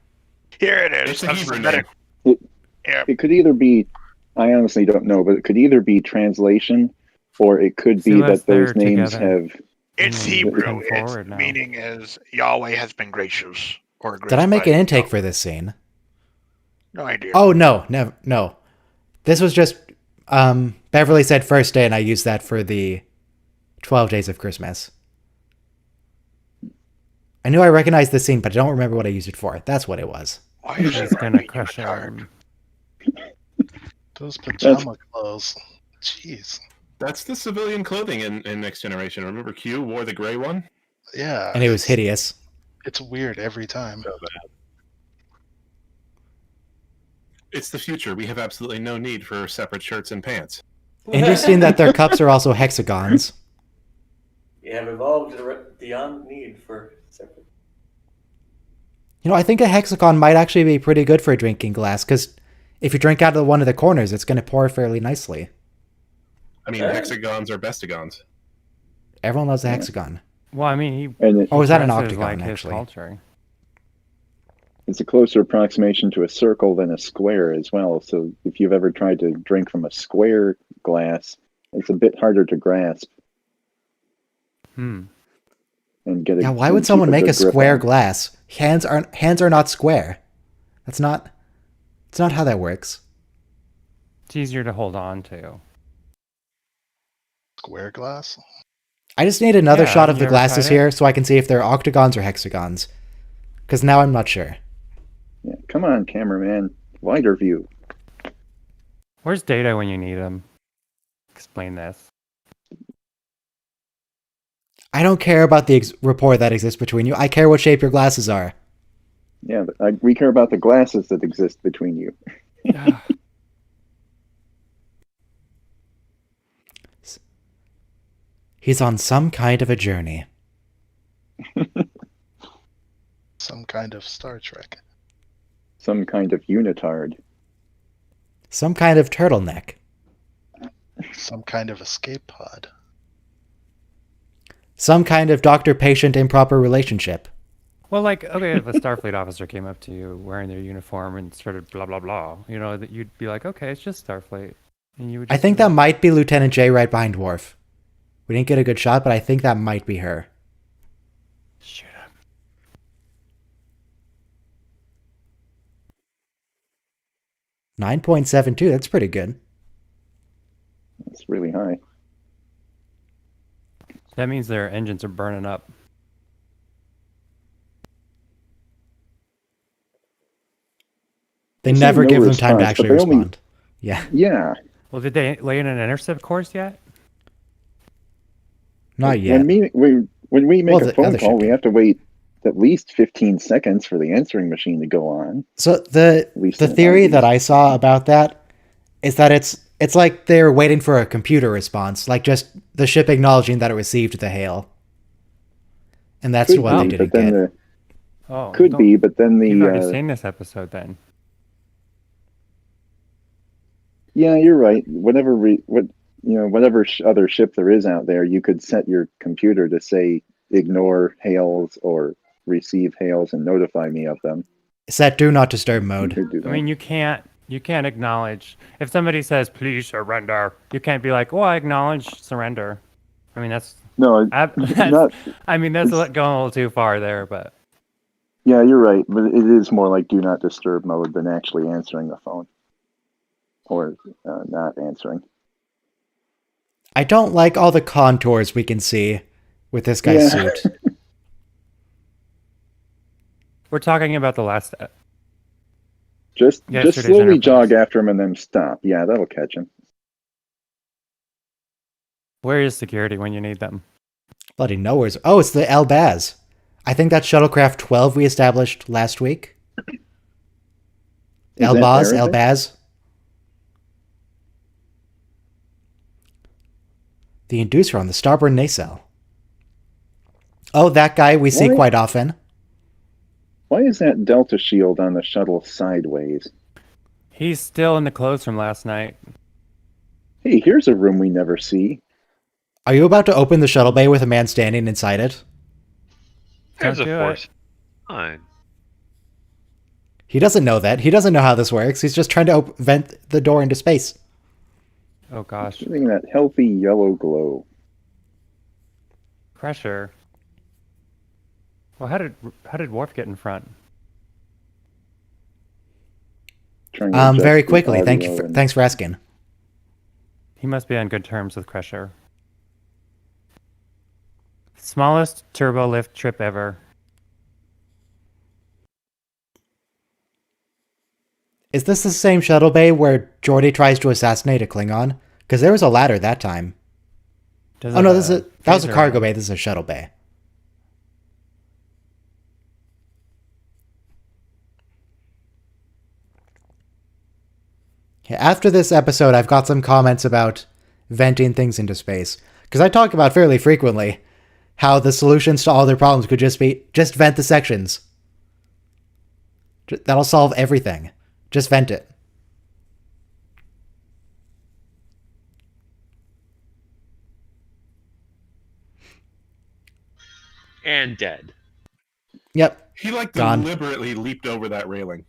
Here it is. It's a I've Hebrew submitted- name. It could either be, I honestly don't know, but it could either be translation, or it could See, be that's that those there names together. have. It's Mm, Hebrew. come Its forward now. meaning is Yahweh has been gracious or Did I make graced an by intake Yahweh. for this scene? No idea. Oh no. This was just Beverly said first day, and I used that for the 12 Days of Christmas. I knew I recognized the scene, but I don't remember what I used it for. That's what it was. Why is He's it gonna making crush you tired? him. Those pajama clothes. Jeez. That's the civilian clothing in Next Generation. Remember Q wore the gray one? Yeah. And it was hideous. It's weird every time. It's the future. We have absolutely no need for separate shirts and pants. Interesting that their cups are also hexagons. We have evolved beyond need for separate. You know, I think a hexagon might actually be pretty good for a drinking glass, because if you drink out of one of the corners, it's going to pour fairly nicely. I mean, hexagons are bestigons. Everyone loves a hexagon. Well, I mean, he And it, Or was that an dresses octagon, like his actually? culture. it's a closer approximation to a circle than a square as well. So if you've ever tried to drink from a square glass, it's a bit harder to grasp Hmm. and get a. Yeah, why and would keep someone make a good grip square on. glass? Hands are not square. It's not how that works. It's easier to hold on to. Square glass. I just need another Yeah, shot of you the ever glasses tried it? here so I can see if they're octagons or hexagons. Because now I'm not sure. Yeah, come on, cameraman, wider view. Where's Data when you need him? Explain this. I don't care about the rapport that exists between you. I care what shape your glasses are. Yeah, we care about the glasses that exist between you. He's on some kind of a journey. Some kind of Star Trek. Some kind of unitard. Some kind of turtleneck. Some kind of escape pod. Some kind of doctor-patient improper relationship. Well, like, okay, if a Starfleet officer came up to you wearing their uniform and started blah blah blah, you know, that you'd be like, okay, it's just Starfleet, and you would. I Just think be that like, might be Lieutenant J right behind Worf. We didn't get a good shot, but I think that might be her. Shoot him. .72, that's pretty good. It's really high. That means their engines are burning up. They They say never no give them time to response, but actually they only- respond. Yeah, Yeah. Well, did they lay in an intercept course yet? not yet. When we make Well, a the phone other call, ship we did. have to wait at least 15 seconds for the answering machine to go on. So the least the in the theory 90s. that I saw about that is that it's like they're waiting for a computer response, like just the ship acknowledging that it received the hail. And that's Could what they be, didn't but then get. Oh, could don't- be, but then You've already the seen this episode, then. yeah, you're right. Whatever other ship there is out there, you could set your computer to say ignore hails or receive hails and notify me of them. Set do not disturb You mode. could do that. I mean, you can't acknowledge if somebody says please surrender. You can't be like, "Oh, I acknowledge surrender." I mean, that's no, that's not. I mean, that's going a little too far there, but Yeah, you're right, but it is more like do not disturb mode than actually answering the phone or not answering. I don't like all the contours we can see with this guy's Yeah. suit. we're talking about the last. Just Yesterday's slowly Enterprise. jog after him and then stop. Yeah, that'll catch him. Where is security when you need them? Bloody nowhere's. Oh, it's the Elbaz. I think that's shuttlecraft 12 we established last week. Is that Elbaz, Arabic? Elbaz. The inducer on the starboard nacelle. Oh, that guy we see What? quite often. Why is that delta shield on the shuttle sideways? He's still in the clothes from last night. Hey, here's a room we never see. Are you about to open the shuttle bay with a man standing inside it? There's Don't a do force. Fine. He doesn't know that. He doesn't know how this works. He's just trying to vent the door into space. Oh gosh, Getting that healthy yellow glow. pressure. Well, how did Worf get in front? Trying to adjust Very the quickly. audio and- Thanks for asking. He must be on good terms with Crusher. Smallest turbo lift trip ever. Is this the same shuttle bay where Geordi tries to assassinate a Klingon? Because there was a ladder that time. Does Oh it, no, that was a phaser cargo on? bay. This is a shuttle bay. Yeah, after this episode, I've got some comments about venting things into space. Because I talk about fairly frequently how the solutions to all their problems could just be, just vent the sections. That'll solve everything. Just vent it. And dead. Yep. He like Gone. deliberately leaped over that railing.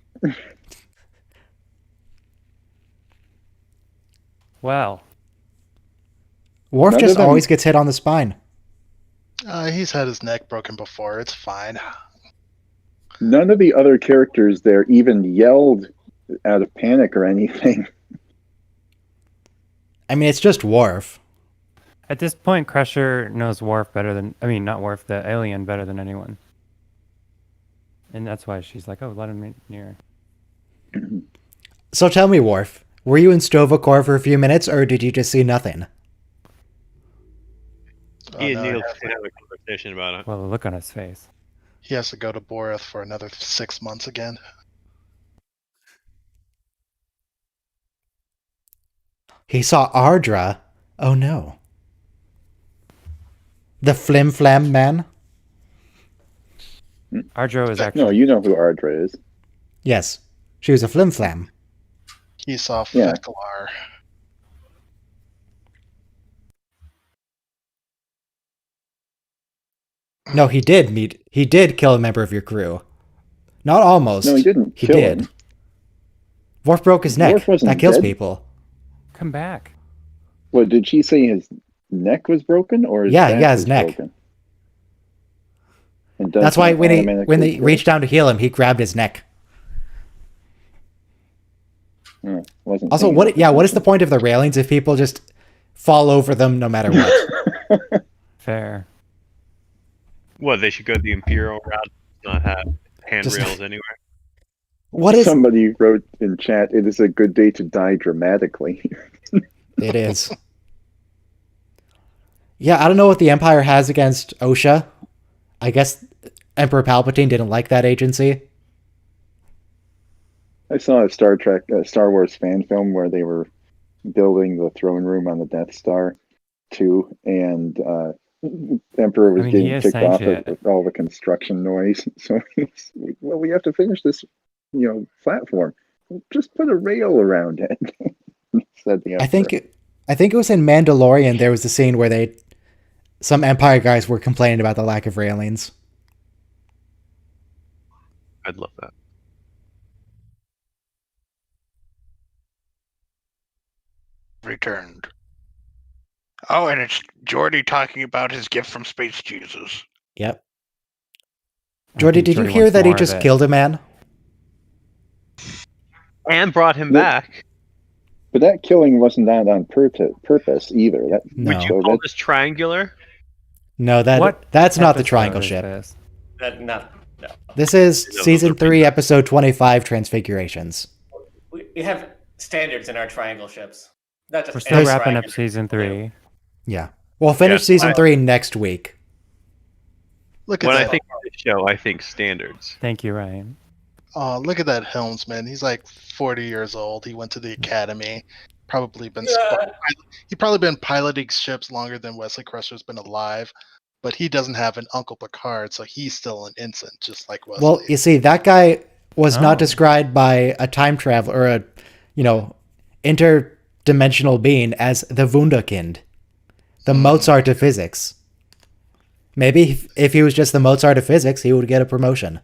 Well, Worf None just of them- always gets hit on the spine. He's had his neck broken before. It's fine. None of the other characters there even yelled out of panic or anything. I mean, it's just Worf. at this point, Crusher knows Worf better than, I mean, not Worf, the alien better than anyone. And that's why she's like, oh, let him in near. So tell me, Worf, were you in Stovacor for a few minutes, or did you just see nothing? He no, and Neil he has- can have a conversation about it. Well, the look on his face. He has to go to Boreth for another 6 months again. He saw Ardra. Oh no. The Flim Flam man? Ardro is actually No, you know who Ardra is. Yes. She was a Flim Flam. He saw Yeah. Feklar. No, he did kill a member of your crew. Not almost. No, he didn't He kill did. him. Worf broke his neck. Worf wasn't That kills dead. people. come back. What, did she say his neck was broken or his Yeah, back yeah, his was neck. broken? And does That's why not when automatically they kill? reached down to heal him, he grabbed his neck. Wasn't Also, paying what enough is the point of the railings if people just fall over them no matter what? Fair. What, they should go the Imperial route, not have handrails anywhere? What is Somebody wrote in chat, it is a good day to die dramatically. it is? Yeah, I don't know what the Empire has against OSHA. I guess Emperor Palpatine didn't like that agency. I saw a Star Wars fan film where they were building the throne room on the Death Star too, and Emperor was I mean, he getting is kicked off sentient. with all the construction noise. So well, we have to finish this, platform. Just put a rail around it. Said the Emperor. I think it was in Mandalorian. There was a scene where some Empire guys were complaining about the lack of railings. I'd love that. Returned. Oh, and it's Geordi talking about his gift from Space Jesus. Yep. I Jordy, think did you Jordy hear wants that he more of just it. killed a man? And brought him Well- back. But that killing wasn't on purpose either. That, No. Would you So call that- this triangular? No, that's not the episode triangle is ship. this? That no. This is No, season those are 3, episode 25, Transfigurations. We have standards in our triangle ships. Not just We're still any wrapping up triangle. season 3. Yeah. We'll finish Yes, season I- 3 next week. Look at When I that. think of this show, I think standards. Thank you, Ryan. Oh, look at that helmsman. He's like 40 years old. He went to the academy. Probably been he probably been piloting ships longer than Wesley Crusher's been alive. But he doesn't have an Uncle Picard, so he's still an ensign, just like Wesley. Well, you see, that guy was Oh. not described by a time traveler or a, intertime dimensional being as the Wunderkind, the Mozart of physics. Maybe if he was just the Mozart of physics, he would get a promotion.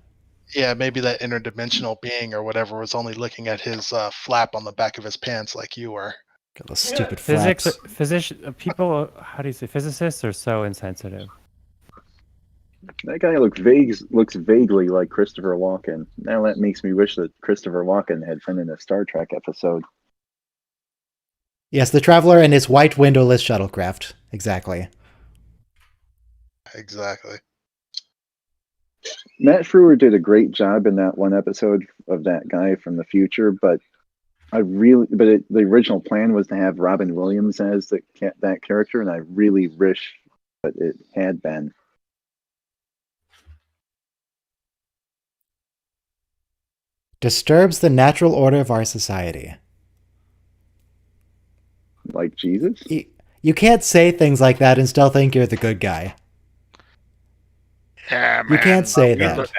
Yeah, maybe that interdimensional being or whatever was only looking at his flap on the back of his pants like you were. Got those stupid Physics, flaps. people, how do you say, physicists are so insensitive. That guy looks vaguely like Christopher Walken. Now that makes me wish that Christopher Walken had been in a Star Trek episode. Yes, the Traveler and his white windowless shuttlecraft. Exactly. Exactly. Matt Frewer did a great job in that one episode of that guy from the future, but the original plan was to have Robin Williams as that character, and I really wish that it had been. Disturbs the natural order of our society. Like Jesus? You can't say things like that and still think you're the good guy. Yeah, man. You can't say that.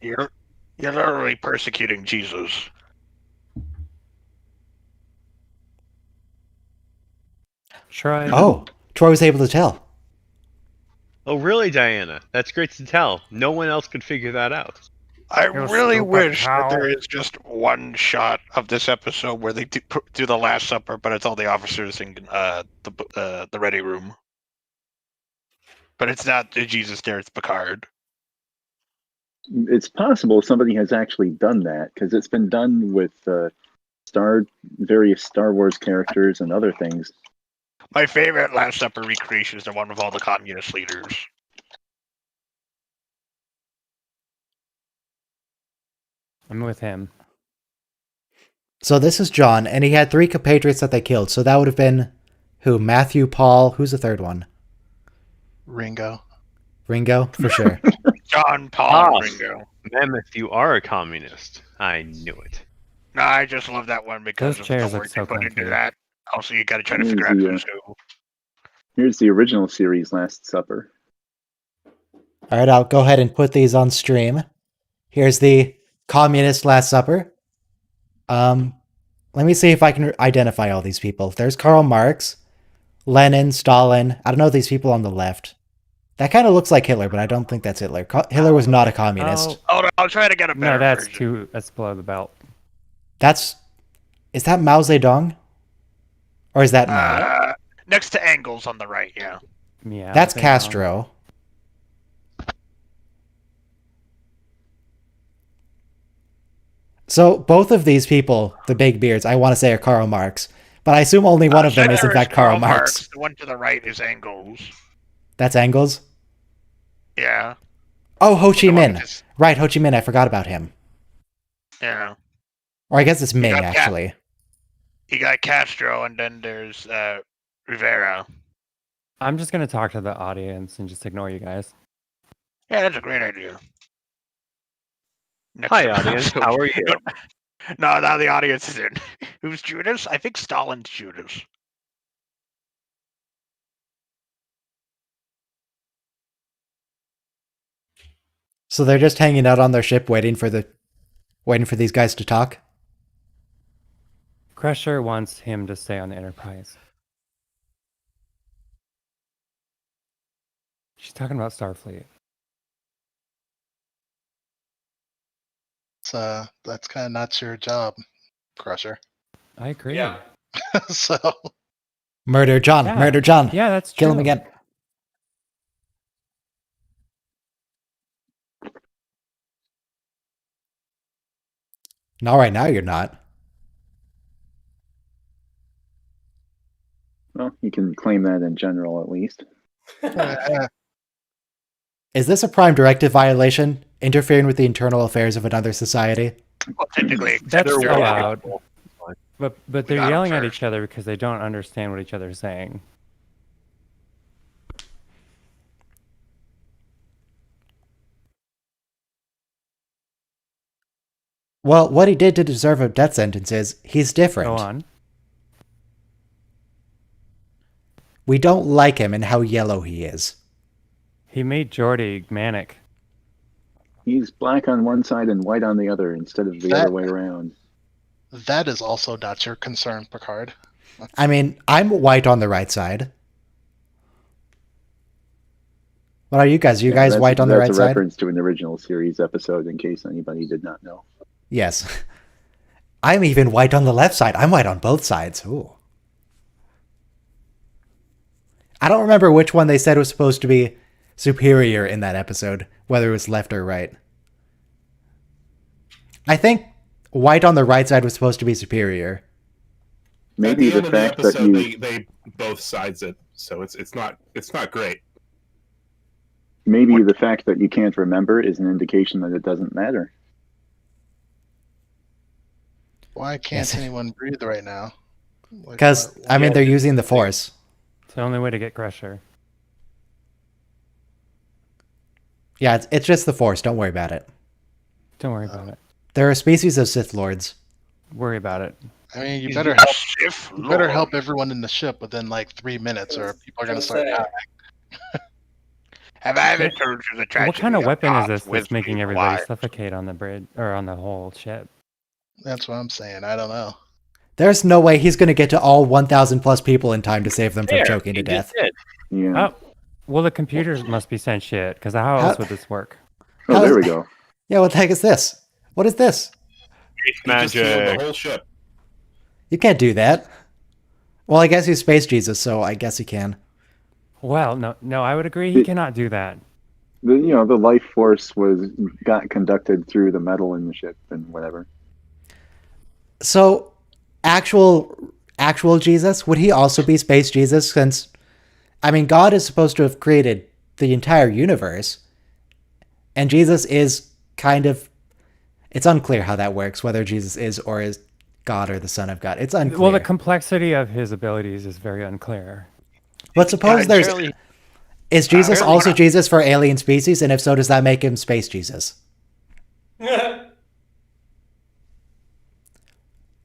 You're literally persecuting Jesus. Troi. Oh, Troi was able to tell. Oh, really, Diana? That's great to tell. No one else could figure that out. I You really stupid wish cow. that there is just one shot of this episode where they do the Last Supper, but it's all the officers in the ready room. But it's not Jesus there, it's Picard. It's possible somebody has actually done that, because it's been done with various Star Wars characters and other things. My favorite Last Supper recreation is the one with all the communist leaders. I'm with him. So this is John, and he had 3 compatriots that they killed. So that would have been who? Matthew, Paul. Who's the third one? Ringo. Ringo, for sure. John, Paul, and Ringo. Mammoth, you are a communist. I knew it. No, I just love that one because Those of chairs the look work so they put into comfy. that. Also, you got to try to Here's figure out the, who's who. Here's the original series, Last Supper. All right, I'll go ahead and put these on stream. Here's the Communist Last Supper. Let me see if I can identify all these people. There's Karl Marx, Lenin, Stalin. I don't know these people on the left. That kind of looks like Hitler, but I don't think that's Hitler. Hitler was not a communist. Oh, no, I'll try to get a better No, that's version. that's below the belt. Is that Mao Zedong? Or is that Mao? Next to Engels on the right, yeah. Yeah. That's they Castro. So both of these people, the big beards, I want to say are Karl Marx. But I assume only one of them is in Center fact Karl Marx. The one to the right is Engels. That's Engels? Yeah. Oh, Ho Chi The one Minh. with Right, Ho Chi Minh, I forgot about him. Yeah. Or I guess it's Ming, got actually. You got Castro, and then there's Rivera. I'm just gonna talk to the audience and just ignore you guys. Yeah, that's a great idea. Next Hi, episode. audience. How are you? No, now the audience is in. Who's Judas? I think Stalin's Judas. So they're just hanging out on their ship waiting for these guys to talk? Crusher wants him to stay on the Enterprise. She's talking about Starfleet. So that's kind of not your job, Crusher. I agree. Yeah. So Murder John, Yeah. murder John. Yeah, that's Kill true. him again. All right, now you're not. Well, you can claim that in general, at least. Is this a Prime Directive violation? Interfering with the internal affairs of another society? Well, technically, That's they're allowed. But they're got 'em yelling at first. each other because they don't understand what each other is saying. Well, what he did to deserve a death sentence is he's different. Go on. We don't like him and how yellow he is. He made Geordi manic. He's black on one side and white on the other instead of the That- other way around. that is also not your concern, Picard. I mean, I'm white on the right side. What are you guys? Are you guys white on the right That's a side? reference to an original series episode, in case anybody did not know. Yes. I'm even white on the left side. I'm white on both sides. Ooh. I don't remember which one they said was supposed to be superior in that episode, whether it was left or right. I think white on the right side was supposed to be superior. Maybe At the the end of the fact that episode, you they both sides it, so it's not great. maybe the fact that you can't remember is an indication that it doesn't matter. Why can't Yes. anyone breathe right now? Like, Because, why- I mean, they're using the Force. It's the only way to get Crusher. Yeah, it's just the Force. Don't worry about it. Don't worry about it. There are species of Sith Lords. Worry about it. I mean, you He's better the help. Sith You better Lord. help everyone in the ship within like 3 minutes, or people are gonna start Say. dying. Have I ever told you the tragedy? What kind of weapon is God's this that's wisdom making in everybody life? suffocate on the bridge or on the whole ship? That's what I'm saying. I don't know. There's no way he's going to get to all 1,000 plus people in time to save them from There, choking to he just death. did. Yeah. Oh, well, the computers must be sent shit, because how else would this work? Oh, there we go. Yeah, what the heck is this? What is this? He just healed Magic. the whole ship. You can't do that. Well, I guess he's Space Jesus, so I guess he can. Well, no, I would agree he cannot do that. The life force got conducted through the metal in the ship and whatever. So, actual Jesus, would he also be Space Jesus? Since, I mean, God is supposed to have created the entire universe, and Jesus is kind of. It's unclear how that works, whether Jesus is or is God or the Son of God. It's unclear. Well, the complexity of his abilities is very unclear. But suppose there's. Apparently- Is Jesus here's also what I- Jesus for alien species? And if so, does that make him Space Jesus?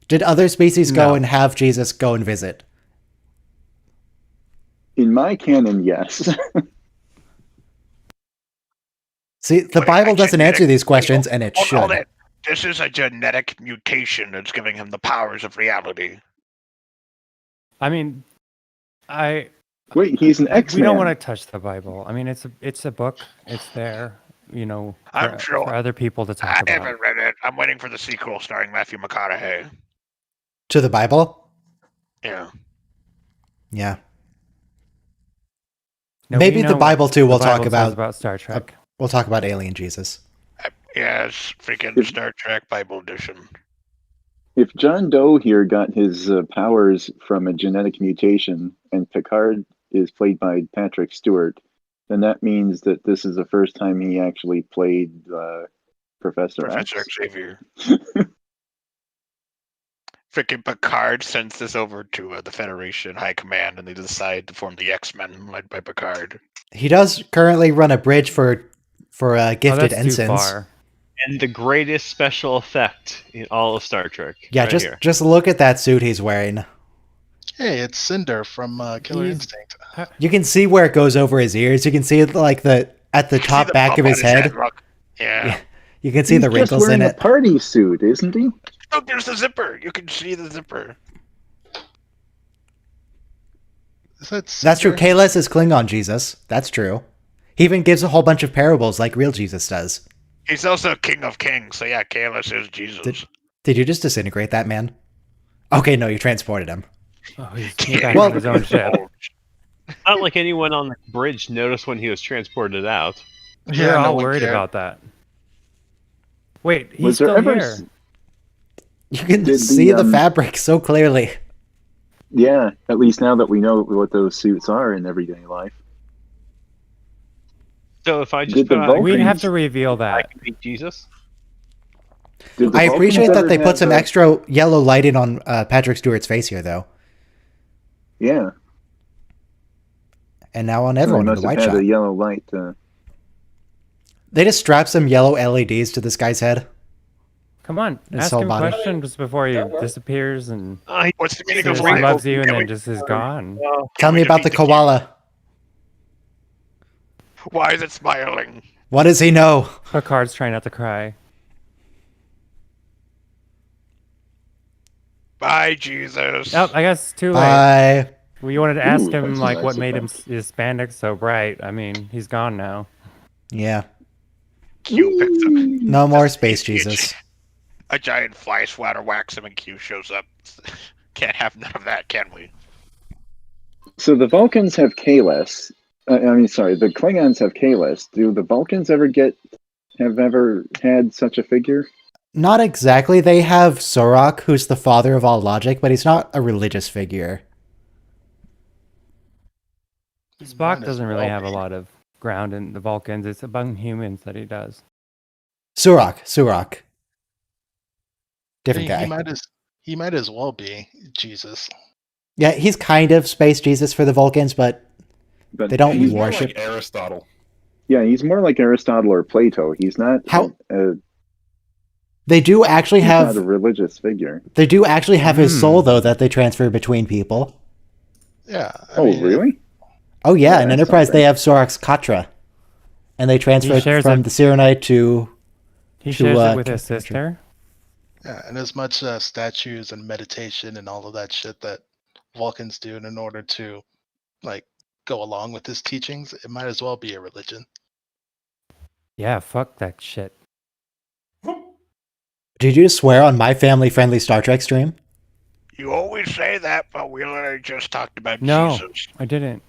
Did other species go No. and have Jesus go and visit? In my canon, yes. See, the Wait, Bible I doesn't genetic- answer these questions, and it Hold should. it. This is a genetic mutation that's giving him the powers of reality. I mean, Wait, he's an X-Man. we don't want to touch the Bible. I mean, it's a book. It's there, I'm for, sure- for other people to talk I about. haven't read it. I'm waiting for the sequel starring Matthew McConaughey. To the Bible? Yeah. Yeah. No, Maybe we the know what Bible too. We'll the talk Bible says about. Star Trek. We'll talk about alien Jesus. Yes, freaking If- Star Trek Bible edition. If John Doe here got his powers from a genetic mutation, and Picard is played by Patrick Stewart, then that means that this is the first time he actually played Professor Professor X. Xavier. Freaking Picard sends this over to the Federation High Command, and they decide to form the X-Men, led by Picard. He does currently run a bridge for Oh, gifted that's too ensigns. far. And the greatest special effect in all of Star Trek. Yeah, right just here. just look at that suit he's wearing. Hey, it's Cinder from Killer He's- Instinct. You can see where it goes over his ears. You can see like at the See top the back bump of on his head. look. Yeah. You can see He's the just wrinkles in wearing it. a party suit, isn't he? Look, there's the zipper. You can see the zipper. Is that That's true. Cinder? Kalos is Klingon Jesus. That's true. He even gives a whole bunch of parables like real Jesus does. He's also King of Kings, so yeah, Kalos is Jesus. Did you just disintegrate that man? Okay, no, you transported him. Oh, he's Yeah, back well- on his own ship. Not like anyone on the bridge noticed when he was transported out. We're no all one worried cared. about that. Wait, he's Was there still ever? here. You can Did the, see the um, fabric so clearly. Yeah, at least now that we know what those suits are in everyday life. So if I just Did the put on Vulcan- We'd have Vulcans- to reveal I that. can be Jesus. Did the I Vulcans appreciate that ever they put have some a- extra yellow lighting on Patrick Stewart's face here, though. Yeah, And now on they everyone in must the have white had shot. a yellow light. They just strap some yellow LEDs to this guy's head. Come on, His ask whole him body. questions before he disappears and What's the meaning says of he life? loves you and Can then we- just is gone. Tell me we about the defeat the king? koala. Why is it smiling? What does he know? Picard's trying not to cry. Bye, Jesus. Oh, I guess too late. Bye. We wanted to ask Ooh, him that's a like nice what made him effect. Hispanic so bright. I mean, he's gone now. Yeah. Q picks up. No more Space Idiot. Jesus. A giant fly swatter whacks him and Q shows up. Can't have none of that, can we? So the Vulcans have Kahless. The Klingons have Kahless. Do the Vulcans have ever had such a figure? Not exactly. They have Sarek, who's the father of all logic, but he's not a religious figure. Spock Might as doesn't really well have a be. lot of ground in the Vulcans. It's among humans that he does. Surok. Different He guy. might as well be Jesus. Yeah, he's kind of Space Jesus for the Vulcans, but But they don't He's more worship. like Aristotle. yeah, he's more like Aristotle or Plato. He's not They do actually he's not a have religious figure. his soul though that they transfer between people. Yeah. Really? Oh yeah, Oh, in that's Enterprise something. they have Sorek's Katra, and they transfer it shares from it. the Cyrenite to. He shares it with Katra. his sister. Yeah, and as much statues and meditation and all of that shit that Vulcans do in order to like go along with his teachings, it might as well be a religion. Yeah, fuck that shit. Did you just swear on my family-friendly Star Trek stream? You always say that, but we literally just talked about No, Jesus. I didn't.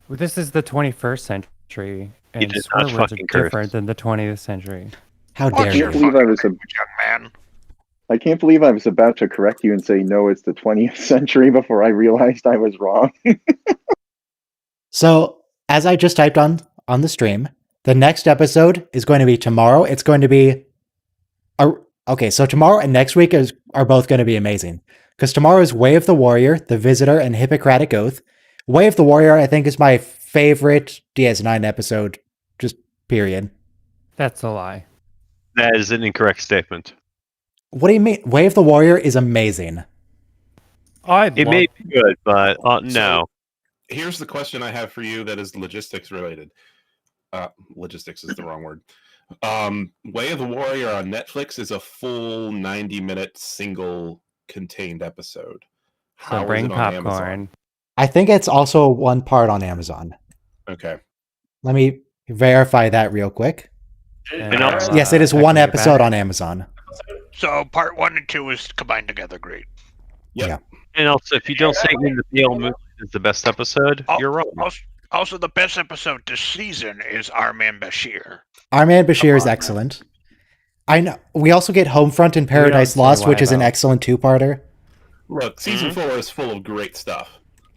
Well, this is the 21st century, and did swear not words are fucking curse. different than the 20th century. How dare What's you? your believe fucking I was a- language, young man? I can't believe I was about to correct you and say no, it's the 20th century before I realized I was wrong. So, as I just typed on the stream, the next episode is going to be tomorrow. It's going to be okay, so tomorrow and next week are both going to be amazing. Because tomorrow is Way of the Warrior, The Visitor, and Hippocratic Oath. Way of the Warrior, I think, is my favorite DS9 episode, just period. That's a lie. That is an incorrect statement. What do you mean? Way of the Warrior is amazing. It may be good, but no. Here's the question I have for you that is logistics related. Logistics is the wrong word. Way of the Warrior on Netflix is a full 90-minute single contained episode. So How is bring it on popcorn. Amazon? I think it's also one part on Amazon. Okay. Let me verify that real quick. And I'll- Yes, it is I one can get episode back. on Amazon. So part 1 and 2 is combined together. Great. Yep. Yeah. And also, if you don't say in the Neil movie is the best episode, Oh, you're wrong. Also, the best episode this season is Arman Bashir. Arman Bashir is Come on, excellent. I know. We also get Homefront and We don't Paradise say Lost, why, which is an though. excellent two-parter. Look, season Mm-hmm. 4 is full of great stuff.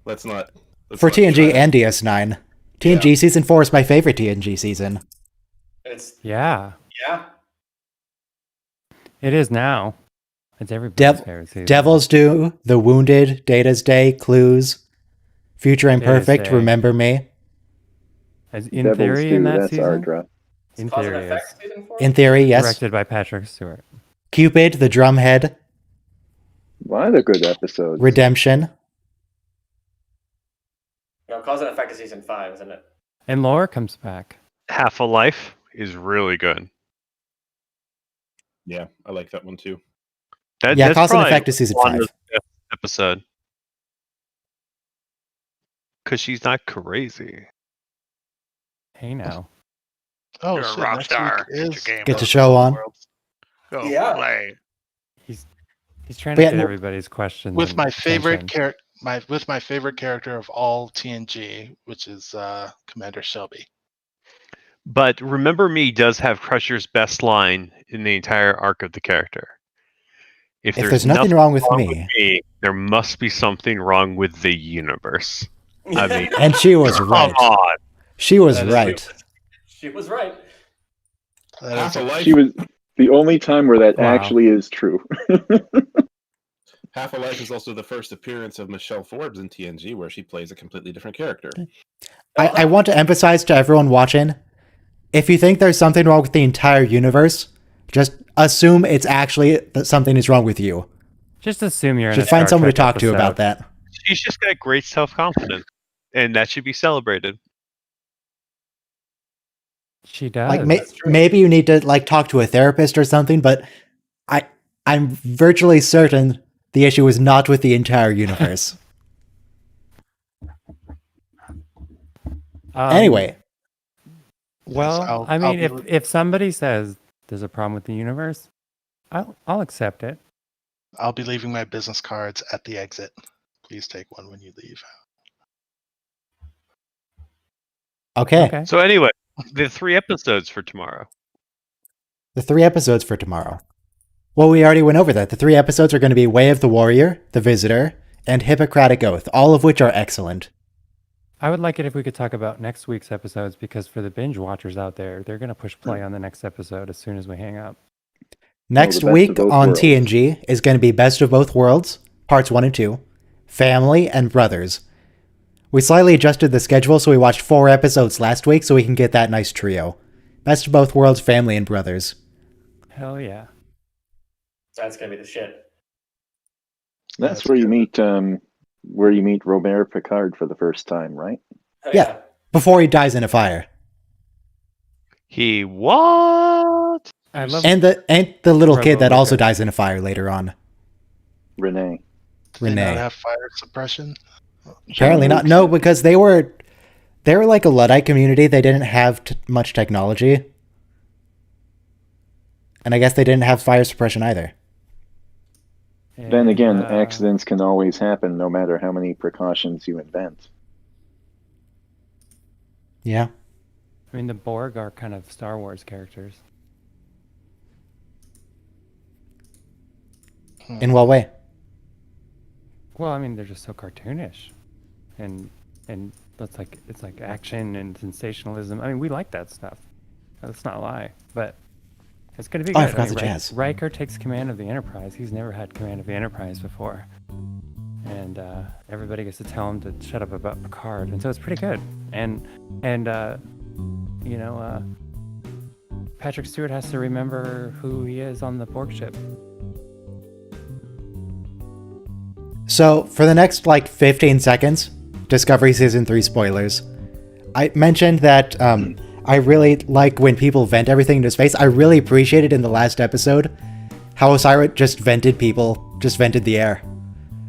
Let's not For TNG try and DS9. TNG Season 4 is my favorite TNG season. It's Yeah, yeah. it is now. It's everybody's Dev- favorite season. Devil's Due, The Wounded, Data's Day, Clues, Future Imperfect, Day. Remember Me. In Devil's theory, Due, in that that's season, Ardra. in Cause and theory, Effect is season 4? In theory, yes. directed by Patrick Stewart. Cupid, The Drumhead, A lot of good episodes. Redemption. No, Cause and Effect is season 5, isn't it? And Laura comes back. Half a Life is really good. Yeah, I like that one too. Yeah, That's Cause and probably Effect is season one 5. of the best episode. Because she's not crazy. Hey now. Oh You're a shit! rock Next star. week Get is your game Get on. the show on. Go Yeah. play. He's trying But to yeah, get no- everybody's questions. with and my favorite attention. my favorite character of all TNG, which is Commander Shelby. But Remember Me does have Crusher's best line in the entire arc of the character. If there's nothing wrong with me. me, there must be something wrong with the universe. I mean, And she was come right. on. She was That is right. She was right. That Half is a Life. She was the only time where that Wow. actually is true. Half a Life is also the first appearance of Michelle Forbes in TNG, where she plays a completely different character. I want to emphasize to everyone watching, if you think there's something wrong with the entire universe, just assume it's actually that something is wrong with you. Just assume you're in Should a find Star someone to Trek talk to about episode. that. She's just got great self-confidence. And that should be celebrated. She does. Like That's true. maybe you need to like talk to a therapist or something, but I'm virtually certain The issue is not with the entire universe. Anyway, Well, I'll- I mean, I'll if somebody says there's a problem with the universe, I'll accept it. I'll be leaving my business cards at the exit. Please take one when you leave. okay. Okay. So anyway, the 3 episodes for tomorrow. The 3 episodes for tomorrow. Well, we already went over that. The 3 episodes are going to be Way of the Warrior, The Visitor, and Hippocratic Oath, all of which are excellent. I would like it if we could talk about next week's episodes, because for the binge watchers out there, they're going to push play on the next episode as soon as we hang up. Next the best week of both on worlds. TNG is going to be Best of Both Worlds, Parts 1 and 2, Family, and Brothers. We slightly adjusted the schedule, so we watched 4 episodes last week so we can get that nice trio. Best of Both Worlds, Family, and Brothers. Hell yeah. That's gonna be the shit. That's where you meet Robert Picard for the first time, right? Oh, Yeah. Before he dies in a fire. He what? I love And the little kid that also Robert. dies in a fire later on. Renee. Do they not Renee. have fire suppression? Apparently not. No, because they were like a Luddite community. They didn't have much technology. And I guess they didn't have fire suppression either. Then again, And, accidents can always happen no matter how many precautions you invent. Yeah. I mean, the Borg are kind of Star Wars characters. In what way? Well, I mean, they're just so cartoonish, and it's like action and sensationalism. I mean, we like that stuff. Let's not lie, but it's gonna be Oh, good. I forgot the jazz. Riker takes command of the Enterprise. He's never had command of the Enterprise before, and everybody gets to tell him to shut up about Picard, and so it's pretty good. And Patrick Stewart has to remember who he is on the Borg ship. So, for the next, 15 seconds, Discovery Season 3 spoilers. I mentioned that I really like when people vent everything into space. I really appreciated in the last episode how Osira just vented the air.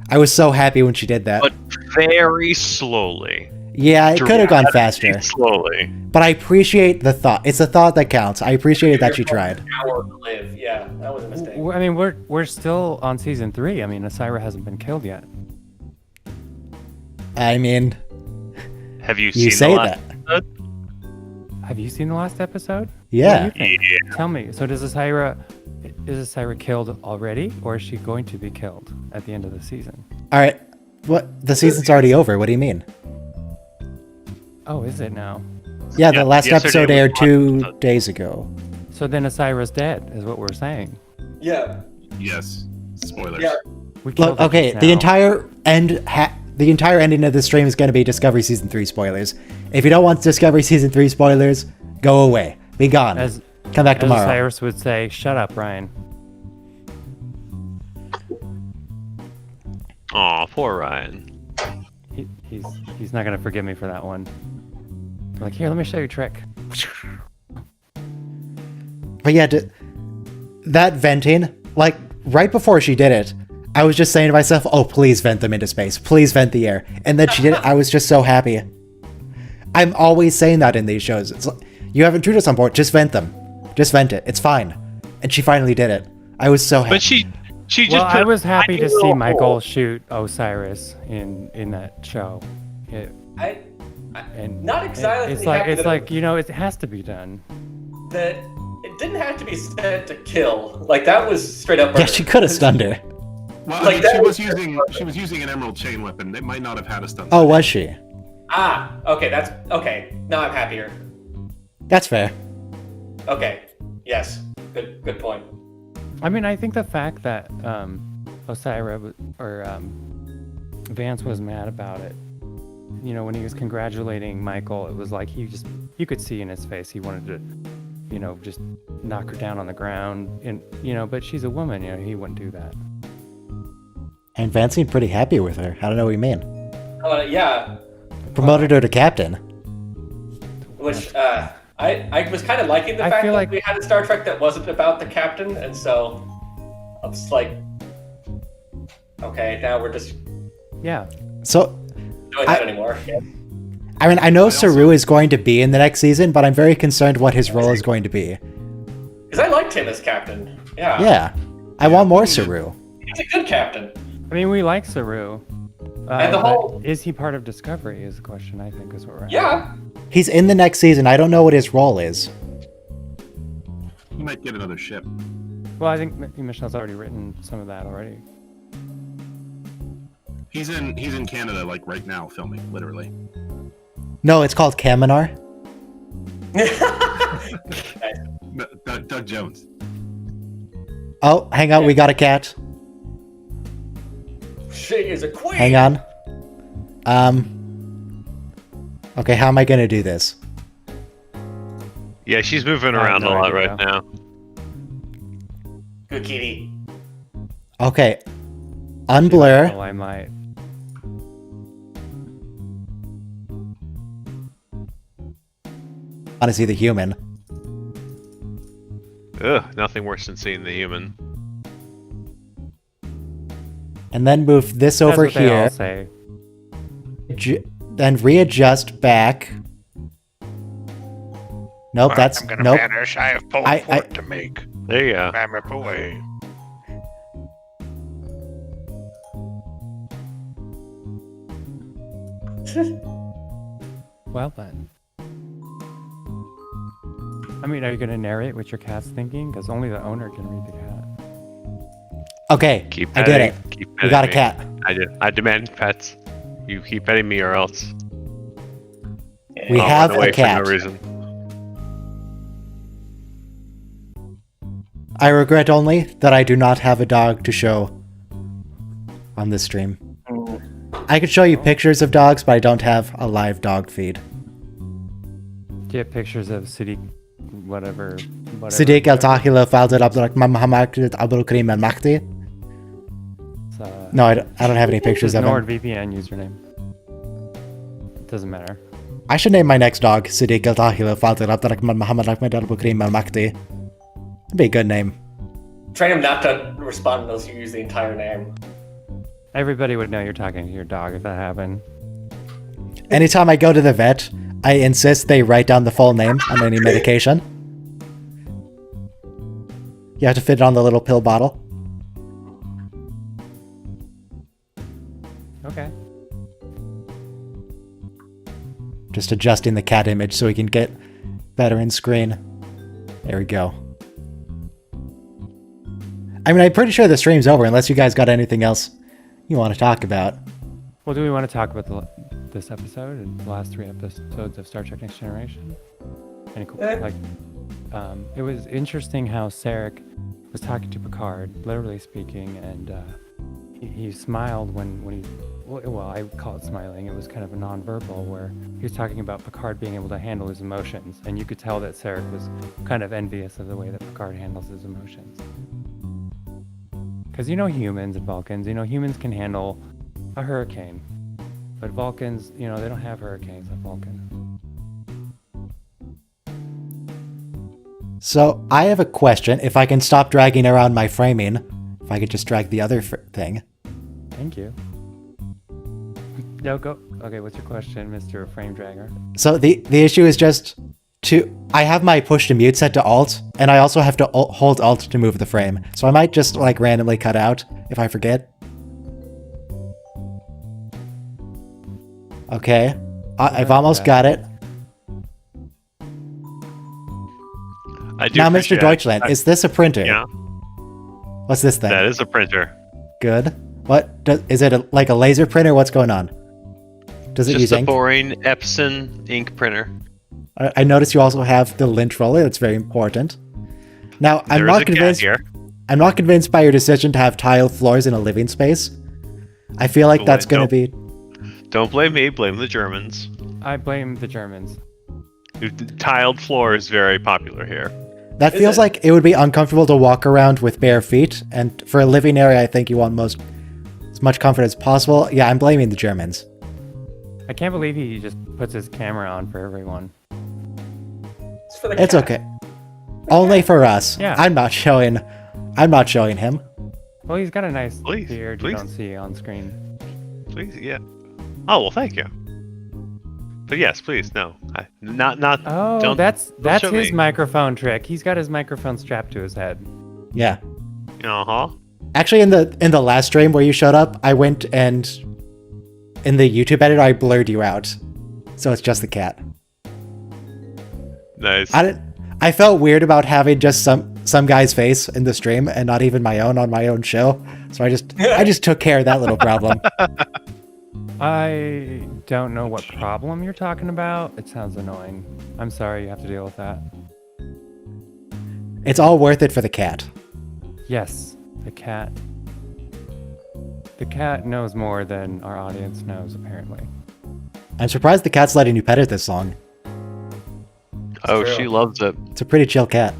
I was so happy when she did that. But very slowly. Yeah, it could have gone faster. Slowly. But I appreciate the thought. It's the thought that counts. I appreciated that she tried. Hour to live. Yeah, that was a mistake. I mean, we're still on season 3. I mean, Osira hasn't been killed yet. I mean, Have you you seen say the last that. episode? Have you seen the last episode? Yeah. What do you think? Tell me. So is Osira killed already, or is she going to be killed at the end of the season? All right. What? The season's already over. What do you mean? Oh, is it now? Yeah, the Yeah, last yesterday episode was aired last 2 episode. days ago. So then Osira's dead, is what we're saying. Yeah. Yes. Spoilers. Yeah. We killed Look, her okay, just the now. entire ending of the stream is going to be Discovery Season 3 spoilers. If you don't want Discovery Season 3 spoilers, go away. Be gone. As Come back as tomorrow. Osiris would say, "Shut up, Ryan." Aw, poor Ryan. He's not gonna forgive me for that one. Like, here, let me show you a trick. But yeah, that venting, right before she did it, I was just saying to myself, oh, please vent them into space. Please vent the air. And then she did it. I was just so happy. I'm always saying that in these shows. It's like, you have intruders on board. Just vent them. Just vent it. It's fine. And she finally did it. I was so happy. But she just Well, put I was happy tiny to see little Michael hole. shoot Osiris in that show. And Not exactly It's happy that- like it has to be done. That it didn't have to be sent to kill. Like that was straight up. Yeah, murder. she could have stunned her. Well, Like, that she was using an emerald chain weapon. They might not have had a stun. Oh, was she? Okay, that's okay. Now I'm happier. That's fair. Okay. Yes. Good point. I mean, I think the fact that Osira Vance was mad about it. When he was congratulating Michael, it was like you could see in his face he wanted to, just knock her down on the ground. And but she's a woman, he wouldn't do that. And Vance seemed pretty happy with her. I don't know what you mean. Yeah. Promoted her to captain. Which I was kind of liking the I fact feel that like- we had a Star Trek that wasn't about the captain, and so I was like, Okay, now we're just Yeah. So, doing that anymore. Yeah. I mean, I know also- Saru is going to be in the next season, but I'm very concerned what his role is going to be. Because I liked him as captain. Yeah. Yeah. I want more Saru. He's a good captain. I mean, we like Saru. And the but whole- is he part of Discovery? Is the question. I think is what we're at. Yeah. He's in the next season. I don't know what his role is. He might get another ship. Well, I think Michelle's already written some of that already. He's in Canada like right now filming, literally. No, it's called Kaminar. Doug Jones. Oh, hang on. We got a cat. She is a queen. Hang on. Okay, how am I going to do this? Yeah, she's moving I have around no a lot idea. right now. Good kitty. Okay. Unblur. Oh, I might. Want to see the human. Ugh, nothing worse than seeing the human. And then move this over That's what they all here. say. Then readjust back. Nope, that's I'm gonna nope. vanish. I have pulled I- forth to make. There you go. Mammoth away. Well then. I mean, are you gonna narrate what your cat's thinking? Because only the owner can read the cat. Okay, Keep I petting. did it. Keep We petting got a me. cat. I demand pets. You keep petting me or else. We I'll have run away a cat. For no reason. I regret only that I do not have a dog to show on this stream. I could show you pictures of dogs, but I don't have a live dog feed. Do you have pictures of Sadiq, whatever? Sadiq al Tahila Falzad Abdul Mahmoud Abdul Karim al Mahdi. No, I don't have any pictures of him. NordVPN username. Doesn't matter. I should name my next dog Sadiq al Tahila Falzad Abdul Muhammad Ahmed Abdul Karim al Mahdi. That'd be a good name. Train him not to respond unless you use the entire name. Everybody would know you're talking to your dog if that happened. Anytime I go to the vet, I insist they write down the full name on any medication. You have to fit it on the little pill bottle. Okay. Just adjusting the cat image so we can get better in screen. There we go. I mean, I'm pretty sure the stream's over unless you guys got anything else you want to talk about. Well, do we want to talk about this episode and the last 3 episodes of Star Trek: Next Generation? Any cool, it was interesting how Sarek was talking to Picard, literally speaking, and he smiled when he. Well, I call it smiling. It was kind of a non-verbal where he was talking about Picard being able to handle his emotions, and you could tell that Sarek was kind of envious of the way that Picard handles his emotions. Because humans and Vulcans, humans can handle a hurricane, but Vulcans, they don't have hurricanes like Vulcan. So, I have a question. If I can stop dragging around my framing, if I could just drag the other thing. Thank you. No, go. Okay, what's your question, Mr. Frame Dragger? So, the issue is just I have my push to mute set to alt, and I also have to hold alt to move the frame. So I might just randomly cut out if I forget. Okay, I've almost got it. Now, Mr. Deutschland, is this a printer? Yeah. What's this thing? That is a printer. Good. What is it? Like a laser printer? What's going on? Does it Just use a ink? boring Epson ink printer. I noticed you also have the lint roller. That's very important. Now, I'm not convinced. I'm not convinced by your decision to have tiled floors in a living space. I feel like that's going to be. Don't blame me. Blame the Germans. I blame the Germans. Tiled floor is very popular here. That feels like it would be uncomfortable to walk around with bare feet, and for a living area, I think you want as much comfort as possible. Yeah, I'm blaming the Germans. I can't believe he just puts his camera on for everyone. It's okay. Only for us. Yeah. I'm not showing him. Well, he's got a nice Please, beard please. you don't see on screen. Please, yeah. Oh well, thank you. But yes, please, no. Not. Oh, don't that's show his me. microphone trick. He's got his microphone strapped to his head. Yeah. Uh huh. Actually, in the last stream where you showed up, I went and in the YouTube editor I blurred you out, so it's just the cat. Nice. I felt weird about having just some guy's face in the stream and not even my own on my own show, so I just took care of that little problem. I don't know what problem you're talking about. It sounds annoying. I'm sorry you have to deal with that. It's all worth it for the cat. Yes, the cat. The cat knows more than our audience knows, apparently. I'm surprised the cat's letting you pet it this long. Oh, true. she loves it. It's a pretty chill cat.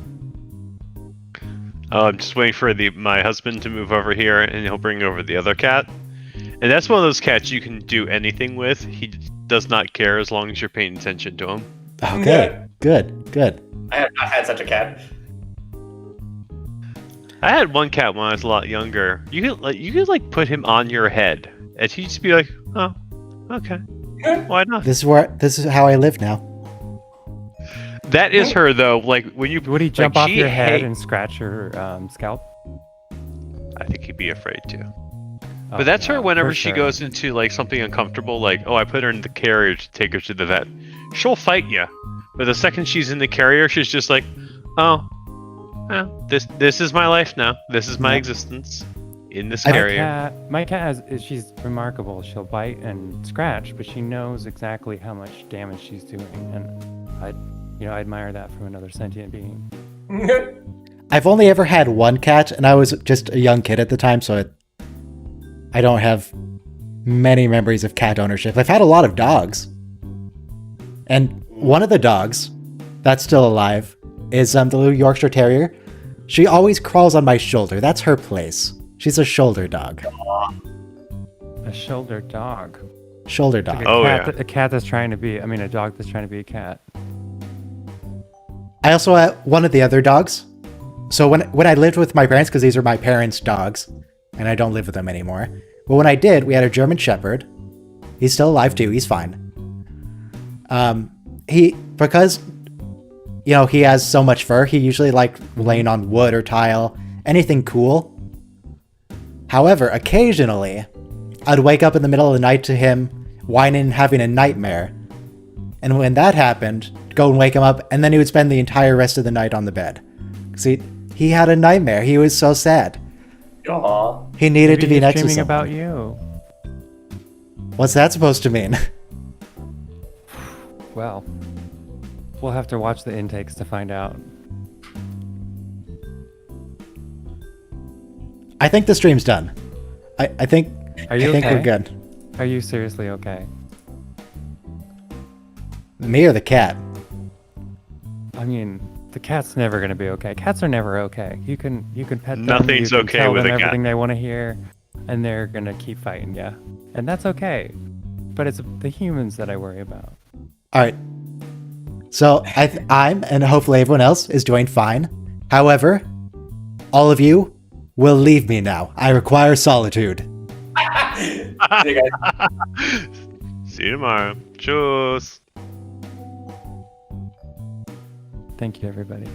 I'm just waiting for my husband to move over here, and he'll bring over the other cat. And that's one of those cats you can do anything with. He does not care as long as you're paying attention to him. Okay, good. I have not had such a cat. I had one cat when I was a lot younger. You could put him on your head, and he'd just be like, "Oh, okay, why not?" This is how I live now. That is her though. Like when you Would he jump like, off she your head hate- and scratch your scalp? I think he'd be afraid to. Oh, But that's yeah, her whenever for she sure. goes into like something uncomfortable, like, oh, I put her in the carrier to take her to the vet. She'll fight you, but the second she's in the carrier, she's just like, oh, this is my life now. This is my Yeah. existence in this I- carrier. My cat she's remarkable. She'll bite and scratch, but she knows exactly how much damage she's doing, and I admire that from another sentient being. I've only ever had one cat, and I was just a young kid at the time, so I don't have many memories of cat ownership. I've had a lot of dogs. And one of the dogs that's still alive is the little Yorkshire Terrier. She always crawls on my shoulder. That's her place. She's a shoulder dog. A shoulder dog. Shoulder Like dog. Oh, a cat that's trying to be. A dog that's trying to be a cat. I also had one of the other dogs. So when I lived with my parents, because these are my parents' dogs, and I don't live with them anymore. But when I did, we had a German Shepherd. He's still alive too. He's fine. Because he has so much fur, he usually liked laying on wood or tile, anything cool. However, occasionally, I'd wake up in the middle of the night to him whining and having a nightmare. And when that happened, go and wake him up, and then he would spend the entire rest of the night on the bed. See, he had a nightmare. He was so sad. Aw. He needed Maybe to be he's next to dreaming someone. about you. What's that supposed to mean? Well, we'll have to watch the intakes to find out. I think the stream's done. I think Are you I think okay? we're good. Are you seriously okay? Me or the cat? I mean, the cat's never gonna be okay. Cats are never okay. You can pet them. Nothing's you can okay tell with them a cat. everything they want to hear, and they're gonna keep fighting you, and that's okay. But it's the humans that I worry about. All right. So I'm and hopefully everyone else is doing fine. However, all of you will leave me now. I require solitude. See you guys. See you tomorrow. Tschüss. Thank you, everybody.